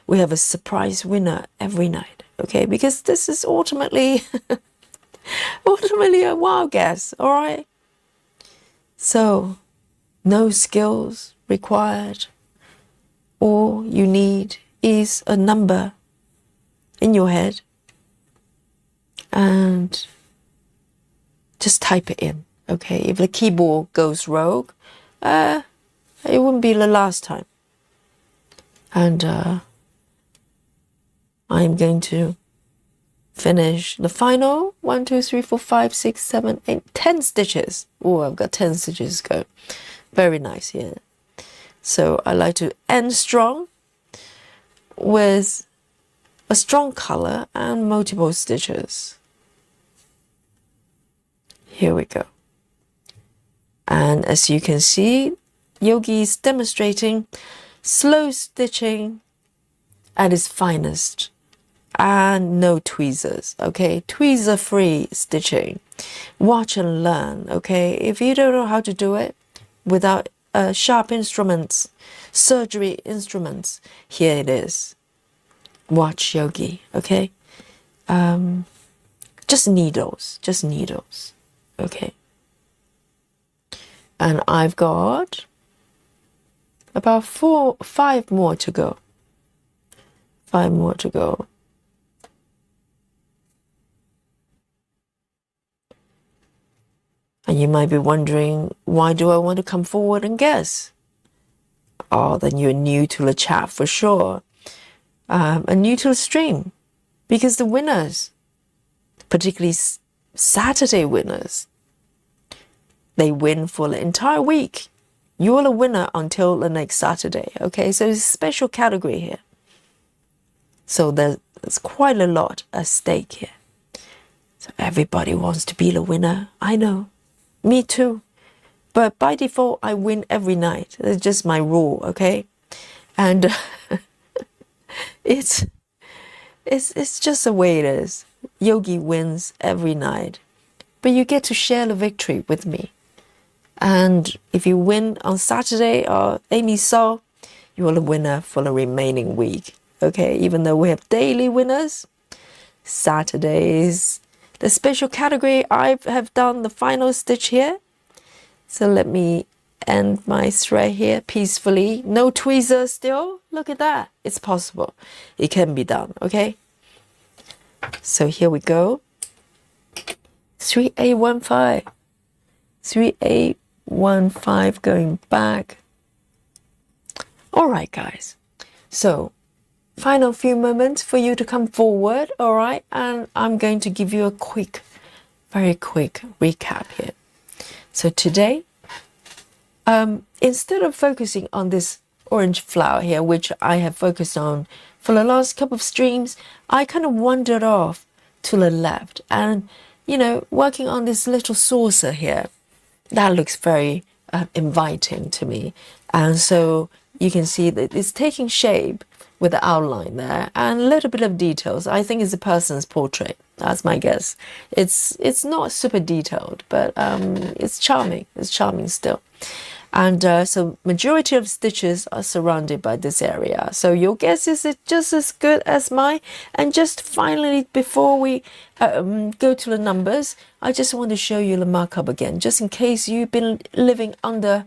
Speaker 1: We have a surprise winner every night, okay? Because this is ultimately a wild guess, all right? So, no skills required. All you need is a number in your head and just type it in, okay? If the keyboard goes rogue, it wouldn't be the last time. And I'm going to finish the final 1, 2, 3, 4, 5, 6, 7, 8, 10 stitches. Oh, I've got 10 stitches to go. Very nice here. So I like to end strong with a strong color and multiple stitches. Here we go. And as you can see, Yogi is demonstrating slow stitching at its finest and no tweezers, okay? Tweezer-free stitching. Watch and learn, okay? If you don't know how to do it without sharp instruments, surgery instruments, here it is. Watch Yogi, okay? Just needles, okay? And I've got about 5 more to go. 5 more to go. And you might be wondering, why do I want to come forward and guess? Oh, then you're new to the chat for sure. And new to the stream. Because the winners, particularly Saturday winners, they win for the entire week. You're the winner until the next Saturday, okay? So it's a special category here. So there's quite a lot at stake here. So everybody wants to be the winner. I know. Me too. But by default, I win every night. It's just my rule, okay? And it's just the way it is. Yogi wins every night. But you get to share the victory with me. And if you win on Saturday, or Aimee saw, you are the winner for the remaining week. Okay, even though we have daily winners, Saturdays, the special category, I have done the final stitch here. So let me end my thread here peacefully. No tweezers still. Look at that. It's possible. It can be done, okay? So here we go. 3815. 3815 going back. All right, guys. So final few moments for you to come forward, all right? And I'm going to give you a quick, very quick recap here. So today, instead of focusing on this orange flower here, which I have focused on for the last couple of streams, I kind of wandered off to the left and, you know, working on this little saucer here. That looks very inviting to me. And so you can see that it's taking shape with the outline there and a little bit of details. I think it's a person's portrait. That's my guess. It's not super detailed, but it's charming. It's charming still. And so majority of stitches are surrounded by this area. So your guess is it just as good as mine? And just finally, before we go to the numbers, I just want to show you the markup again, just in case you've been living under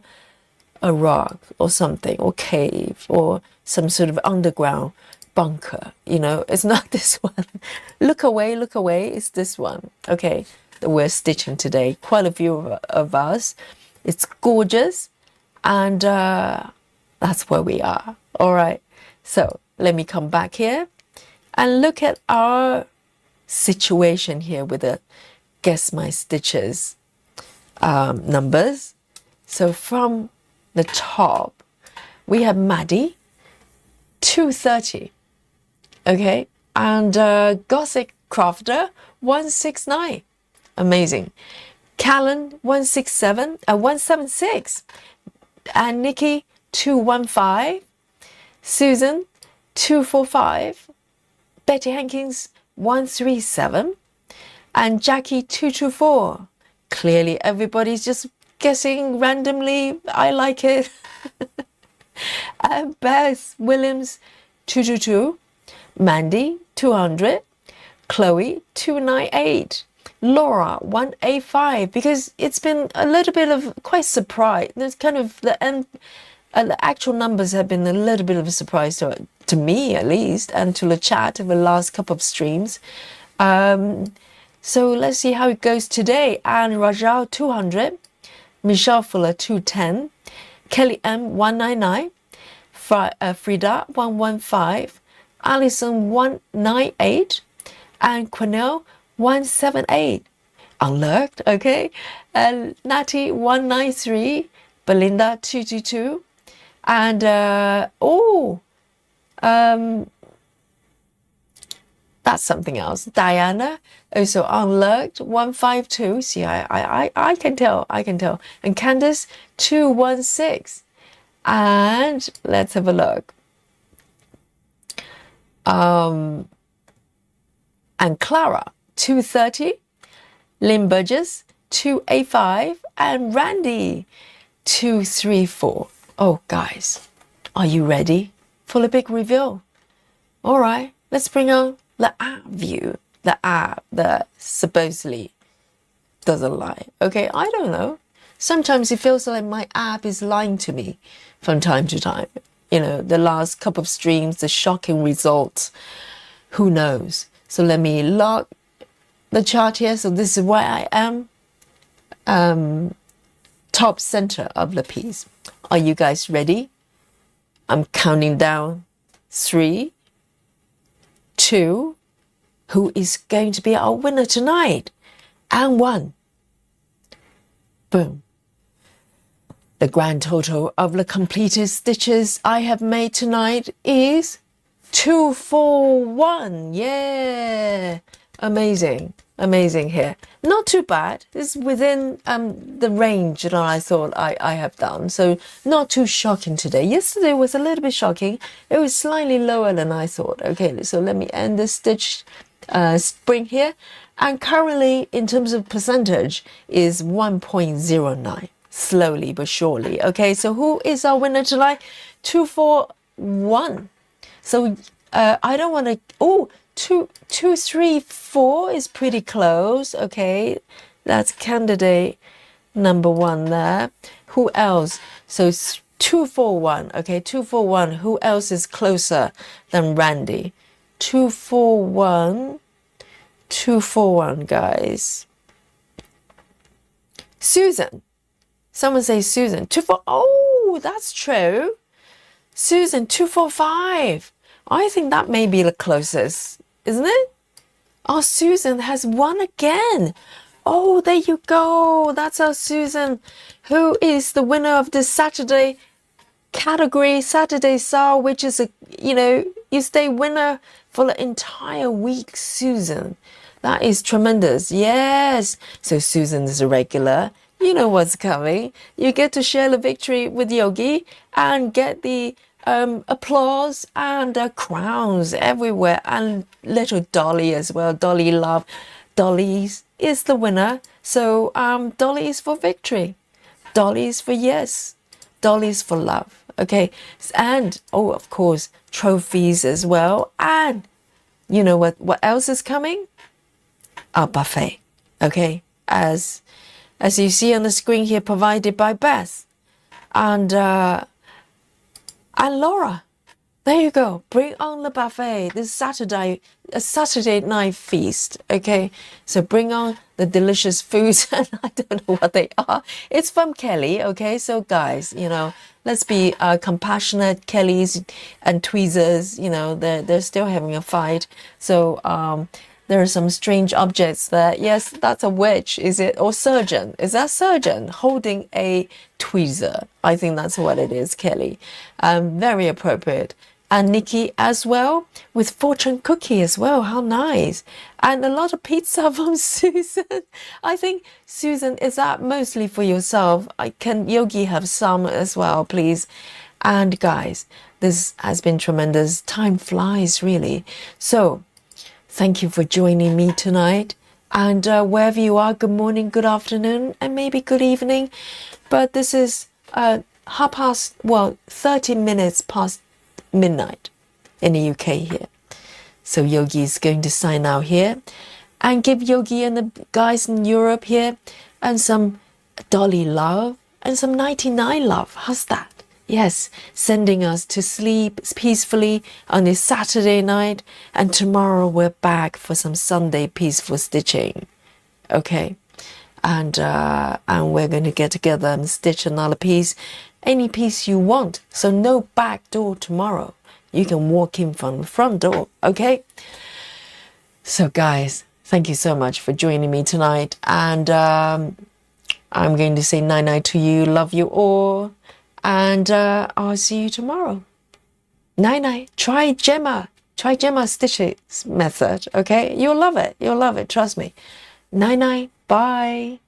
Speaker 1: a rock or something, or cave, or some sort of underground bunker. You know, it's not this one. Look away, it's this one. Okay, that we're stitching today. Quite a few of us. It's gorgeous, and that's where we are. All right, so let me come back here and look at our situation here with the guess my stitches numbers. So from the top, we have Maddie, 230, okay, and Gothic Crafter, 169, amazing. Callan, 176, and Nikki, 215, Susan, 245, Betty Hankins, 137, and Jackie, 224. Clearly, everybody's just guessing randomly. I like it. Beth Williams, 222, Mandy, 200, Chloe, 298, Laura, 185, because it's been a little bit of quite surprise. There's kind of the actual numbers have been a little bit of a surprise to me, at least, and to the chat of the last couple of streams. So let's see how it goes today. Anne Rajal, 200, Michelle Fuller, 210, Kelly M, 199, Frida, 115, Alison, 198, and Quenelle, 178. Unlurked, okay. Natty, 193, Belinda, 222, and that's something else. Diana, also unlurked, 152. See, I can tell. And Candace, 216. And let's have a look. And Clara, 230. Lynn Burgess, 285. And Randy, 234. Oh, guys, are you ready for the big reveal? All right, let's bring on the app view, the app that supposedly doesn't lie. Okay, I don't know. Sometimes it feels like my app is lying to me from time to time. You know, the last couple of streams, the shocking results, who knows? So let me lock the chart here. So this is where I am, top center of the piece. Are you guys ready? I'm counting down 3, 2, who is going to be our winner tonight? And 1. Boom. The grand total of the completed stitches I have made tonight is 241. Yeah. Amazing. Amazing here. Not too bad. It's within the range that I thought I have done. So not too shocking today. Yesterday was a little bit shocking. It was slightly lower than I thought. Okay, so let me end this stitch spring here. And currently, in terms of percentage, is 1.09. Slowly but surely. Okay, so who is our winner tonight? 241. So I don't want to... Oh, 234 is pretty close. Okay, that's candidate number 1 there. Who else? So 241. Okay, 241. Who else is closer than Randy? 241. 241, guys. Susan. Someone say Susan. 24. Oh, that's true. Susan, 245. I think that may be the closest, isn't it? Oh, Susan has won again. Oh, there you go. That's our Susan, who is the winner of this Saturday category, Saturday SAR, which is you stay winner for the entire week, Susan. That is tremendous. Yes. So Susan is a regular. You know what's coming. You get to share the victory with Yogi and get the applause and crowns everywhere, and little Dolly as well. Dolly Love. Dolly's is the winner. So Dolly is for victory. Dolly is for yes. dollies for love. Okay. And, oh, of course, trophies as well. And you know what else is coming? Our buffet. Okay. As you see on the screen here, provided by Beth and Laura. There you go. Bring on the buffet. This Saturday, a Saturday night feast. Okay, so bring on the delicious foods, and I don't know what they are. It's from Kelly. Okay, so guys, you know, let's be compassionate. Kellys and tweezers, you know, they're still having a fight. So there are some strange objects that, yes, that's a witch, is it? Or surgeon. Is that surgeon holding a tweezer? I think that's what it is, Kelly. Very appropriate. And Nikki as well, with fortune cookie as well. How nice. And a lot of pizza from Susan. I think, Susan, is that mostly for yourself? Can Yogi have some as well, please? And guys, this has been tremendous. Time flies, really. So, thank you for joining me tonight. And wherever you are, good morning, good afternoon, and maybe good evening. But this is 30 minutes past midnight in the UK here. So Yogi is going to sign out here and give Yogi and the guys in Europe here and some dolly love and some 99 love. How's that? Yes, sending us to sleep peacefully on this Saturday night, and tomorrow we're back for some Sunday peaceful stitching. Okay, and we're going to get together and stitch another piece, any piece you want. So no back door tomorrow. You can walk in from the front door. Okay. So guys, thank you so much for joining me tonight, and I'm going to say night night to you. Love you all. And I'll see you tomorrow. Night night. Try Gemma stitches method. Okay, you'll love it. You'll love it. Trust me. Night night. Bye.